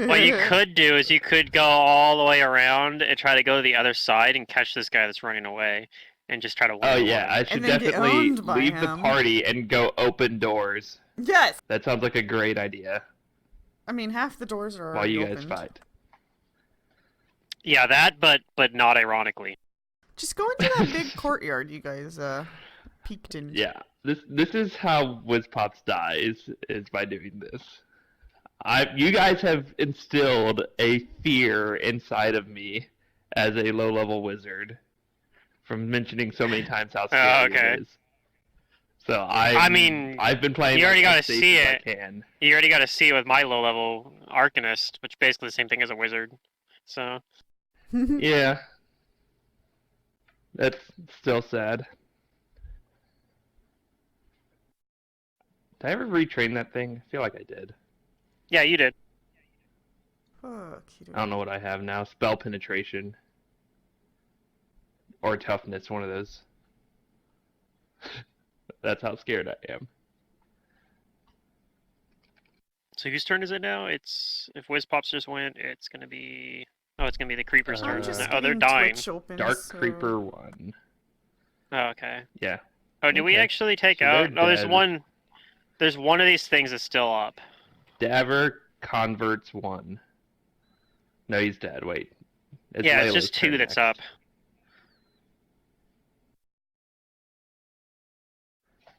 What you could do is you could go all the way around and try to go to the other side and catch this guy that's running away, and just try to Oh one-on-one yeah, him. I And should then get definitely owned by leave the him. party and go open doors. Yes! That sounds like a great idea. I mean, half the doors are While already you guys opened. fight. Yeah, that, but not ironically. Just go into that big courtyard you guys peeked in. Yeah, this is how Wizpops dies, is by doing this. You guys have instilled a fear inside of me as a low-level wizard from mentioning so many times how scary okay. it is. So I mean, I've been playing you already like, got as to safe see as it. I can. You already got to see it with my low-level Arcanist, which is basically the same thing as a wizard. So, Yeah. That's still sad. Did I ever retrain that thing? I feel like I did. yeah, you did. Fuck, you I don't know what I have now. Spell penetration. Or toughness, one of those. That's how scared I am. So whose turn is it now? It's if Wizpops just went, it's gonna be the Creeper's I'm turn. just Oh, they're getting dying. Twitch open, Dark so... Creeper 1. Oh, okay. Yeah. Oh, did we Okay. actually take So out? they're Oh, there's dead. one. There's one of these things that's still up. Daver Converts 1. No, he's dead. Wait. Yeah, it's Layla's just two turn that's next. up.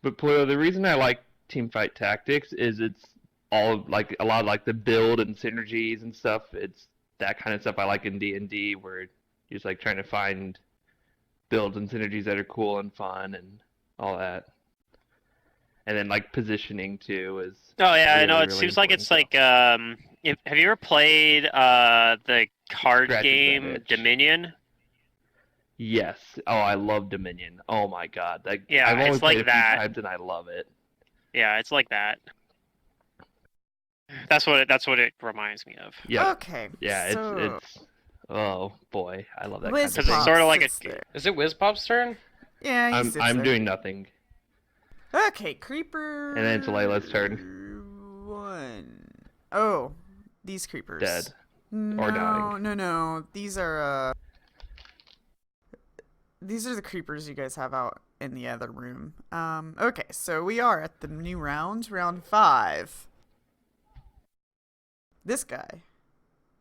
But Pluto, the reason I like Teamfight Tactics is it's all like a lot of like the build and synergies and stuff. It's that kind of stuff I like in D&D where you're just like trying to find builds and synergies that are cool and fun and all that. And then like positioning too is Oh yeah, I really, know. It really seems like important, it's so. like have you ever played the card Scratches that game itch. Dominion? Yes. Oh, I love Dominion. Oh my god. Yeah, I've only it's played like a few that. times and I love it. Yeah, it's like that. That's what it reminds me of. Yeah. Okay, Yeah, so... it's oh boy, I love that Wizpops kind of Because it's thing. sort of like sits a. there. Is it Wizpop's turn? Yeah, he sits I'm there. doing nothing. Okay, Creeper... And then it's Layla's turn. 1. Oh, these creepers. Dead. No, Or dying. no. These are the creepers you guys have out in the other room. Okay, so we are at the new round 5. This guy.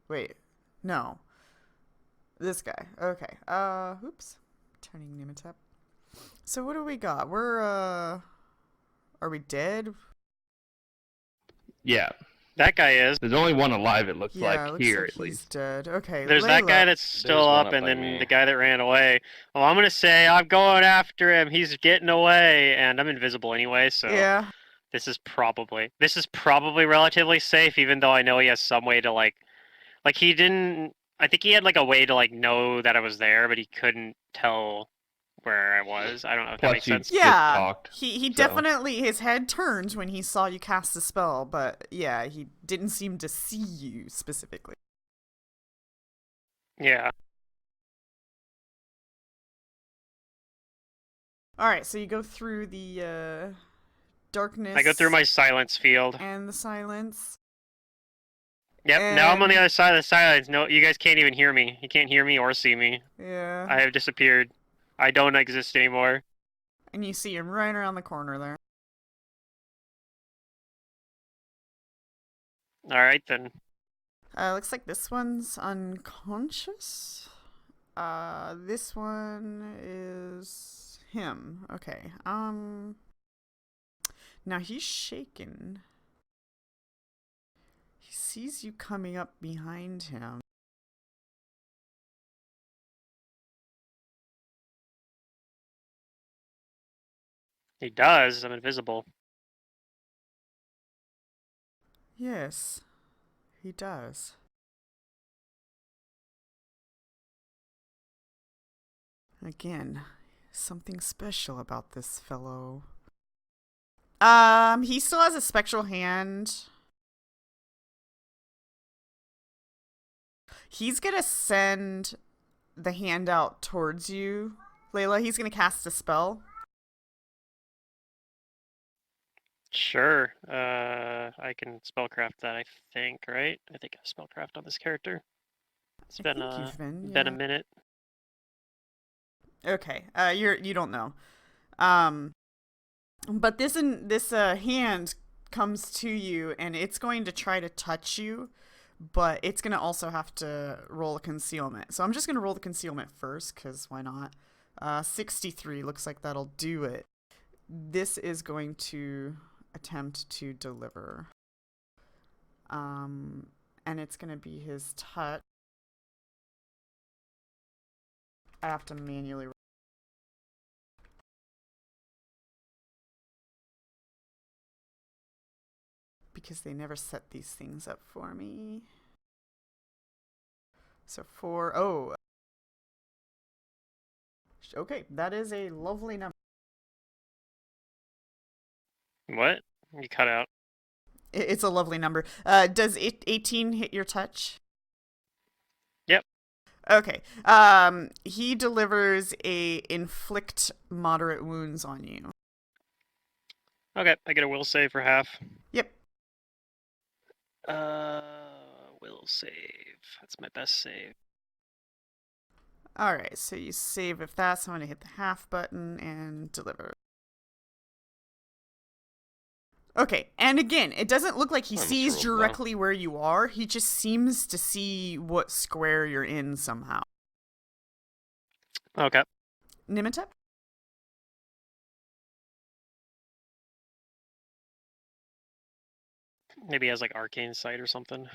Wait, no. This guy. Okay. Oops. Turning Nimitep. So what do we got? Are we dead? Yeah. That guy is. There's only one alive, it looks Yeah, like, it looks here like at he's least. dead. Okay, There's that Layla. guy that's still one up, up and by then me. the guy that ran away. Well, I'm gonna say I'm going after him. He's getting away, and I'm invisible anyway, so Yeah. this is probably relatively safe, even though I know he has some way to like he didn't. I think he had like a way to like know that I was there, but he couldn't tell where I was. I don't know if that Plus makes you sense. just Yeah, talked. he so. definitely, his head turned when he saw you cast the spell, but yeah, he didn't seem to see you specifically. Yeah. Alright, so you go through the darkness. I go through my silence field. And the silence. Yep, now I'm on the and- other side of the silence. No, you guys can't even hear me. You can't hear me or see me. Yeah. I have disappeared. I don't exist anymore. And you see him right around the corner there. Alright then. Looks like this one's unconscious. This one is him. Okay. Now he's shaken. He sees you coming up behind him. He does. I'm invisible. Yes, he does. Again, something special about this fellow. He still has a spectral hand. He's gonna send the hand out towards you, Layla. He's gonna cast a spell. Sure. I can spellcraft that, I think, right? I think I have spellcraft on this character. It's I been think you've been, been a yeah. minute. Okay. You don't know. But this hand comes to you and it's going to try to touch you, but it's going to also have to roll a concealment. So I'm just going to roll the concealment first cuz why not? 63 looks like that'll do it. This is going to attempt to deliver. And it's going to be his touch. I have to manually because they never set these things up for me. So okay, that is a lovely number. What? You cut out. It's a lovely number. Does 18 hit your touch? Yep. Okay. He delivers a inflict moderate wounds on you. Okay, I get a will save for half. Yep. Will save. That's my best save. All right. So you save if that's. So I'm gonna hit the half button and deliver. Okay, and again, it doesn't look like he sees directly where you are. He just seems to see what square you're in somehow. Okay. Nimitep? Maybe he has like arcane sight or something.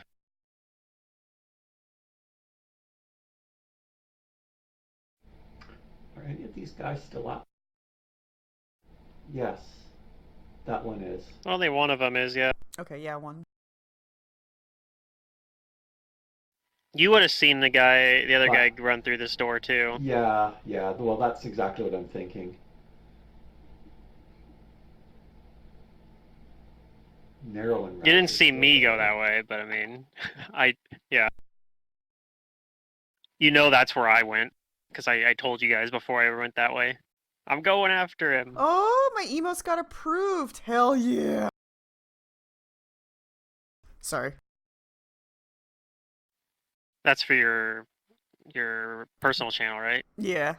Are any of these guys still up? Yes, that one is. Only one of them is, yeah. Okay, yeah, one. You would have seen the other guy run through this door too. Yeah. Well, that's exactly what I'm thinking. Narrow and You didn't see me go that way, but I mean, yeah. You know that's where I went, because I told you guys before I went that way. I'm going after him. Oh, my emotes got approved. Hell yeah. Sorry. That's for your personal channel, right? Yeah.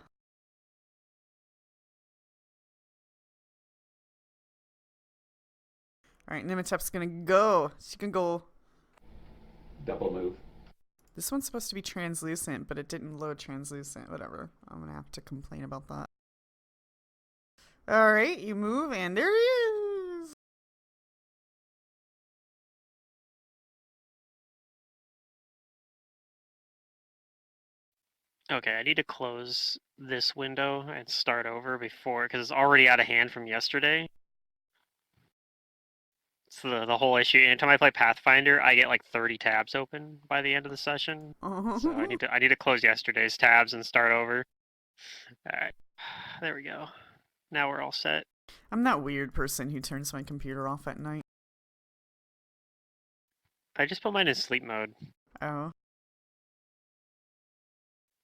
Alright, Nimitep's gonna go. She can go. Double move. This one's supposed to be translucent, but it didn't load translucent. Whatever. I'm gonna have to complain about that. Alright, you move, and there he is! Okay, I need to close this window and start over before, because it's already out of hand from yesterday. It's the whole issue. Anytime I play Pathfinder, I get like 30 tabs open by the end of the session. So I need to close yesterday's tabs and start over. Alright. There we go. Now we're all set. I'm that weird person who turns my computer off at night. I just put mine in sleep mode. Oh.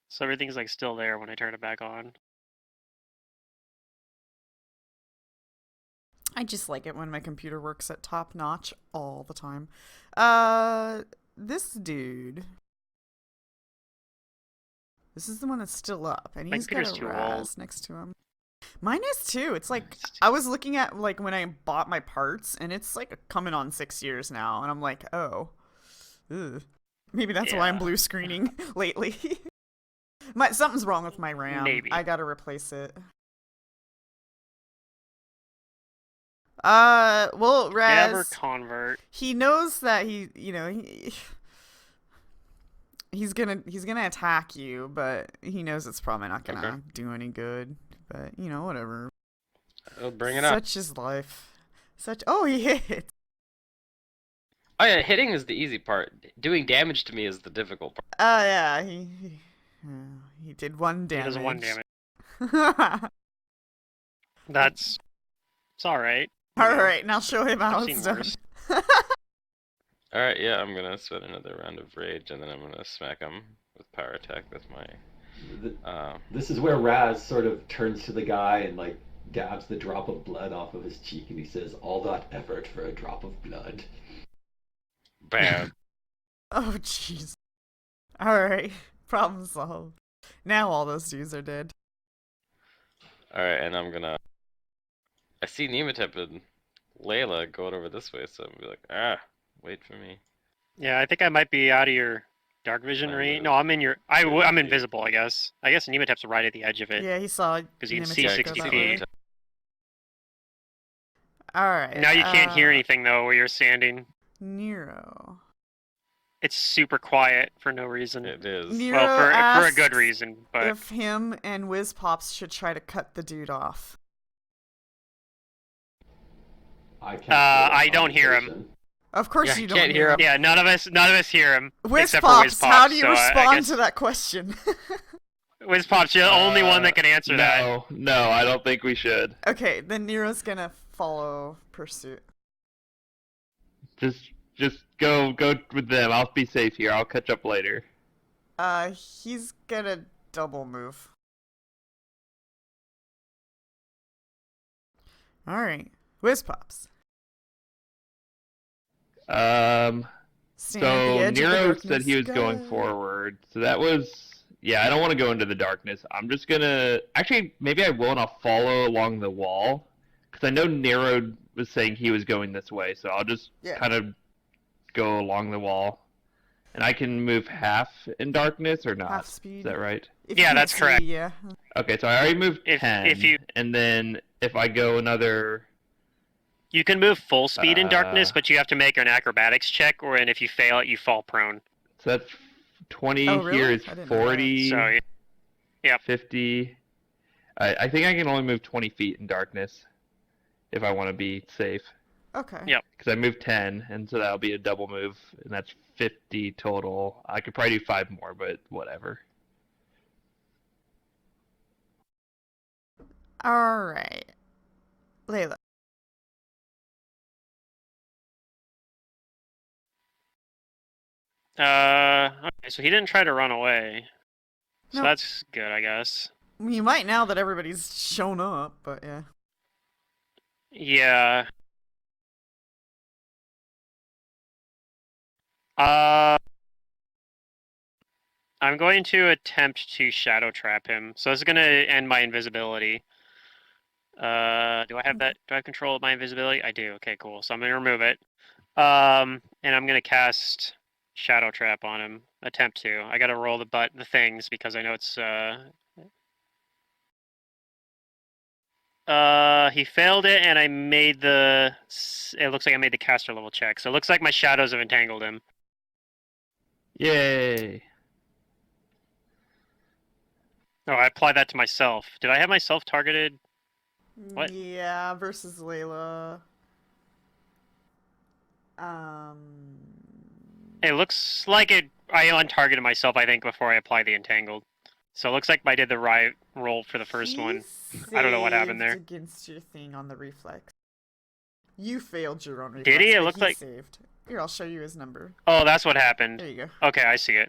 So everything's like still there when I turn it back on. I just like it when my computer works at top notch all the time. This dude. This is the one that's still up, and he's got a Raz next to him. Mine is too. It's like I was looking at like when I bought my parts, and it's like coming on 6 years now, and I'm like, oh, ugh. Maybe that's why I'm blue screening lately. Something's wrong with my RAM. Maybe. I gotta replace it. Well, Raz. Never convert. He knows that he's gonna attack you, but he knows it's probably not gonna do any good. But whatever. I'll bring it up. Such is life. He hit. Oh yeah, hitting is the easy part. Doing damage to me is the difficult part. Yeah, he did 1 damage. He does 1 damage. It's alright. Alright, now show him how it's done. Alright, yeah, I'm gonna spend another round of rage, and then I'm gonna smack him with power attack with my... This is where Raz sort of turns to the guy and like dabs the drop of blood off of his cheek and he says, "All that effort for a drop of blood." Bam. Oh, jeez. Alright. Problem solved. Now all those dudes are dead. Alright, and I'm gonna. I see Nematip and Layla going over this way, so I'm gonna be like, wait for me. Yeah, I think I might be out of your dark vision I range. moved. No, I'm in your. I'm 50. invisible, I guess. I guess Nematip's right at the edge of it. Yeah, he saw 'Cause you can Nematip see go 60 that feet. way. Alright. Now you can't hear anything though where you're standing. Nero. It's super quiet for no reason. It is. Nero Well, for a good asks reason, but if him and Whiz Pops should try to cut the dude off. I can't. hear that I don't hear him. conversation. Of course Yeah, you I don't can't hear hear him. yeah, none of us hear him Whiz except for Pops, Whiz Pops. how do you so, I respond guess to that question? Whiz Pops, you're the only one that can answer that. No, I don't think we should. Okay, then Nero's gonna follow pursuit. Just go with them. I'll be safe here. I'll catch up later. He's gonna double move. Alright. Whiz Pops. Stand at the So edge of the Nero said darkness. he was going Go. forward. So that was, yeah, I don't want to go into the darkness. I'm just gonna, actually, maybe I will and I'll follow along the wall. Because I know Nero was saying he was going this way. So I'll just Yeah. kind of go along the wall. And I can move half in darkness or not. Half speed. Is that right? If Yeah, you can't that's see, correct. Yeah. Okay, so I already moved If 10. you- And then if I go another, You can move full speed in darkness, Uh, but you have to make an acrobatics check, or and if you fail it, you fall prone. so that's 20 Oh, really? here is I didn't know that. 40, So yeah. 50. I think I can only move 20 feet in darkness if I want to be safe. Okay. Yep. Because I moved 10, and so that'll be a double move, and that's 50 total. I could probably do 5 more, but whatever. Alright. Layla. Okay, so he didn't try to run away. So Nope. that's good, I guess. You might now that everybody's shown up, but yeah. Yeah. Uh, I'm going to attempt to shadow trap him. So this is gonna end my invisibility. Do I have that? Do I have control of my invisibility? I do. Okay, cool. So I'm gonna remove it. And I'm gonna cast shadow trap on him. Attempt to. I gotta roll the things because I know it's he failed it, and I made the. It looks like I made the caster level check. So it looks like my shadows have entangled him. Yay! Oh, I applied that to myself. Did I have myself targeted? What? Yeah, versus Layla. It looks like it. I untargeted myself, I think, before I applied the entangled. So it looks like I did the right roll for the first one. I don't know what happened there. Against your thing on the reflex. You failed your own reflex. Did he? It but looked like. saved. Here, I'll show you his number. Oh, that's what happened. There you Okay, I see it.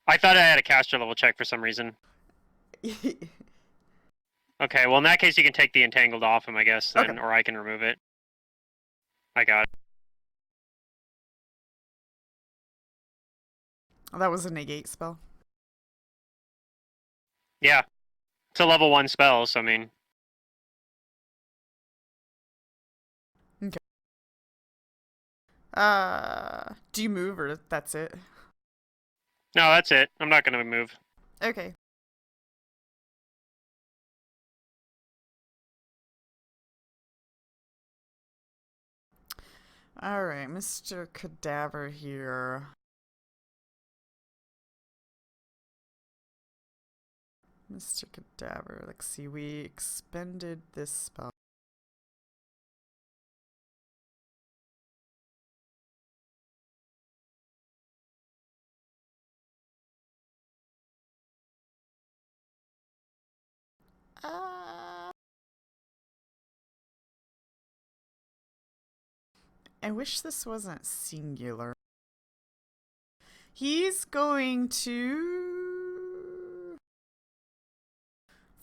I thought I had a caster level check for some reason. go. Okay, well in that case you can take the entangled off him, I guess, then, Okay. or I can remove it. I got it. Oh, that was a negate spell. Yeah. It's a level 1 spell, so I mean. Do you move or that's it? No, that's it. I'm not gonna move. Okay. Alright, Mr. Cadaver here. Mr. Cadaver, let's see, we expended this spell. I wish this wasn't singular. He's going to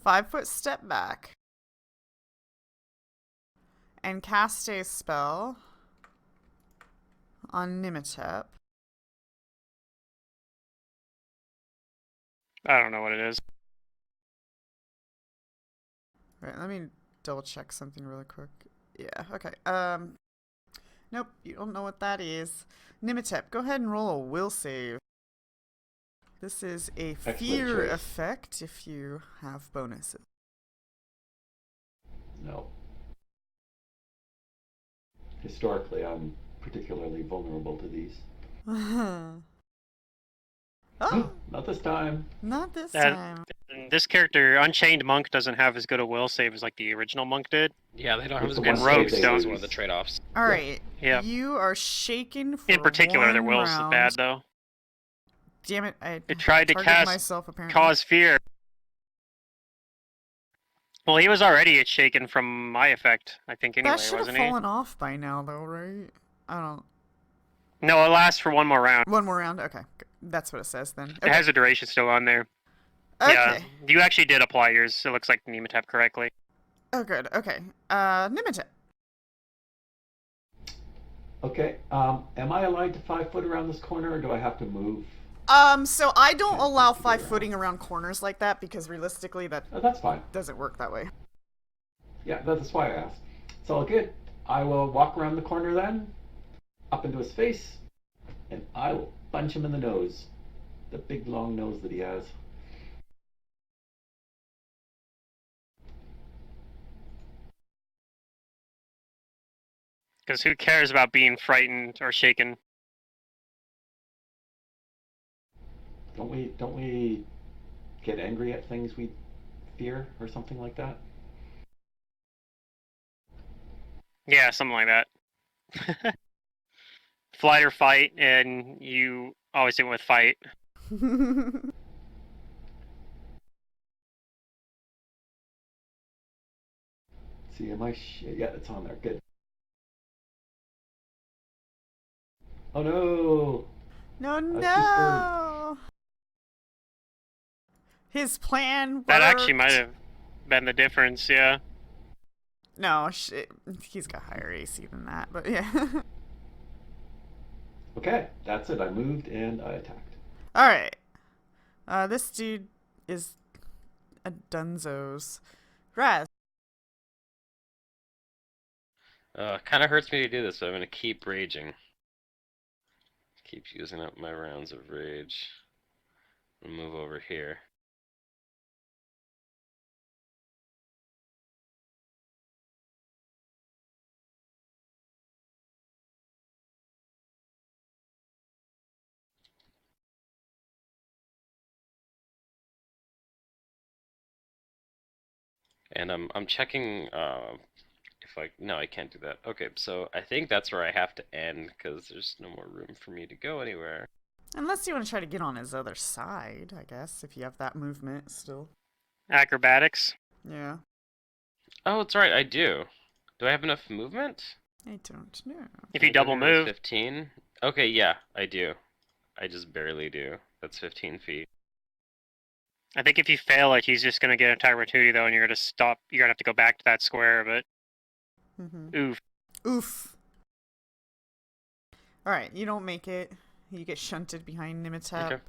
5-foot step back. and cast a spell on Nimitep. I don't know what it is. Right, let me double check something really quick. Yeah, okay. Nope, you don't know what that is. Nimitep, go ahead and roll a will save. This is a Excellent fear choice. effect if you have bonuses. No. Historically, I'm particularly vulnerable to these. Oh, Not this time. not this That- time. And this character, Unchained Monk, doesn't have as good a will save as like the original monk did. Yeah, they don't have It's as the good one rogues saves don't. as one of the trade-offs. All right, Yeah. you are shaken for In particular, their one will's round. bad though. Damn it! I It tried to targeted cast myself apparently. Cause fear. Well, he was already shaken from my effect, I think, anyway, That should have wasn't he? fallen off by now, though, right? I don't. No, it lasts for one more round. One more round. Okay, that's what it says then. It Okay. has a duration still on there. Okay. Yeah, you actually did apply yours. It looks like Nematep correctly. Oh, good. Okay. Nimitep. Okay. Am I allowed to 5 foot around this corner, or do I have to move? So I don't Okay, allow to get 5-footing around corners like that because realistically that Oh, that's fine. doesn't work that way. Yeah, that's why I asked. It's all good. I will walk around the corner then, up into his face, and I will punch him in the nose. The big long nose that he has. Because who cares about being frightened or shaken? Don't we get angry at things we fear or something like that? Yeah, something like that. Flight or fight, and you always do it with fight. See, am I yeah, it's on there. Good. Oh no! No, too no. His plan worked. That actually might have been the difference, yeah. No, he's got higher AC than that, but yeah. Okay, that's it. I moved and I attacked. All right. This dude is a dunzo's. Raz. Kind of hurts me to do this, so I'm gonna keep raging. Keep using up my rounds of rage. I'll move over here. And I'm checking if no, I can't do that. Okay, so I think that's where I have to end because there's no more room for me to go anywhere. Unless you want to try to get on his other side, I guess, if you have that movement still. Acrobatics. Yeah. Oh, it's right, I do. Do I have enough movement? I don't know. If you double Maybe move. 15? Okay, yeah, I do. I just barely do. That's 15 feet. I think if you fail it, he's just gonna get an entire opportunity though, and you're gonna stop. You're gonna have to go back to that square. But oof. Oof. Alright, you don't make it. You get shunted behind Nimitep, Okay.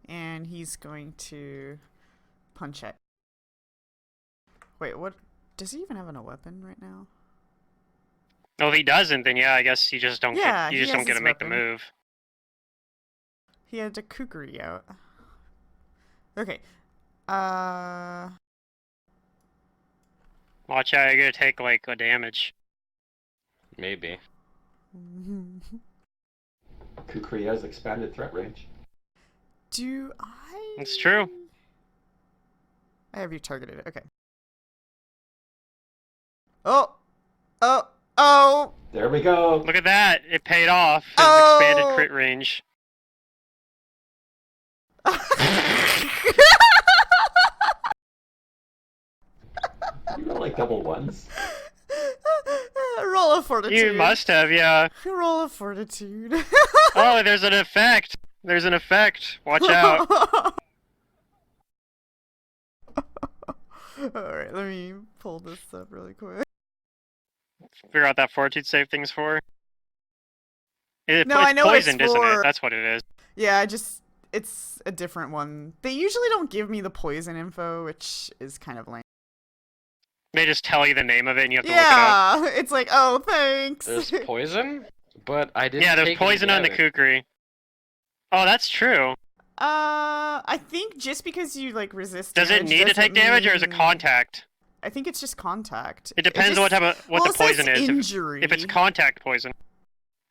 and he's going to punch at. Wait, what? Does he even have a weapon right now? Well, if he doesn't, then yeah, I guess you just don't. Yeah, You he just has don't get his to make the weapon. move. He had a kukri out. Okay. Watch out, you're gonna take like a damage. Maybe. Kukri has expanded threat range. Do I? It's true. I have you targeted. Okay. Oh! Oh! Oh! There we go. Look at that! It paid off. His Oh! expanded crit range. You roll like double ones. Roll of fortitude. You must have, yeah. Roll of fortitude. Oh, there's an effect. There's an effect. Watch out. Alright, let me pull this up really quick. figure out that fortitude save thing's for? No, It's I know what it's poisoned, isn't it? for. That's what it is. Yeah, it's a different one. They usually don't give me the poison info, which is kind of lame. They just tell you the name of it and you have to look it up. Yeah, it's like, oh, thanks. There's poison, but I didn't. Yeah, there's take any poison on the damage. kukri. Oh, that's true. I think just because you like resist Does it damage need to doesn't take damage or is it mean- contact? I think it's just contact. It depends on what type of what well, the poison it says is. Injury. If it's contact poison.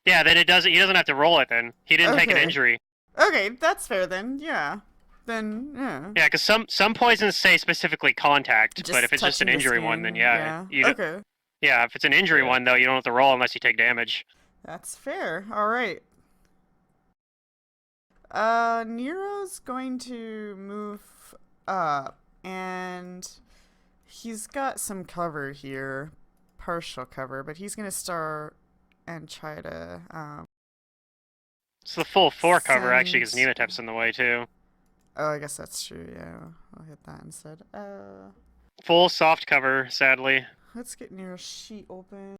Yeah, then it doesn't. He doesn't have to roll it. Then he didn't take an Okay. injury. Okay, that's fair then. Yeah. Then yeah. Yeah, because some poisons say specifically contact, but if it's just an touching the injury one, then skin, yeah, you don't- Okay. yeah. If it's an injury Yeah. one though, you don't have to roll unless you take damage. That's fair. All right. Nero's going to move up, and he's got some cover here, partial cover, but he's gonna start and try to It's the full 4 cover actually, because Send- Nematep's in the way too. Oh, I guess that's true. Yeah, I'll hit that instead. Full soft cover, sadly. Let's get Nero's sheet open.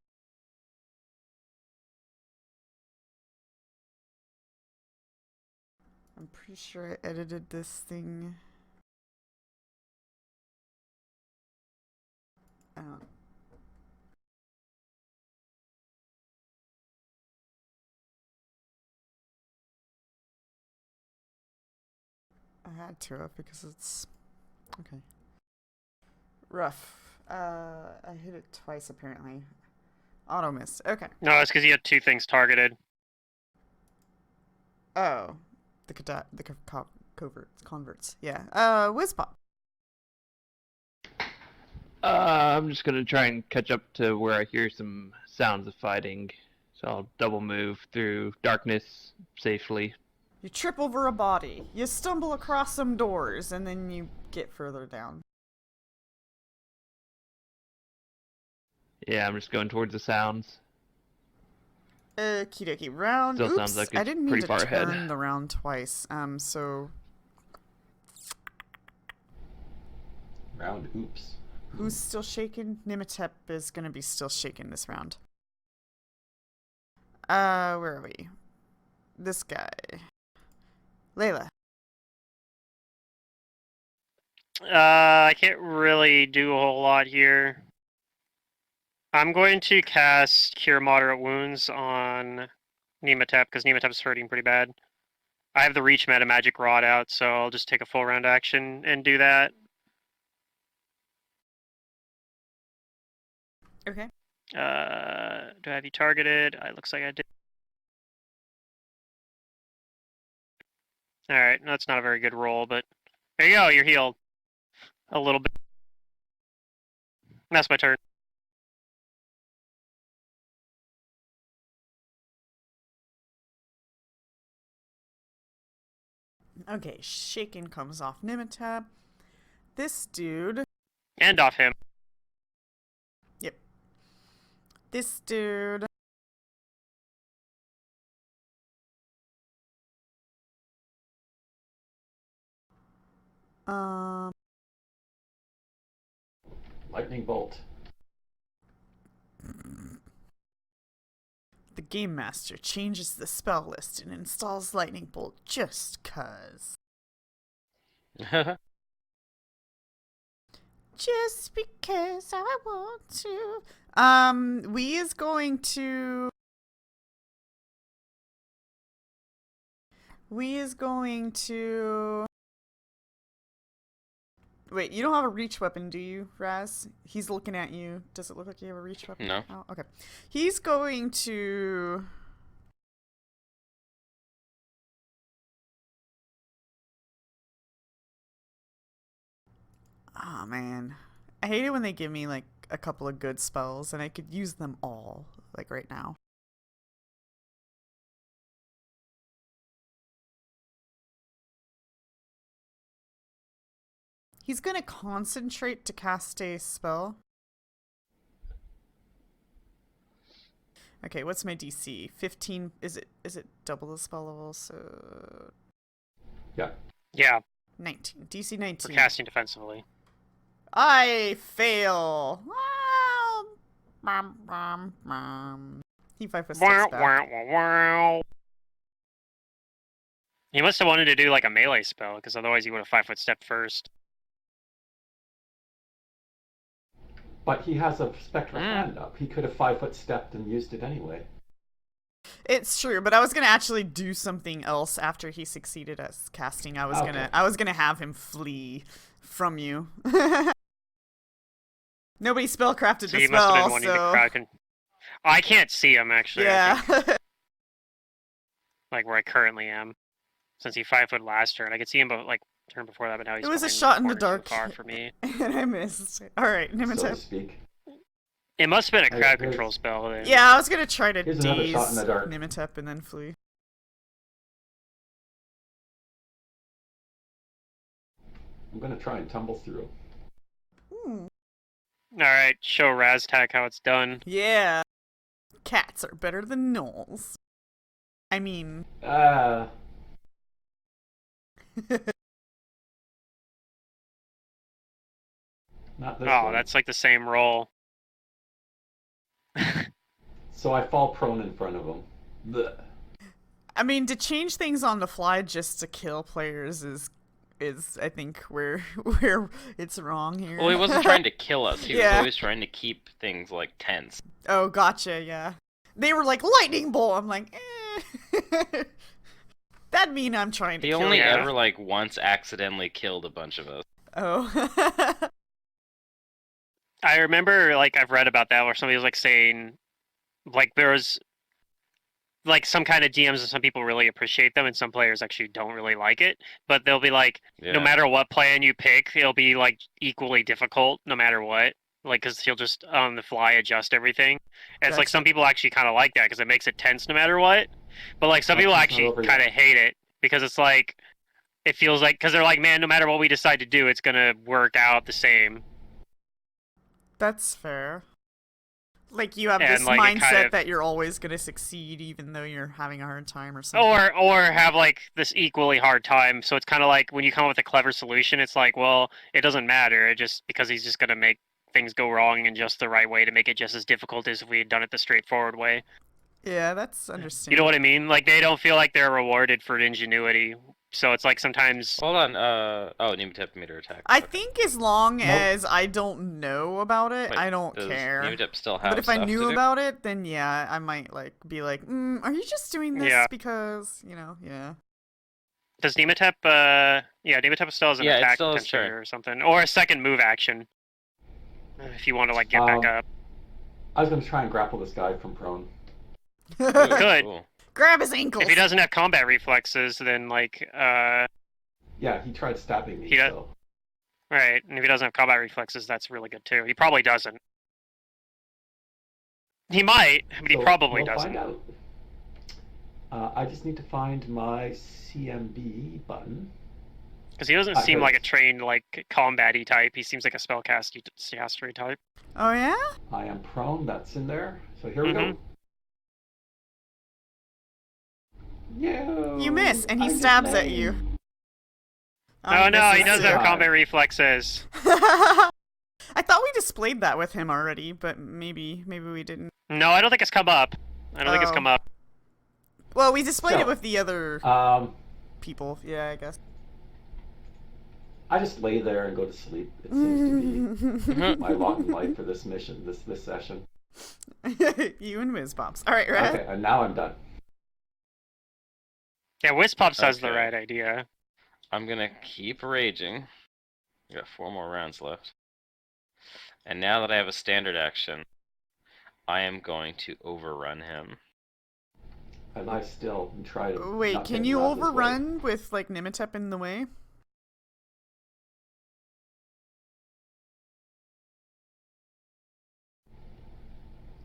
I'm pretty sure I edited this thing. I don't. I had to have because it's okay. Rough. I hit it twice apparently. Auto miss. Okay. No, it's because you had 2 things targeted. Oh, coverts, converts. Yeah. Whizpop. I'm just gonna try and catch up to where I hear some sounds of fighting. So I'll double move through darkness safely. You trip over a body. You stumble across some doors, and then you get further down. Yeah, I'm just going towards the sounds. Okie dokie. Round. Still Oops, sounds like I it's didn't mean pretty to far turn ahead. the round twice. So Round oops. who's still shaken? Nimatep is gonna be still shaken this round. Where are we? This guy. Layla. I can't really do a whole lot here. I'm going to cast Cure Moderate Wounds on Nematep, because Nematep's hurting pretty bad. I have the Reach Meta Magic Rod out, so I'll just take a full round action and do that. Okay. Do I have you targeted? It looks like I did. Alright, that's not a very good roll, but there you go, you're healed. A little bit. That's my turn. Okay, shaken comes off Nimatep. This dude. And off him. Yep. This dude. Lightning bolt. The Game Master changes the spell list and installs Lightning Bolt just cuz. Just because I want to. We is going to. Wait, you don't have a reach weapon, do you, Raz? He's looking at you. Does it look like you have a reach weapon? No. Oh, okay. He's going to. Oh, man. I hate it when they give me, like, a couple of good spells, and I could use them all, like, right now. He's gonna concentrate to cast a spell. Okay, what's my DC? 15. Is it double the spell level? So Yeah. Yeah, 19. DC for 19. casting defensively. I fail. Well, He 5-foot Wow, steps back. wow, wow, wow. He must have wanted to do like a melee spell, because otherwise he would have 5-foot stepped first. But he has a spectral hand up. He could have 5-foot stepped and used it anyway. It's true, but I was gonna actually do something else after he succeeded at casting. I was gonna have him flee from you. Nobody spellcrafted So the he must have been spell, wanting so to crowd I can't see him actually. I think, yeah. like where I currently am, since he 5-foot last turn. I could see him, but like turn before that, but now he's. It was a behind shot in the corner dark, too far for me. and I missed. All right, So to Nimitep. speak. It must have been a Hey, crowd here's- control spell. Then. Yeah, I was gonna try to Here's another daze shot in the dark. Nimitep and then flee. I'm gonna try and tumble through. Ooh. All right, show Raztak how it's done. Yeah. Cats are better than gnolls. I mean, Not this Oh, one. that's like the same roll. So I fall prone in front of him. Blech. I mean, to change things on the fly just to kill players is I think where it's wrong here. Well, he wasn't trying to kill us. He was Yeah. always trying to keep things like tense. Oh, gotcha. Yeah, they were like lightning bolt. I'm like, eh. That'd mean I'm trying to He kill only you. ever like once accidentally killed a bunch of us. Oh. I remember, like, I've read about that where somebody was like saying, like, there was like some kind of DMs and some people really appreciate them and some players actually don't really like it, but they'll be like, Yeah. no matter what plan you pick, it'll be like equally difficult no matter what, like, because he'll just on the fly adjust everything. And it's like Gotcha. some people actually kind of like that because it makes it tense no matter what, but like some That's people not actually over kind of yet. hate it because it's like it feels like, because they're like, man, no matter what we decide to do, it's gonna work out the same. That's fair. Like, you have And, this like, it mindset kind of- that you're always gonna succeed even though you're having a hard time or something. Or have like this equally hard time. So it's kind of like when you come up with a clever solution, it's like, well, it doesn't matter. It just because he's just gonna make things go wrong in just the right way to make it just as difficult as if we had done it the straightforward way. Yeah, that's understandable. You know what I mean? Like they don't feel like they're rewarded for ingenuity. So it's like sometimes. Hold on. Oh, Nematep meter attack. I Okay. think as long Nope. as I don't know about it, Wait, I don't does care. Nematep still have But if I stuff knew to do? about it, then yeah, I might like be like, are you just doing this Yeah. because, yeah. Does Nematep? Yeah, Nematep still has an Yeah, it's attack still his potential turn. or something, or a second move action. If you want to like get back up. I was gonna try and grapple this guy from prone. Ooh, Good. cool. Grab his ankles. If he doesn't have combat reflexes, then like Yeah, he tried stabbing me, He does- so. right, and if he doesn't have combat reflexes, that's really good too. He probably doesn't. He might, but he So probably we'll doesn't. find out. I just need to find my CMB button. Because he doesn't I seem heard- like a trained like combat-y type. He seems like a spellcastery type. Oh yeah? I am prone, that's in there. So here we go. You miss, and he I'm just stabs at lame. you. Oh no, he misses does too. have combat reflexes. I thought we displayed that with him already, but maybe we didn't. No, I don't think it's come up. I don't think it's Oh. come up. Well, we displayed So, it with the other Um, people. Yeah, I guess. I just lay there and go to sleep. It seems to be my lot in life for this mission, this session. You and Whiz Pops. All right, right. Okay, and now I'm done. Yeah, Wispops has the Okay. right idea. I'm gonna keep raging. I got 4 more rounds left. And now that I have a standard action, I am going to overrun him. I lie still and try to. Wait, not can get you in Raz's way. overrun with like Nimitep in the way?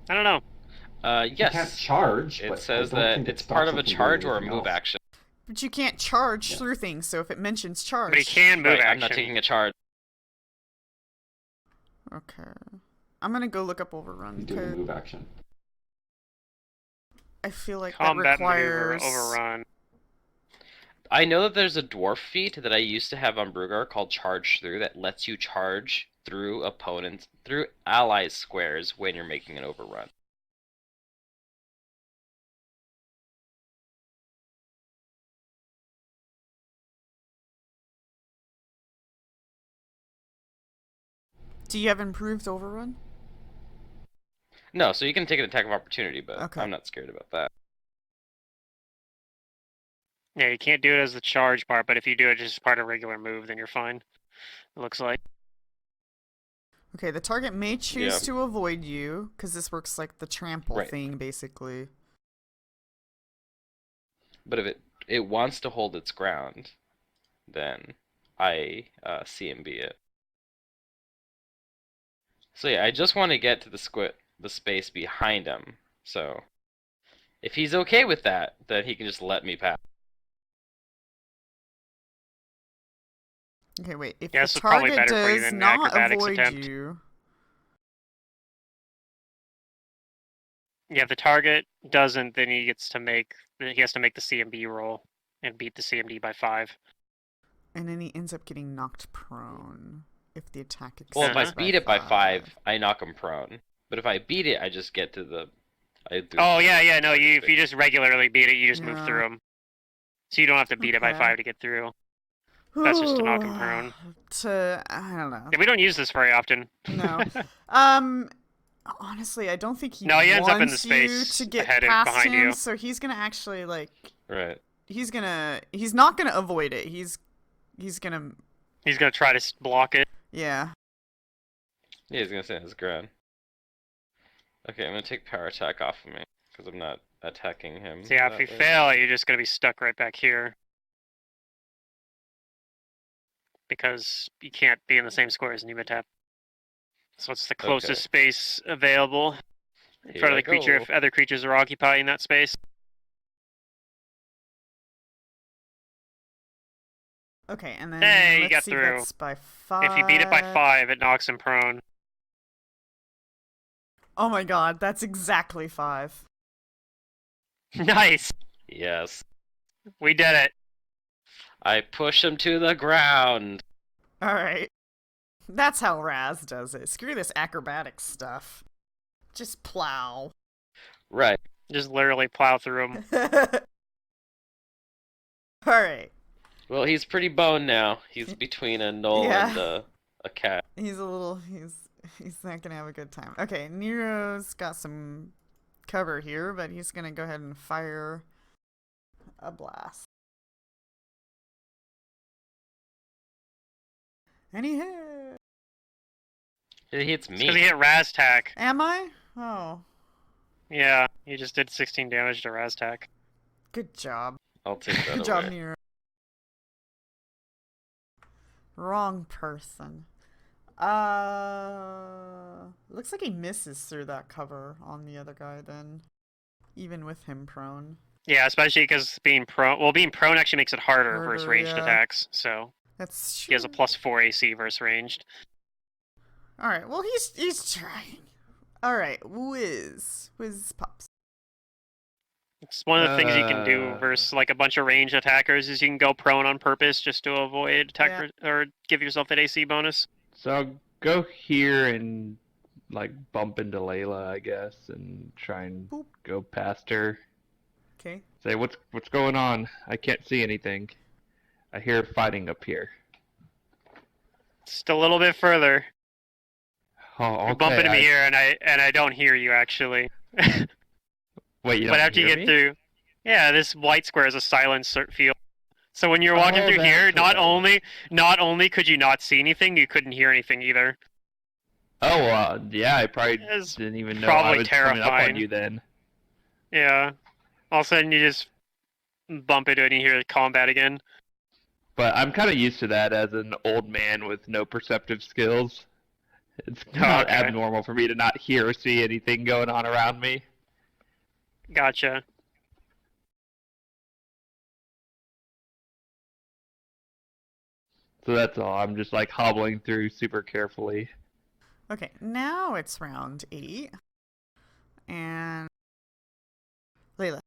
I don't know. You can't Yes. charge. It but I says don't that think it it's stops part of him a from doing charge or a anything move else. action. But you can't charge Yeah. through things, so if it mentions charge. But he can move Right, action. I'm not taking a charge. Okay. I'm gonna go look up overrun He's doing a because move action. I feel like Combat that requires maneuver, overrun. I know that there's a dwarf feat that I used to have on Brugar called Charge Through that lets you charge through allies' squares when you're making an overrun. Do you have improved overrun? No, so you can take an attack of opportunity, but Okay. I'm not scared about that. Yeah, you can't do it as the charge part, but if you do it just as part of regular move, then you're fine. It looks like. Okay, the target may choose Yeah. to avoid you, because this works like the trample Right. thing, basically. But if it wants to hold its ground, then I CMB it. So yeah, I just want to get to the space behind him. So if he's okay with that, then he can just let me pass. Okay, wait. If Yeah, the this is probably target better for you does than an not acrobatics avoid attempt. you, Yeah, if the target doesn't, then he has to make the CMB roll and beat the CMD by 5. and then he ends up getting knocked prone if the attack exceeds Well, if I Uh-huh. beat it by 5, I knock him prone. But if I beat it, I just get to the. Oh yeah, no. If you just regularly beat it, you just move Yeah. through him. So you don't have to beat it by Okay. 5 to get through. That's just to knock him prone. I don't know. Yeah, we don't use this very often. No. Honestly, I don't think he No, he ends up in the wants you space to get ahead and past behind him, you. so he's gonna actually like Right. he's not gonna avoid it. He's gonna He's gonna try to block it. yeah. Yeah, he's gonna stand his ground. Okay, I'm gonna take power attack off of me because I'm not attacking him. So yeah, if that you way. fail, you're just gonna be stuck right back here. Because you can't be in the same square as Nematap. So it's the closest space available in Here front of I the creature go. if other creatures are occupying that space. Okay, and then Hey, you let's got see through. that's by 5. If you beat it by 5, it knocks him prone. Oh my god, that's exactly 5. Nice! Yes. We did it. I push him to the ground. Alright. That's how Raz does it. Screw this acrobatic stuff. Just plow. Right. Just literally plow through him. Alright. Well, he's pretty boned now. He's between a knoll Yeah. and a cat. He's not gonna have a good time. Okay, Nero's got some cover here, but he's gonna go ahead and fire a blast. And he hit. He hits Because he me. hit Raztak. Am I? Oh, Yeah, he just did 16 damage to Raztak. good job. I'll take that Good job, away. Nero. Wrong person. Looks like he misses through that cover on the other guy then. Even with him prone. Yeah, especially because being prone. Well, being prone actually makes it harder versus Harder, ranged yeah. attacks. So That's true. he has a +4 AC versus ranged. Alright, well he's trying. Alright, Wiz pops. It's one of the things you can do versus like a bunch of ranged attackers is you can go prone on purpose just to avoid attack or give yourself that AC bonus. So I'll go here and like bump into Layla, I guess, and try and Boop. go past her. Okay. Say, what's going on? I can't see anything. I hear fighting up here. Just a little bit further. Oh, okay. You bump into me here, and I don't hear you actually. Wait, you But don't after you hear get me? through, yeah, this white square is a silent field. So when you're walking Oh, through here, that's what not only could you not see anything, you couldn't hear anything either. Oh, yeah, I probably It's didn't even know probably I was coming up terrifying. on you then. Yeah. All of a sudden you just bump into it and you hear combat again. But I'm kind of used to that as an old man with no perceptive skills. It's not Okay. abnormal for me to not hear or see anything going on around me. Gotcha. So that's all. I'm just like hobbling through super carefully. Okay, now it's round 8. And Layla.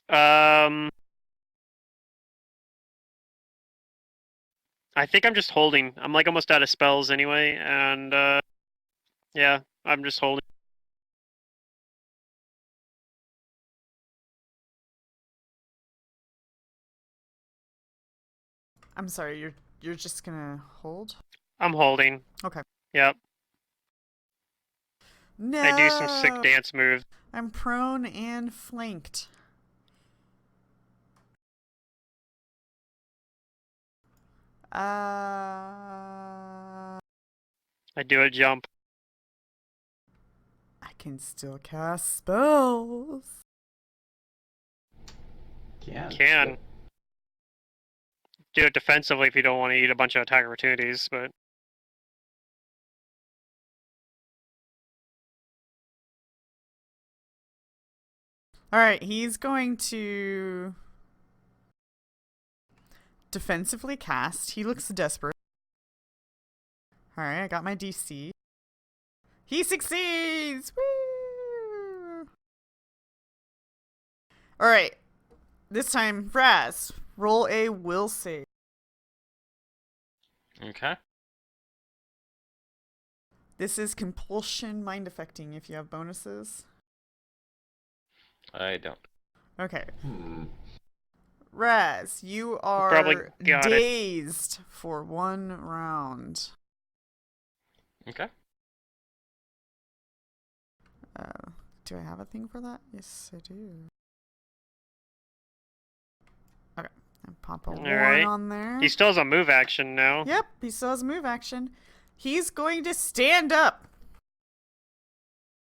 I think I'm just holding. I'm like almost out of spells anyway, and yeah, I'm just holding. I'm sorry, you're just gonna hold? I'm holding. Okay. Yep. No. I do some sick dance moves. I'm prone and flanked. I do a jump. I can still cast spells. Can. Do it defensively if you don't want to eat a bunch of attack opportunities, but Alright, he's going to defensively cast. He looks desperate. Alright, I got my DC. He succeeds! Woo! Alright, this time, Raz, roll a will save. Okay. This is compulsion mind affecting if you have bonuses. I don't. Okay. Hmm. Raz, you are Probably got it. dazed for 1 round. Okay. Do I have a thing for that? Yes, I do. Okay. And pop a 1 Alright. on there. he still has a move action now. Yep, he still has move action. He's going to stand up.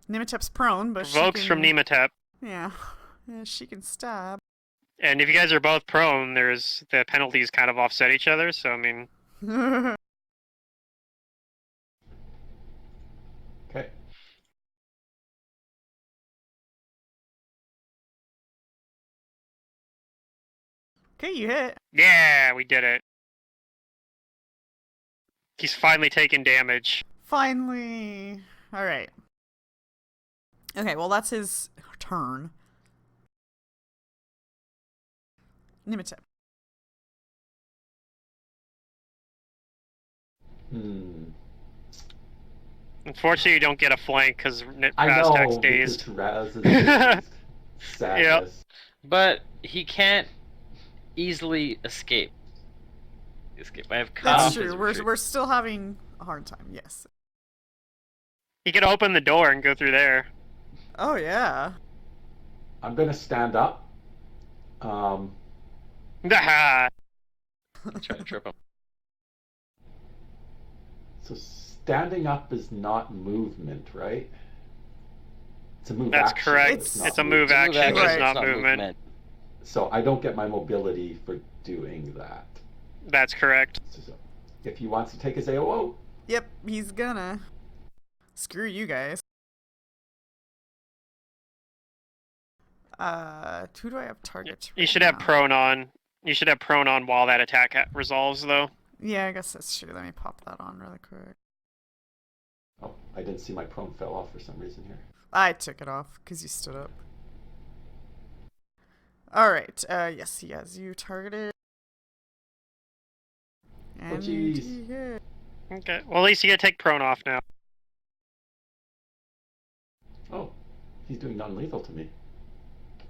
Nimitep's prone, but Provokes she from can... Nematep. Yeah. Yeah, she can stab. And if you guys are both prone, there's the penalties kind of offset each other, so I mean, Okay. Okay, you hit. yeah, we did it. He's finally taking damage. Finally. Alright. Okay, well, that's his turn. Nimitep. Hmm. Unfortunately, you don't get a flank because I Raztak's know, dazed. because Raz is dazed. Sadness. But he can't easily escape. I have cut That's off true. his We're, retreat. we're still having a hard time, yes. He could open the door and go through there. Oh, yeah. I'm gonna stand up. Haha. Try to trip him. So standing up is not movement, right? It's a move That's action. correct. but It's not It's a move movement. action, but Right. it's not movement. So I don't get my mobility for doing that. That's correct. So if he wants to take his AOO, Yep, he's gonna. Screw you guys. Who do I have targets? You right should have now? prone on. You should have prone on while that attack resolves, though. Yeah, I guess that's true. Let me pop that on really quick. oh, I didn't see my prone fell off for some reason here. I took it off because you stood up. Alright, yes, he has you targeted. And jeez. he hit. Okay. Well, at least you get to take prone off now. Oh, he's doing non-lethal to me.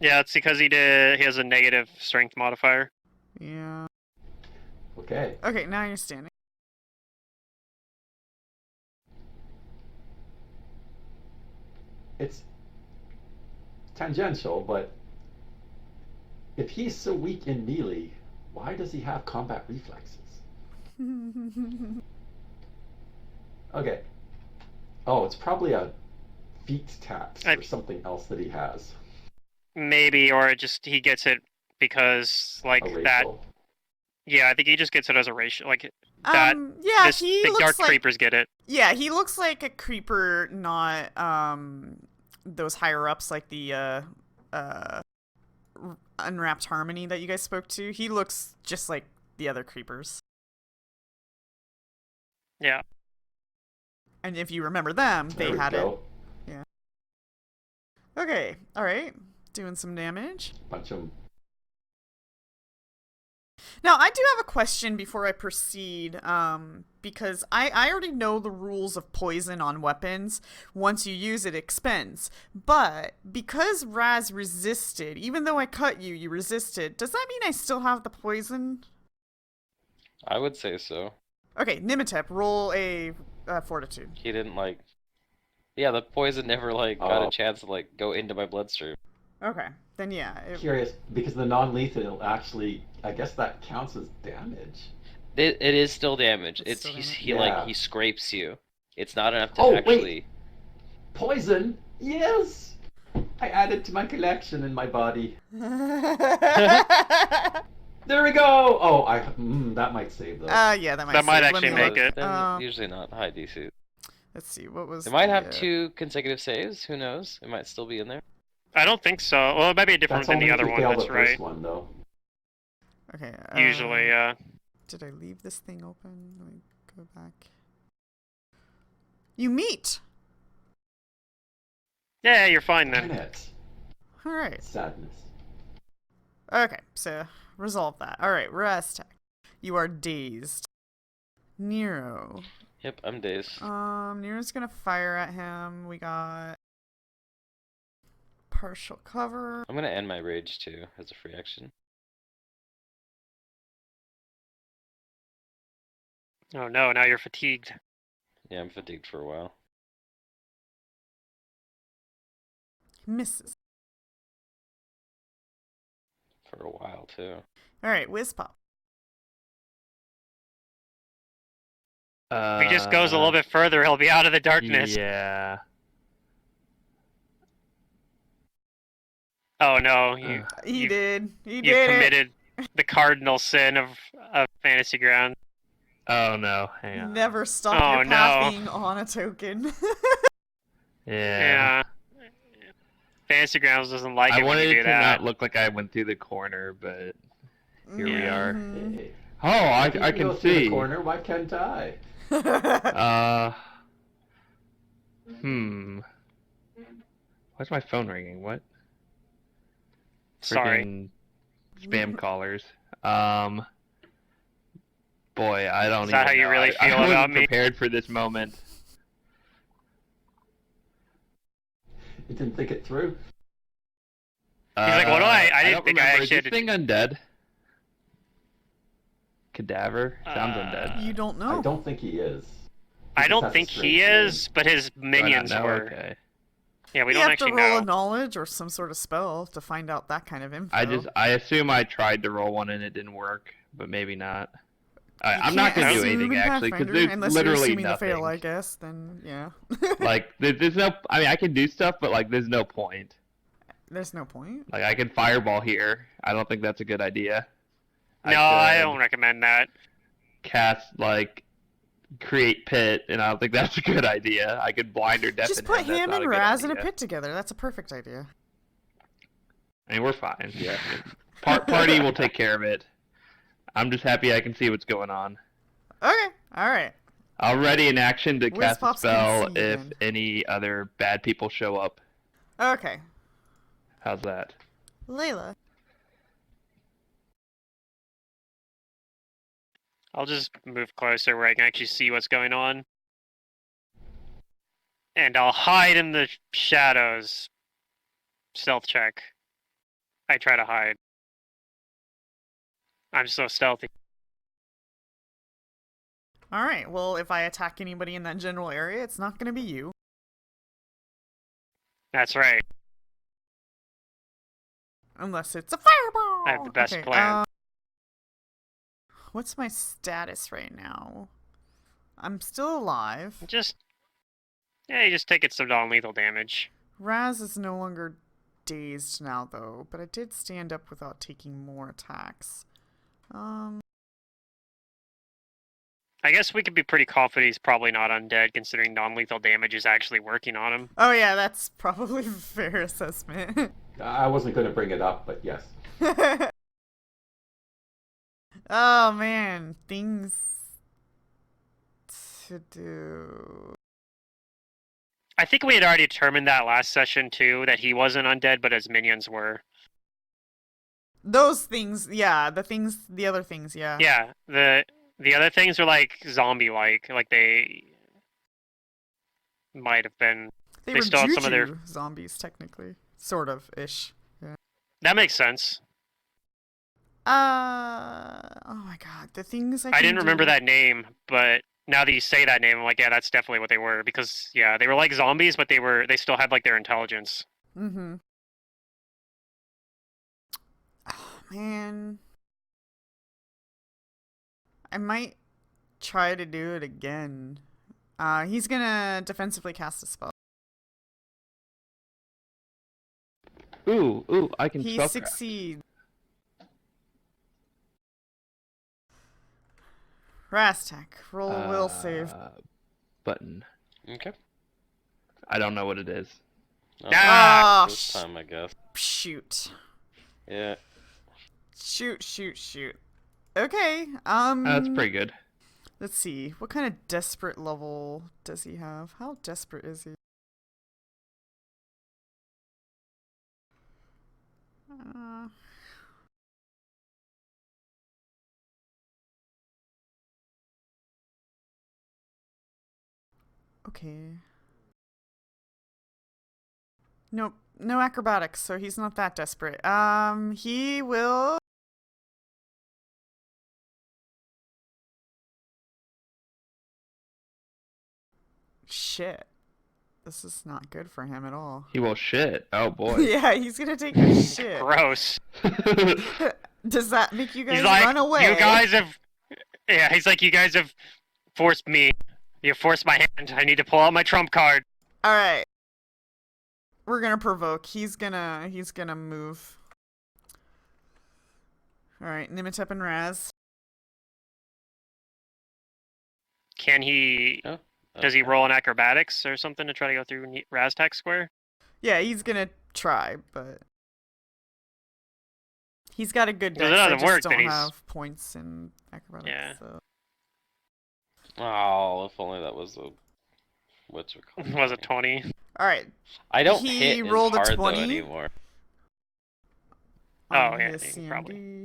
Yeah, it's because he has a negative strength modifier. Yeah. Okay. Okay, now you're standing. It's tangential, but if he's so weak in melee, why does he have combat reflexes? Okay. Oh, it's probably a feat tax or something else that he has. Maybe, or he gets it because like A that. racial. Yeah, I think he just gets it as a ratio. Like that. Yeah, The dark looks like creepers get it. yeah, he looks like a creeper, not those higher ups like the Unwrapped Harmony that you guys spoke to. He looks just like the other creepers. Yeah. And if you remember them, they There we had go. it. Yeah. Okay, alright. Doing some damage. Bunch of 'em. Now, I do have a question before I proceed, because I already know the rules of poison on weapons. Once you use it, expends. But because Raz resisted, even though I cut you, you resisted, does that mean I still have the poison? I would say so. Okay, Nimitep, roll a fortitude. He didn't like. Yeah, the poison never like got Oh. a chance to like go into my bloodstream. Okay, then yeah. Curious, because the non-lethal actually, I guess that counts as damage. It is still damage. It's It's still damage. he Yeah. like he scrapes you. It's not enough to Oh, wait. actually. Poison? Yes! I added to my collection in my body. There we go! Oh, that might save though. Yeah, that might That might save. Let actually me make look. it. Then usually not high DC. Let's see, what was It might the, have 2 consecutive saves. Who knows? It might still be in there. I don't think so. Well, it might be different That's than only the if other you one. fail That's the right. first one though. Okay. Usually, yeah. Did I leave this thing open? Let me go back. You meet! Yeah, you're fine Darn then. it. Alright. Sadness. Okay, so resolve that. Alright, rest. You are dazed. Nero. Yep, I'm dazed. Nero's gonna fire at him. We got partial cover. I'm gonna end my rage too as a free action. Oh no, now you're fatigued. Yeah, I'm fatigued for a while. Misses. For a while too. Alright, whiz pop. If he just goes a little bit further, he'll be out of the darkness. Yeah. Oh no, you He you did. He you did it. committed the cardinal sin of Fantasy Ground. Oh no, hang on. Never stop Oh, your no. pathing on a token. Yeah. Yeah. Fantasy Grounds doesn't like I it when wanted you it do to that. not look like I went through the corner, but here we are. Mhm. Hey, Oh, I if you I go can through the see. corner, why can't I? Why's my phone ringing? What? Sorry. Freaking spam callers. Boy, I don't Is that even how you know. really I feel wasn't about me? prepared for this moment. You didn't think it through? He's like, what do I didn't don't think I remember. actually Is had this to thing undead? Cadaver? Sounds undead. You don't know. I don't think he is. I He just don't has a think strange he name. is, but his Do I not minions know? were. Okay. Yeah, we you don't have to actually roll know. a knowledge or some sort of spell to find out that kind of info. I assume I tried to roll one and it didn't work, but maybe not. You I'm not can't gonna do assume anything in actually because Pathfinder, there's unless you're literally assuming nothing. the fail, I guess. Then yeah. Like there's no. I mean, I can do stuff, but like there's no point. There's no point. Like I can fireball here. I don't think that's a good idea. No, I could don't recommend that. cast like create pit, and I don't think that's a good idea. I could blind or deafen Just put him. That's him not and a good Raz in a idea. pit together. That's a perfect idea. I mean, we're fine. Yeah. Party will take care of it. I'm just happy I can see what's going on. Okay. All right. I'll ready an action to Whiz cast a Pops can spell see if then. any other bad people show up. Okay. How's that? Layla. I'll just move closer where I can actually see what's going on. And I'll hide in the shadows. Stealth check. I try to hide. I'm so stealthy. All right. Well, if I attack anybody in that general area, it's not going to be you. That's right. Unless it's a fireball. I have the best Okay, plan. What's my status right now? I'm still alive. Yeah, you just take it some non-lethal damage. Raz is no longer dazed now, though, but I did stand up without taking more attacks. I guess we could be pretty confident he's probably not undead, considering non-lethal damage is actually working on him. Oh yeah, that's probably a fair assessment. I wasn't going to bring it up, but yes. Oh man, things to do. I think we had already determined that last session too, that he wasn't undead, but his minions were. Those things, yeah. The other things, yeah. Yeah, the other things are like zombie-like, like they might have been. They They were still had some of their. juju zombies, technically. Sort of ish. That makes sense. Oh my god, the things I I can didn't remember do. that name, but now that you say that name, I'm like, yeah, that's definitely what they were. Because yeah, they were like zombies, but they still had like their intelligence. Mm-hmm. Oh, man. I might try to do it again. He's gonna defensively cast a spell. Ooh, I can He spellcraft. succeeds. Rastak, roll a will save. Button. Okay. I don't know what it is. Ah! Oh, This time, I guess. shoot. Yeah. Shoot. Okay, That's pretty good. let's see. What kind of desperate level does he have? How desperate is he? Uh, okay. Nope, no acrobatics, so he's not that desperate. He will. Shit. This is not good for him at all. He will shit. Oh boy. Yeah, he's gonna take a shit. Gross. Does that make you guys He's like, run away? you guys have. Yeah, he's like, you guys have forced me. You forced my hand. I need to pull out my trump card. All right. We're gonna provoke. He's gonna move. All right, Nimitep and Raz. Can he? Oh, Does he okay. roll an acrobatics or something to try to go through Raztak Square? Yeah, he's gonna try, but he's got a good If it dex. I doesn't just work, don't then he's- have points in acrobatics. Yeah. So. Oh, if only that was a what's it called? Was it 20? All right. I don't He hit as rolled a hard though 20. anymore. Oh, On yeah, his he probably- CMD.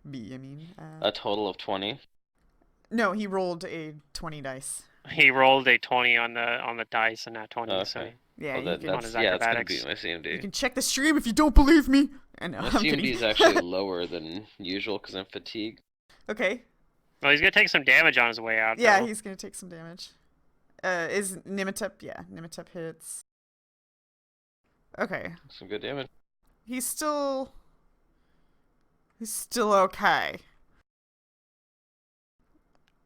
B, I mean. A total of 20. No, he rolled a 20 dice. He rolled a 20 on the dice and that 20. So Okay. Yeah, Well, you that, can, on that's his yeah, it's gonna acrobatics. beat my CMD. you can check the stream if you don't believe me. I know. My I'm CMD kidding. is actually lower than usual because I'm fatigued. Okay. well, he's gonna take some damage on his way out. Yeah, though. he's gonna take some damage. Is Nimitep? Yeah, Nimitep hits. Okay, Some good damage. he's still okay.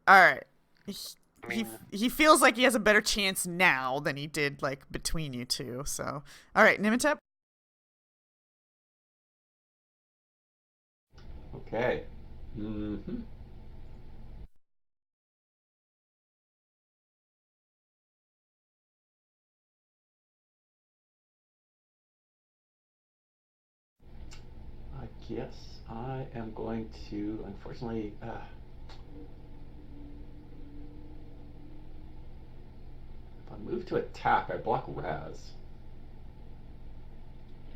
All right. I mean, He feels like he has a better chance now than he did like between you two. So, all right, Nimitep. Okay. Mm-hmm. I guess I am going to, unfortunately, if I move to attack, I block Raz.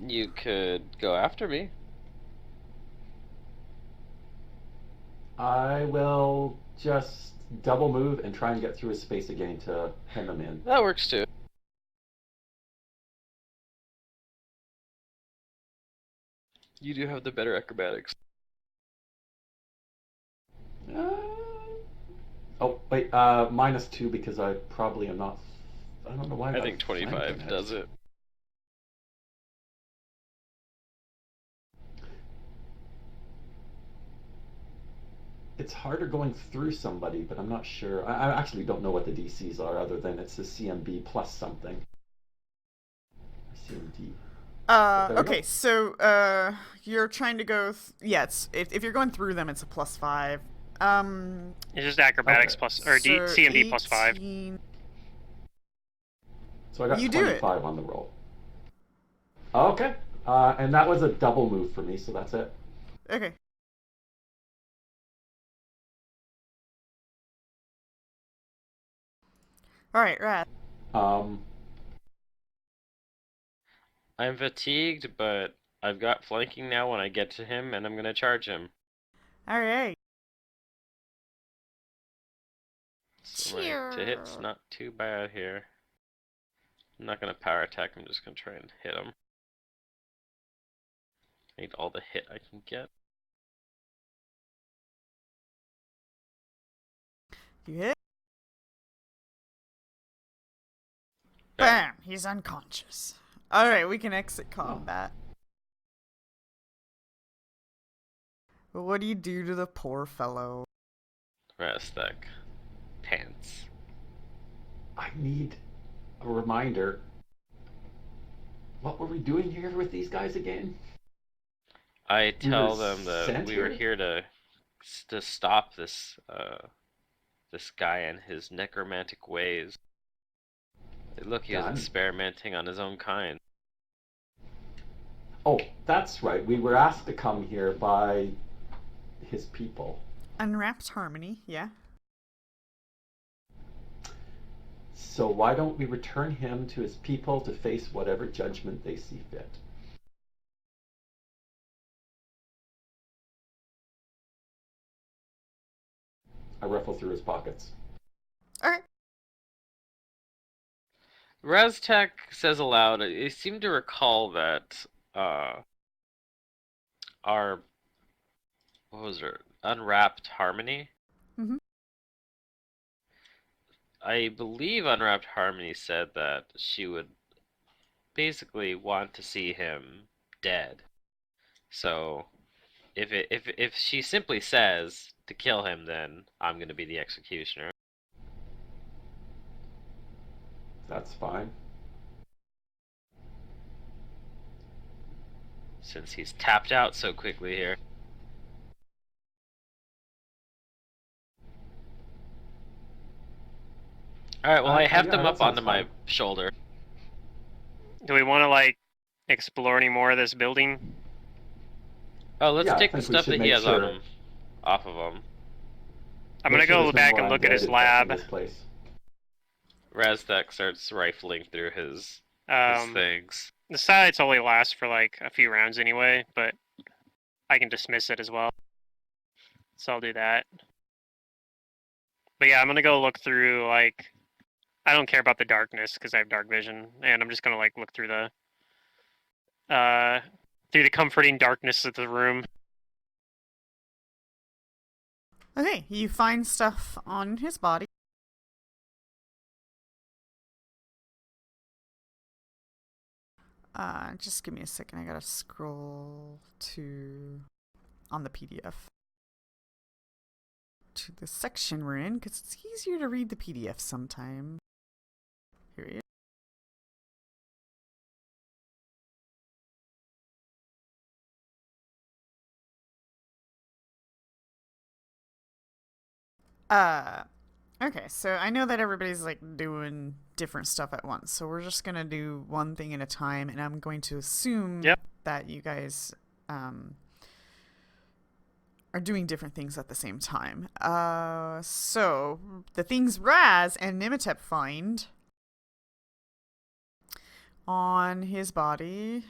You could go after me. I will just double move and try and get through his space again to hem him in. That works too. You do have the better acrobatics. Oh, wait, -2 because I probably am not. I don't know why. I think 25 does it. It's harder going through somebody, but I'm not sure. I actually don't know what the DCs are other than it's a CMB plus something. CMD. There we Okay, go. so you're trying to go. Yeah, if you're going through them, it's a +5. it's just acrobatics Okay. plus or So CMD plus 5. 18. So I got You do it. 25 on the roll. Okay. And that was a double move for me, so that's it. Okay. All right, Rat. Um, I'm fatigued, but I've got flanking now when I get to him, and I'm gonna charge him. All right. So my to hit's not too bad here. I'm not gonna power attack, I'm just gonna try and hit him. I need all the hit I can get. You hit. Bam. Bam! He's unconscious. All right, we can exit combat. What do you do to the poor fellow? Rastek. Pants. I need a reminder. What were we doing here with these guys again? I We tell were them that sent we were here? here to stop this guy and his necromantic ways. Look, he was Done. experimenting on his own kind. Oh, that's right. We were asked to come here by his people. Unwrapped Harmony, yeah. So why don't we return him to his people to face whatever judgment they see fit? I ruffle through his pockets. All right. Raztek says aloud, I seem to recall that our what was it? Unwrapped Harmony? Mhm. I believe Unwrapped Harmony said that she would basically want to see him dead. So if she simply says to kill him, then I'm gonna be the executioner. That's fine. Since he's tapped out so quickly here. Alright, well I heft yeah, him that up onto sounds my fine. shoulder. Do we want to like explore any more of this building? Oh, let's Yeah, I take the think we stuff should that he make has on sure. him off of him. I'm Make gonna sure go there's no back more and look at his undead infecting lab. this place. Raztek starts rifling through his things. The sides only last for like a few rounds anyway, but I can dismiss it as well. So I'll do that. But yeah, I'm gonna go look through like I don't care about the darkness because I have dark vision, and I'm just gonna like look through the comforting darkness of the room. Okay, you find stuff on his body. Just give me a second. I gotta scroll to on the PDF to the section we're in because it's easier to read the PDF sometimes. Here he is. Okay, so I know that everybody's like doing different stuff at once, so we're just gonna do one thing at a time, and I'm going to assume that you guys are doing different things at the same time. So the things Raz and Nimitep find on his body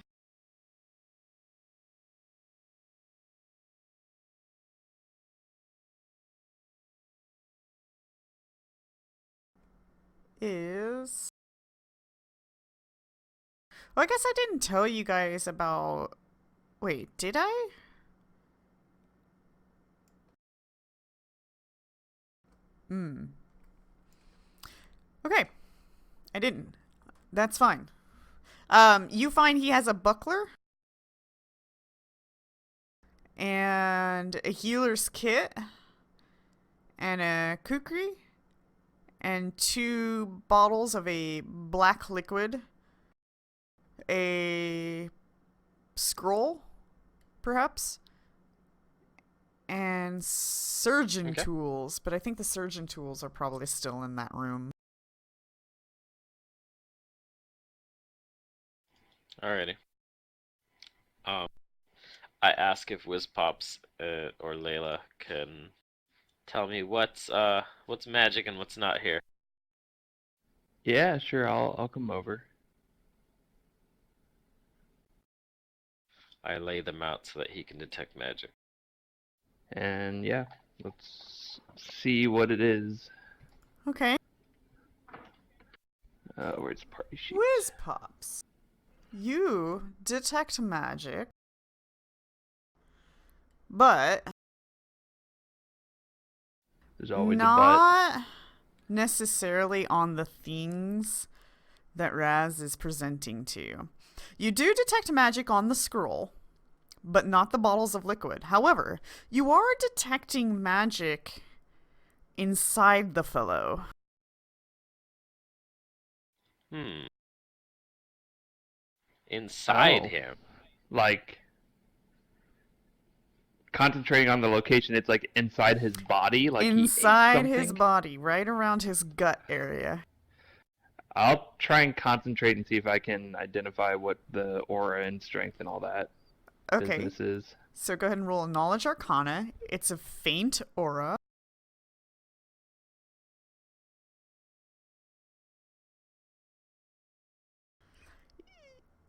is... Well, I guess I didn't tell you guys about... Wait, did I? Okay. I didn't. That's fine. You find he has a buckler and a healer's kit and a kukri and 2 bottles of a black liquid, a scroll, perhaps, and surgeon tools, but I think the surgeon tools are probably still in that room. Alrighty. I ask if Wizpops or Layla can tell me what's magic and what's not here. Yeah, sure. I'll come over. I lay them out so that he can detect magic. And yeah, let's see what it is. Okay. Where's party sheet? Whiz Pops. You detect magic, but There's always a but. not necessarily on the things that Raz is presenting to you. You do detect magic on the scroll, but not the bottles of liquid. However, you are detecting magic inside the fellow. Inside Oh. him. Like concentrating on the location, it's like inside his body, like Inside he ate his something. body, right around his gut area. I'll try and concentrate and see if I can identify what the aura and strength and all that Okay, business is. so go ahead and roll a Knowledge Arcana. It's a faint aura.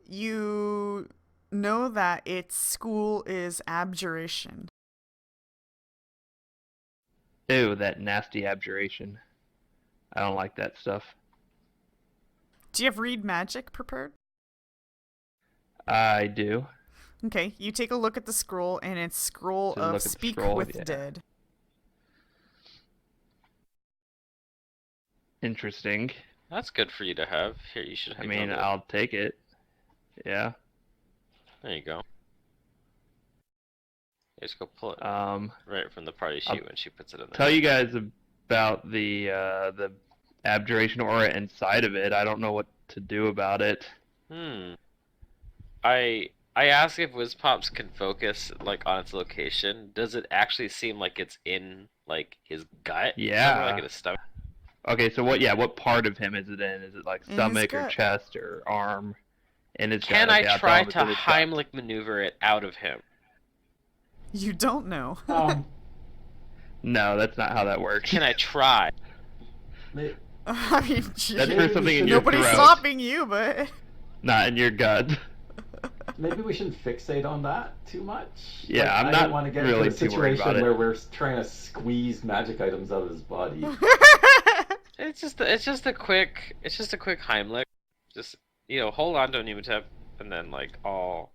You know that its school is abjuration. Ew, that nasty abjuration. I don't like that stuff. Do you have read magic prepared? I do. Okay, you take a look at the scroll, and it's scroll So of look at the Speak scroll, with yeah. Dead. Interesting. That's good for you to have. Here, you should I hang mean, on to it. I'll take it. Yeah. There you go. Just go pull it Um, right from the party sheet when she puts it in there. tell you guys about the abjuration aura inside of it. I don't know what to do about it. I asked if Whiz Pops can focus like on its location. Does it actually seem like it's in like his gut? Yeah. Somewhere like in his stomach? Okay, so what part of him is it in? Is it like In his stomach or gut. chest or arm? In his Can gut. I Okay, I'll try tell him it's to in his gut. Heimlich maneuver it out of him? You don't know. No, that's not how that works. Can I try? I mean, That's gee, for something in your nobody's throat. stopping you, but Not in your gut. Maybe we shouldn't fixate on that too much. Yeah, Like, I'm I not don't want to get really into a too worried about situation it. where we're trying to squeeze magic items out of his body. It's just a quick Heimlich. Just hold on to a Nematep and then like all.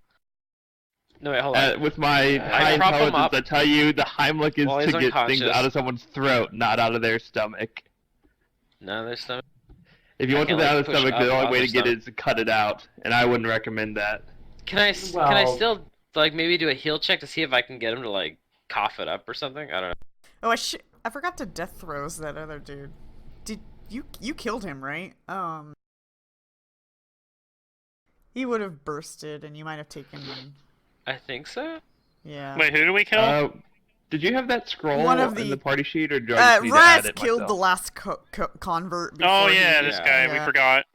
No wait, hold on. With my high prop him intelligence, up. I tell you the Heimlich is While to he's get things unconscious. out of someone's throat, not out of their stomach. No, there's stomach. If you I want can't, something out like, of the push stomach, up the only on way their to get it stomach. is to cut it out, and I wouldn't recommend that. Can I still like maybe do a heal check to see if I can get him to like cough it up or something? I don't know. oh, I forgot to death throws that other dude. Did you killed him, right? He would have bursted, and you might have taken. I think so. Yeah. Wait, who do we kill? Did you have that scroll One of in the- the party sheet, or do I just need to add Raz it killed the myself? last convert. Before Oh yeah, he- this Yeah. guy. Yeah. We forgot.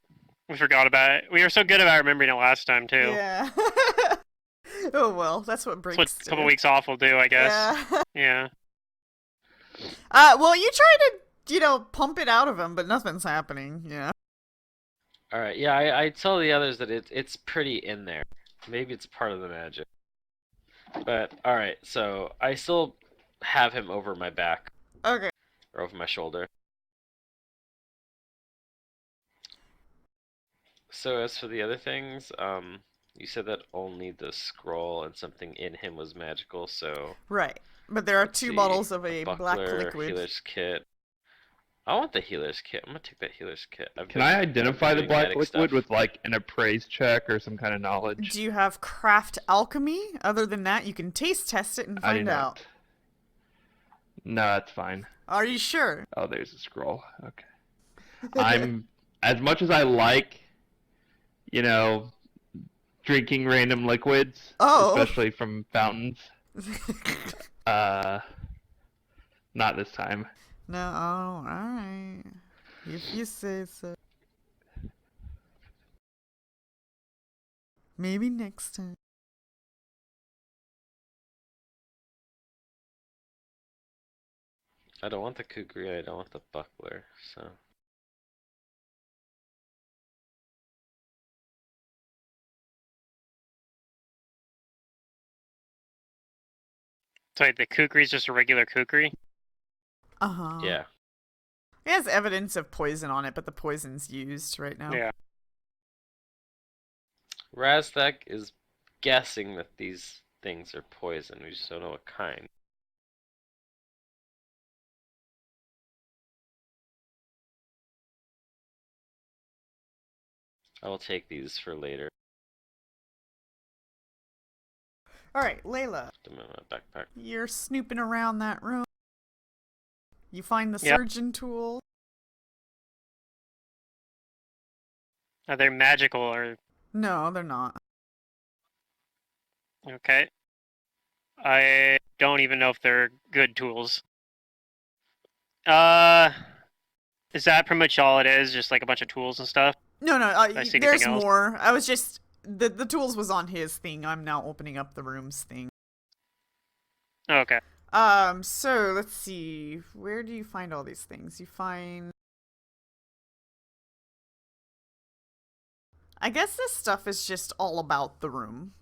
We forgot about it. We were so good about remembering it last time too. Yeah. Oh well, that's what breaks. That's what a couple weeks off will do, I guess. Yeah. Yeah. Well, you try to, pump it out of him, but nothing's happening. Yeah. All right. Yeah, I tell the others that it's pretty in there. Maybe it's part of the magic. But all right, so I still have him over my back Okay. or over my shoulder. So as for the other things, you said that only the scroll and something in him was magical. So Right. But there are let's two see, bottles of a buckler, black liquid. healer's kit. I want the healer's kit. I'm gonna take that healer's kit. Can I identify the doing black medic liquid stuff. with like an appraise check or some kind of knowledge? Do you have craft alchemy? Other than that, you can taste test it and I do find not. out. No, that's fine. Are you sure? Oh, there's a scroll. Okay. I'm as much as I like, drinking random liquids, Oh. especially from fountains. Not this time. No, oh, alright. If you say so. Maybe next time. I don't want the kukri. I don't want the buckler. So. So the kukri's just a regular kukri? Uh-huh. Yeah. It has evidence of poison on it, but the poison's used right now. Yeah. Razdak is guessing that these things are poison. We just don't know what kind. I will take these for later. Alright, Layla, Put them in my backpack. you're snooping around that room. You find the Yep. surgeon tool. Are they magical or... No, they're not. Okay. I don't even know if they're good tools. Is that pretty much all it is? Just like a bunch of tools and stuff? No, I see there's anything else? more. I was just... The tools was on his thing. I'm now opening up the room's thing. Oh, okay. So, let's see. Where do you find all these things? You find... I guess this stuff is just all about the room.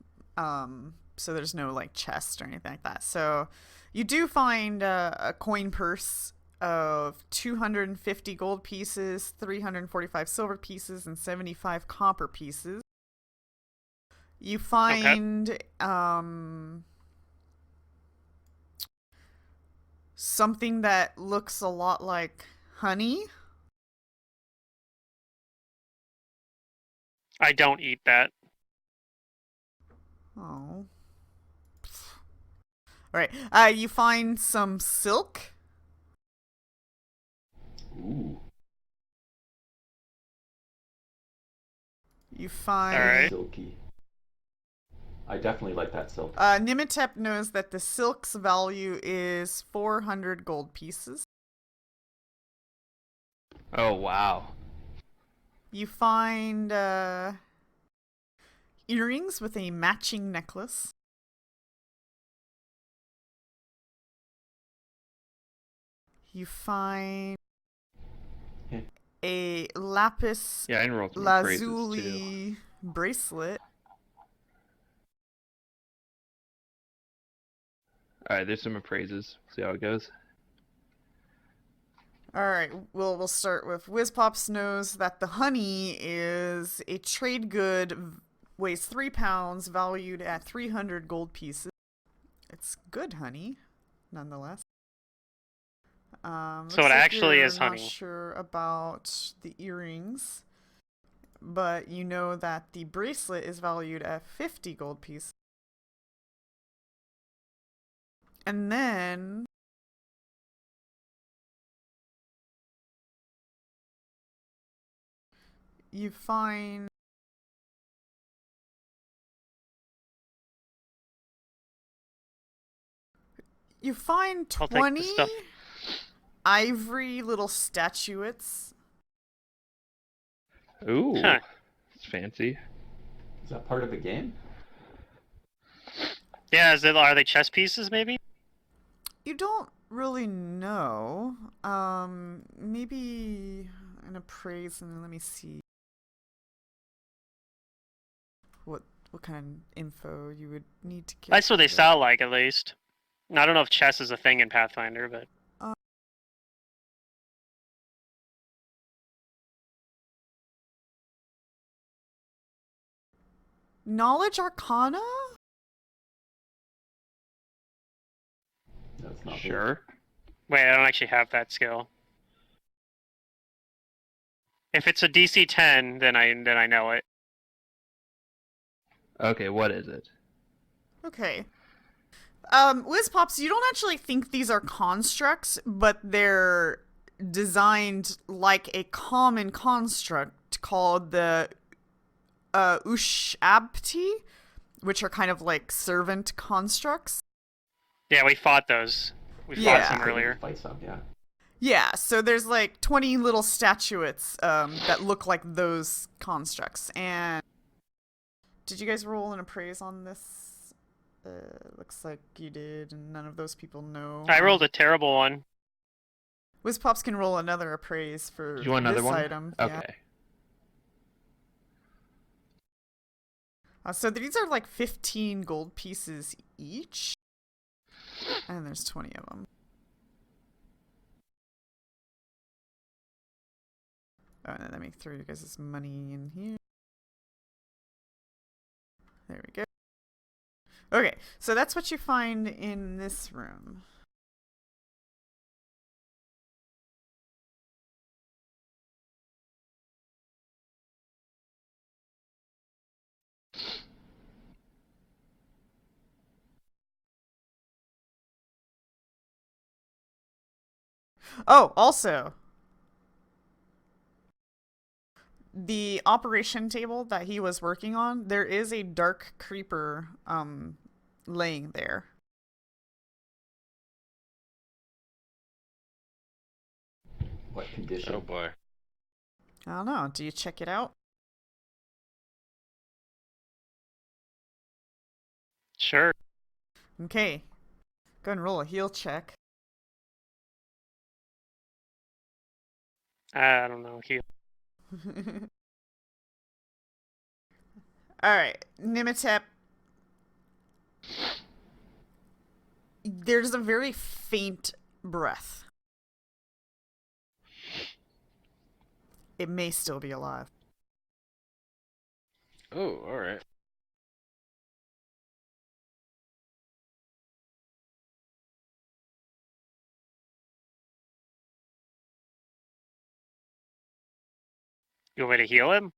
So there's no, like, chest or anything like that. So, you do find a coin purse of 250 gold pieces, 345 silver pieces, and 75 copper pieces. You find something that looks a lot like honey. I don't eat that. Oh. Alright. You find some silk. Ooh. You find... Alright. Silky. I definitely like that silk. Nimitep knows that the silk's value is 400 gold pieces. Oh wow. You find earrings with a matching necklace. You find a lapis Yeah, I enrolled some appraisers too. lazuli bracelet. Alright, there's some appraises. See how it goes. Alright, we'll start with Whizpops knows that the honey is a trade good, weighs 3 pounds, valued at 300 gold pieces. It's good honey, nonetheless. So it actually is not honey. sure about the earrings, but you know that the bracelet is valued at 50 gold pieces. And then you find I'll take 20 the stuff. ivory little statuettes. Ooh. Huh. It's fancy. Is that part of the game? Yeah, are they chess pieces, maybe? You don't really know. Maybe an appraise, and let me see what kind of info you would need to get. That's what they for that. sound like, at least. I don't know if chess is a thing in Pathfinder, but... Knowledge Arcana? That's not Sure. Wait, I don't actually have that skill. If it's a DC 10, then I know it. Okay, what is it? Okay. Whizpops, you don't actually think these are constructs, but they're designed like a common construct called the Ushabti, which are kind of like servant constructs. Yeah, we fought those. We Yeah. fought some earlier. Fight some, yeah. Yeah, so there's like 20 little statuettes that look like those constructs. And did you guys roll an appraise on this? Looks like you did, and none of those people know. I rolled a terrible one. Whizpops can roll another appraise for Do you want another this one? item. Yeah. Okay. So these are like 15 gold pieces each. And there's 20 of them. Oh, and then let me throw you guys' money in here. There we go. Okay, so that's what you find in this room. Oh, also, the operation table that he was working on, there is a dark creeper laying there. What condition? Oh boy. I don't know. Do you check it out? Sure. Okay. Go and roll a heal check. I don't know. Alright, Nimitep. There's a very faint breath. It may still be alive. Oh, alright. You want me to heal him?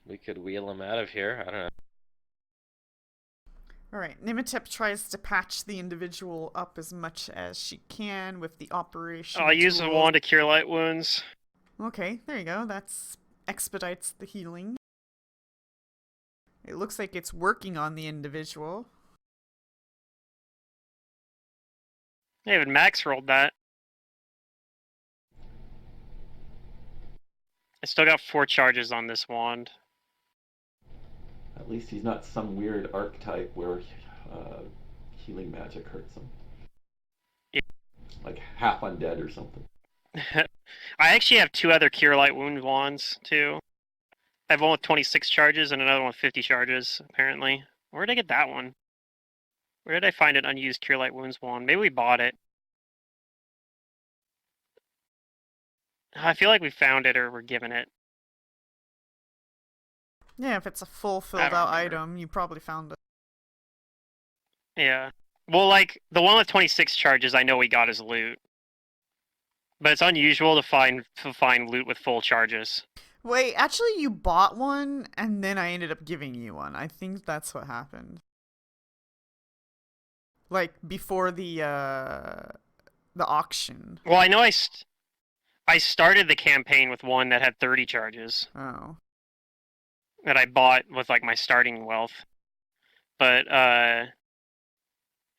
We could wheel him out of here. I don't know. Alright, Nimitep tries to patch the individual up as much as she can with the operation I'll use the tool. wand to cure light wounds. Okay, there you go. That expedites the healing. It looks like it's working on the individual. Yeah, even Max rolled that. I still got 4 charges on this wand. At least he's not some weird archetype where healing magic hurts him. Yeah. Like half undead or something. I actually have 2 other cure light wound wands too. I have one with 26 charges and another one with 50 charges, apparently. Where did I get that one? Where did I find an unused cure light wounds wand? Maybe we bought it. I feel like we found it or we're given it. Yeah, if it's a full I filled don't out remember. item, you probably found it. Yeah. Well, like, the one with 26 charges I know we got as loot. But it's unusual to find loot with full charges. Wait, actually you bought one and then I ended up giving you one. I think that's what happened. Like before the auction. Well, I know I started the campaign with one that had 30 charges Oh. that I bought with like my starting wealth. But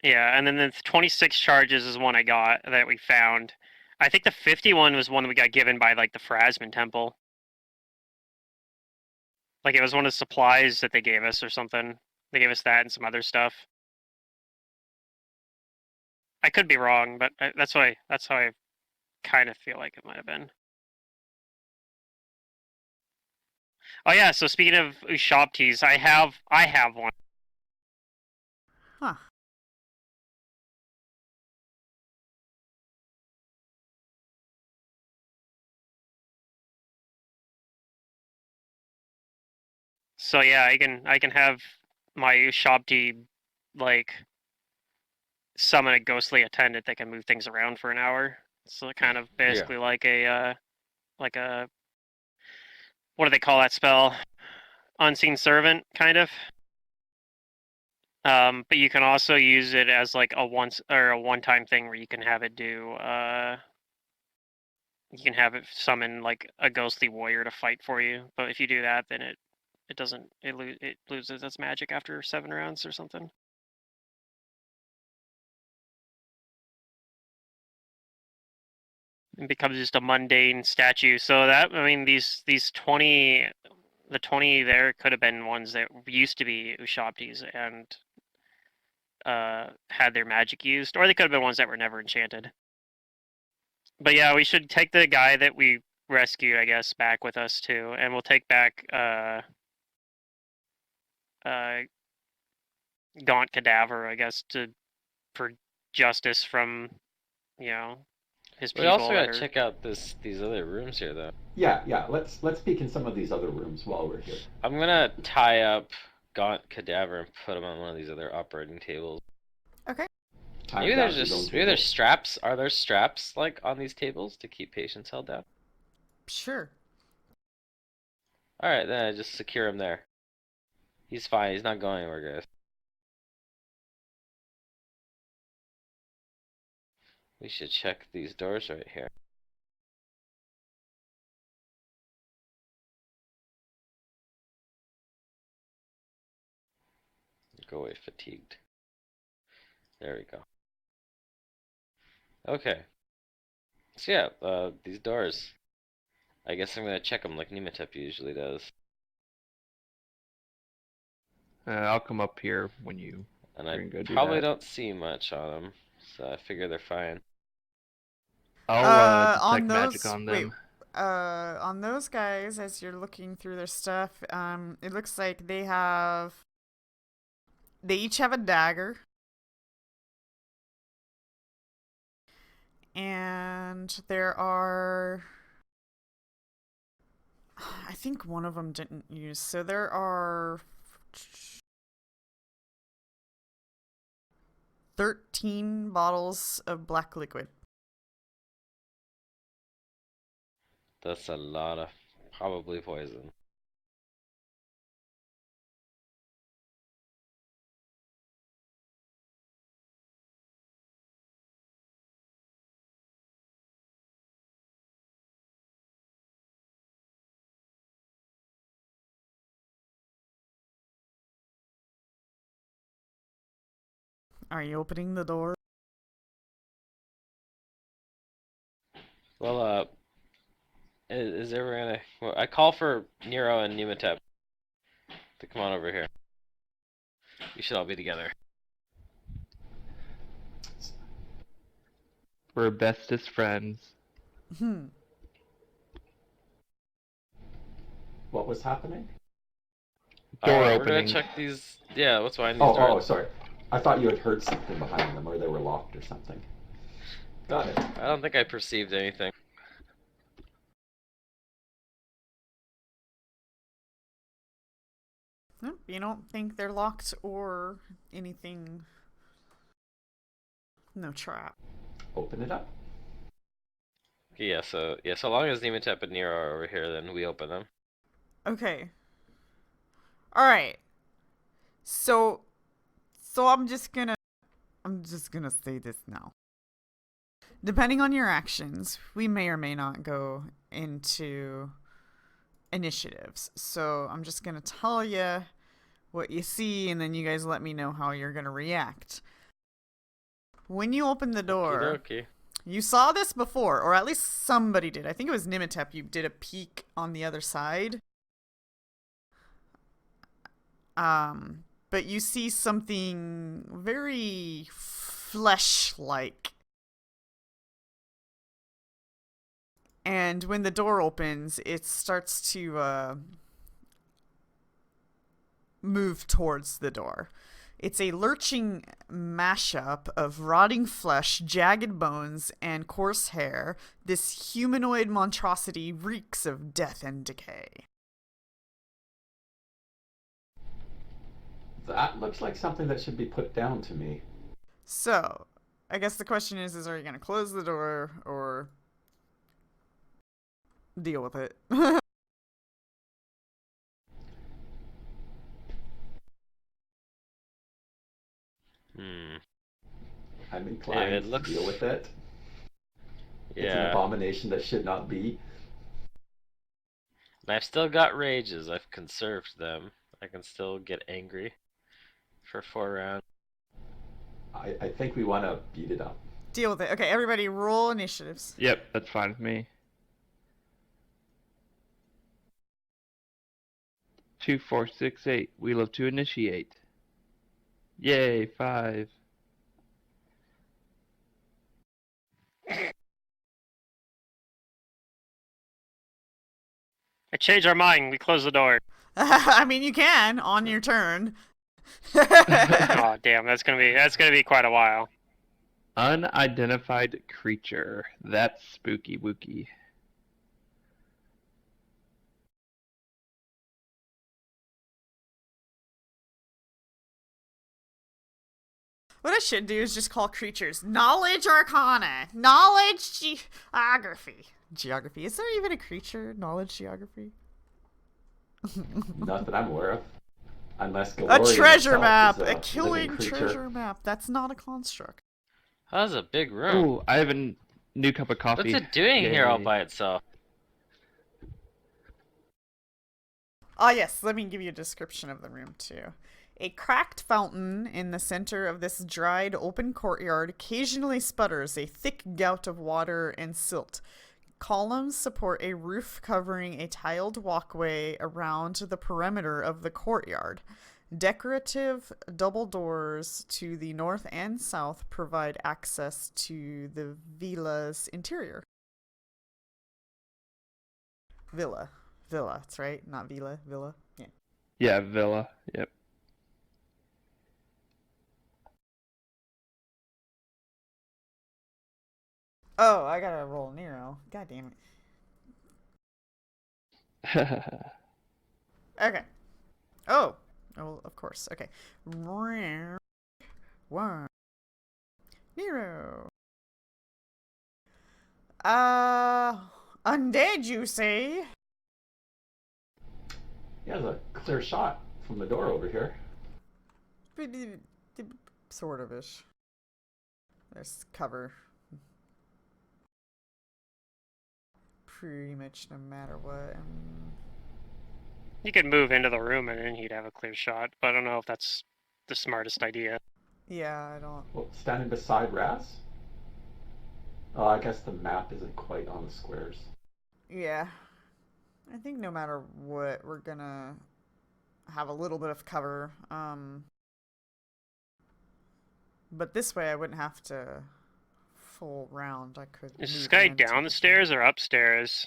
yeah, and then the 26 charges is one I got that we found. I think the 51 was one that we got given by like the Phrasman Temple. Like it was one of the supplies that they gave us or something. They gave us that and some other stuff. I could be wrong, but that's how I kind of feel like it might have been. Oh yeah, so speaking of Ushoptis, I have one. Huh. So yeah, I can have my Ushopti like summon a ghostly attendant that can move things around for an hour. So kind of basically like a what do they call that spell? Unseen servant, kind of. But you can also use it as like a one-time thing where you can have it do you can have it summon like a ghostly warrior to fight for you. But if you do that, then it doesn't it loses its magic after 7 rounds or something. It becomes just a mundane statue. So that I mean these 20 the 20 there could have been ones that used to be Ushoptis and had their magic used, or they could have been ones that were never enchanted. But yeah, we should take the guy that we rescued, I guess, back with us too, and we'll take back Gaunt Cadaver, I guess, for justice from, his We people. also that gotta are- check out these other rooms here, though. Yeah. Let's peek in some of these other rooms while we're here. I'm gonna tie up Gaunt Cadaver and put him on one of these other operating tables. Okay. Time Maybe down there's to your own maybe there's table. straps. Are there straps like on these tables to keep patients held down? Sure. All right, then I just secure him there. He's fine. He's not going anywhere, guys. We should check these doors right here. Go away, fatigued. There we go. Okay. So yeah, these doors. I guess I'm gonna check them like Nematep usually does. I'll come up here when you. And We're I gonna go do probably that. don't see much on them, so I figure they're fine. I'll on detect magic those, on wait, them. on those guys, as you're looking through their stuff, it looks like they each have a dagger. And there are, I think one of them didn't use, so there are 13 bottles of black liquid. That's a lot of probably poison. Are you opening the door? Well, is everyone gonna? Well, I call for Nero and Nematep to come on over here. We should all be together. We're bestest friends. What was happening? Door We're opening. gonna check these. Yeah, what's behind these Oh, doors? sorry. I thought you had heard something behind them, or they were locked or something. Got it. I don't think I perceived anything. Nope, you don't think they're locked or anything. No trap. Open it up. Yeah, so long as Nematep and Nero are over here, then we open them. Okay. Alright. So I'm just gonna say this now. Depending on your actions, we may or may not go into initiatives. So I'm just gonna tell you what you see, and then you guys let me know how you're gonna react. When you open the door, Okey-dokey. you saw this before, or at least somebody did. I think it was Nimitep. You did a peek on the other side. But you see something very flesh-like. And when the door opens, it starts to move towards the door. It's a lurching mashup of rotting flesh, jagged bones, and coarse hair. This humanoid monstrosity reeks of death and decay. That looks like something that should be put down to me. So, I guess the question is are you going to close the door or deal with it? I'm inclined it looks- to deal with it. It's an Yeah. abomination that should not be. And I've still got rages. I've conserved them. I can still get angry for 4 rounds. I think we want to beat it up. Deal with it. Okay, everybody roll initiatives. Yep, that's fine with me. 2, 4, 6, 8. Wheel of 2 initiate. Yay, 5. I changed our mind. We close the door. I mean, you can on your turn. Oh damn, that's gonna be quite a while. Unidentified creature. That's spooky wooky. What I should do is just call creatures Knowledge Arcana, Knowledge Geography. Geography. Is there even a creature? Knowledge Geography? Not that I'm aware of. Unless A Galorian treasure itself map! is A living killing creature. treasure map. That's not a construct. That was a big room. Ooh, I have a new cup of coffee. What's it doing here all Yay. by itself? Ah, yes, let me give you a description of the room, too. A cracked fountain in the center of this dried, open courtyard occasionally sputters a thick gout of water and silt. Columns support a roof covering a tiled walkway around the perimeter of the courtyard. Decorative double doors to the north and south provide access to the villa's interior. Villa. Villa, that's right. Not villa. Villa. Yeah. Yeah, villa. Yep. Oh, I gotta roll Nero. God damn it. Okay. Oh. Oh, of course. Okay. One. Nero. Undead, you say? He has a clear shot from the door over here. Sort of ish. There's cover. Pretty much no matter what. You could move into the room and then he'd have a clear shot, but I don't know if that's the smartest idea. Yeah, I don't. Well, standing beside Raz? Oh, I guess the map isn't quite on the squares. Yeah. I think no matter what, we're gonna have a little bit of cover. But this way I wouldn't have to full round. I could. Is this move guy in to down the the stairs or upstairs?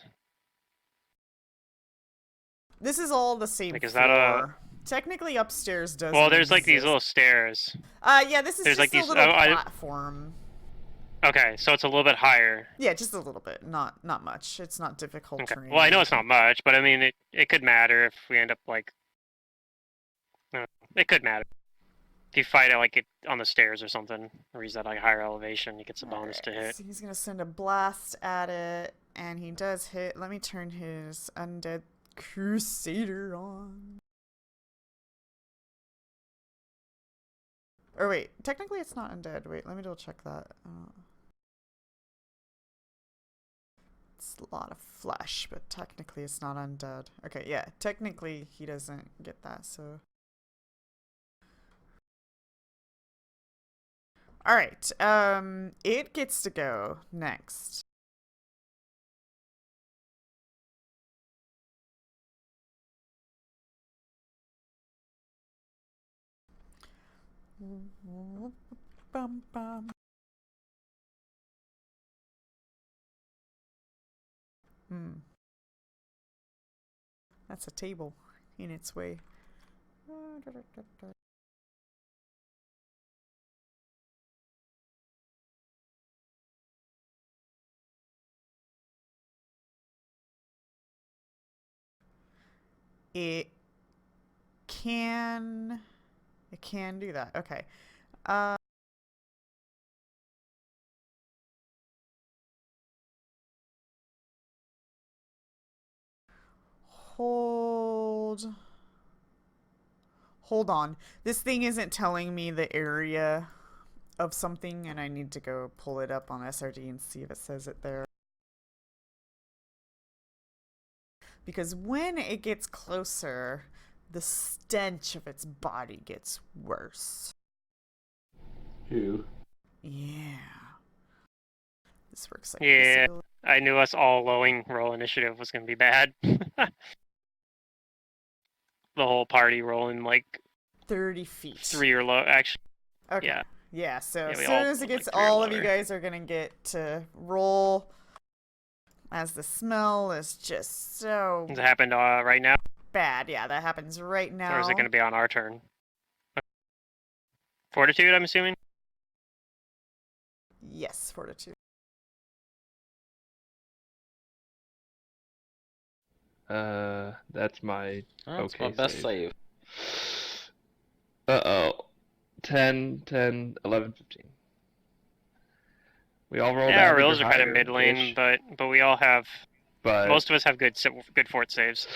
This is all the same Like, is floor. that a- Technically, upstairs does. Well, there's like these little stairs. Yeah, this is there's just like a these- little oh, platform. Okay, so it's a little bit higher. Yeah, just a little bit. Not much. It's not difficult Okay. terrain. Well, I know it's not much, but I mean, it could matter if we end up like. It could matter. If you fight it like it on the stairs or something, or he's at like a higher elevation, he gets a bonus to Alright, hit. so he's gonna send a blast at it, and he does hit. Let me turn his Undead Crusader on. Or wait, technically it's not undead. Wait, let me double check that. It's a lot of flesh, but technically it's not undead. Okay, yeah, technically he doesn't get that, so. Alright, it gets to go next. Bum, bum. That's a table in its way. It can do that. Okay. Hold on. This thing isn't telling me the area of something, and I need to go pull it up on SRD and see if it says it there. Because when it gets closer, the stench of its body gets worse. Who? Yeah. This works like Yeah. visibility. I knew us all roll initiative was gonna be bad. The whole party rolling like 30 feet. 3 or low. Actually, Okay. yeah. Yeah, so Yeah, as we soon all as it rolled, gets, like, 3 or all of you lower. guys are gonna get to roll. As the smell is just so Does it happen right now, bad. Yeah, that happens right now. or is it gonna be on our turn? Fortitude, I'm assuming. Yes, fortitude. That's my That's my okay best save. save. Uh-oh. 10, 10, 11, 15. We all rolled Yeah, our average or rolls are kind of higher middling, ish, but we all have but most of us have good fort saves.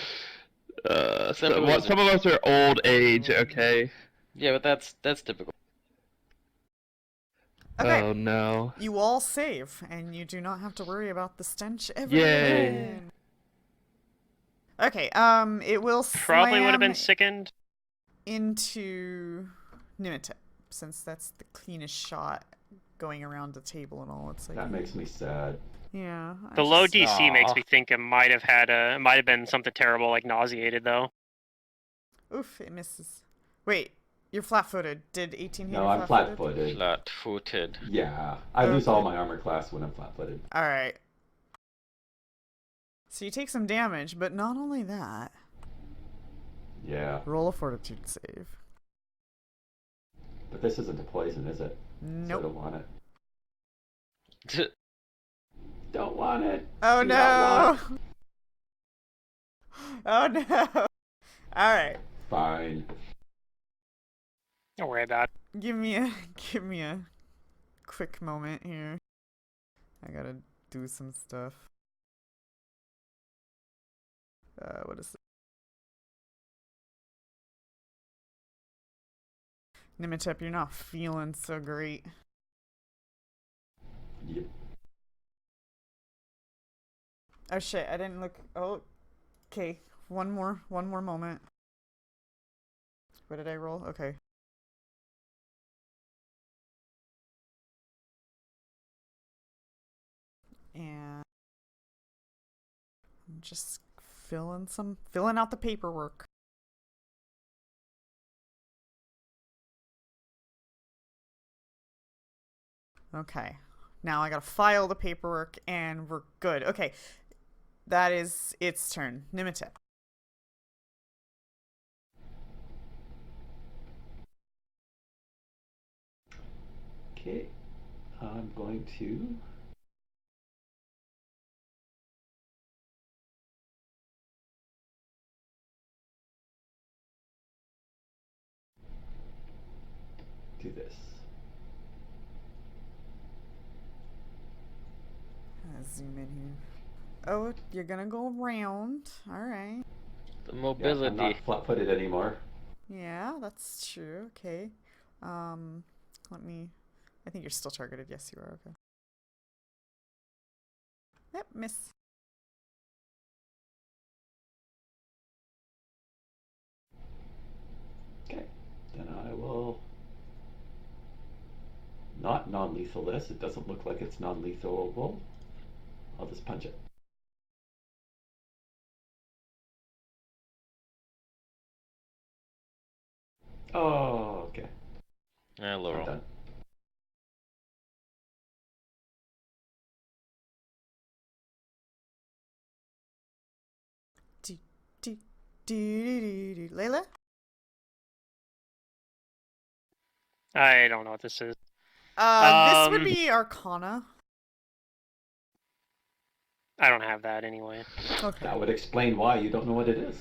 Except for the some of us are old age, okay? Yeah, but that's typical. Okay. Oh no. You all save, and you do not have to worry about the stench ever Yay. again. Okay, it will Probably would have slam been sickened. into Nimitip, since that's the cleanest shot going around the table and all. It's like That makes me sad. yeah. The low just- DC makes Aw. me think it might have been something terrible like nauseated though. Oof, it misses. Wait, you're flat-footed. Did 18 hit No, you I'm flat-footed? flat-footed. Flat-footed. Yeah, I lose all Okay. my armor class when I'm flat-footed. All right. So you take some damage, but not only that. Yeah, Roll a fortitude save. but this isn't a poison, is it? So I Nope. don't want it. Don't want it. Oh Do not no! want- Oh no! Alright. Fine. Don't worry about it. Give me a quick moment here. I gotta do some stuff. What is it? Nimitep, you're not feeling so great. Yep. Oh shit, I didn't look. Oh, okay. One more moment. What did I roll? Okay. And I'm just filling out the paperwork. Okay. Now I gotta file the paperwork and we're good. Okay. That is its turn. Nimitep. Okay. I'm going to do this. Zoom in here. Oh, you're gonna go around. Alright. The Yeah, I'm mobility. not flat-footed anymore. Yeah, that's true. Okay. Let me. I think you're still targeted. Yes, you are. Okay. Yep, miss. Okay. Then I will not non-lethal this. It doesn't look like it's non-lethalable. I'll just punch it. Oh, okay. Yeah, I'm Laurel. done. Do, do, do. Layla? I don't know what this is. This would be Arcana. I don't have that anyway. Okay. That would explain why you don't know what it is.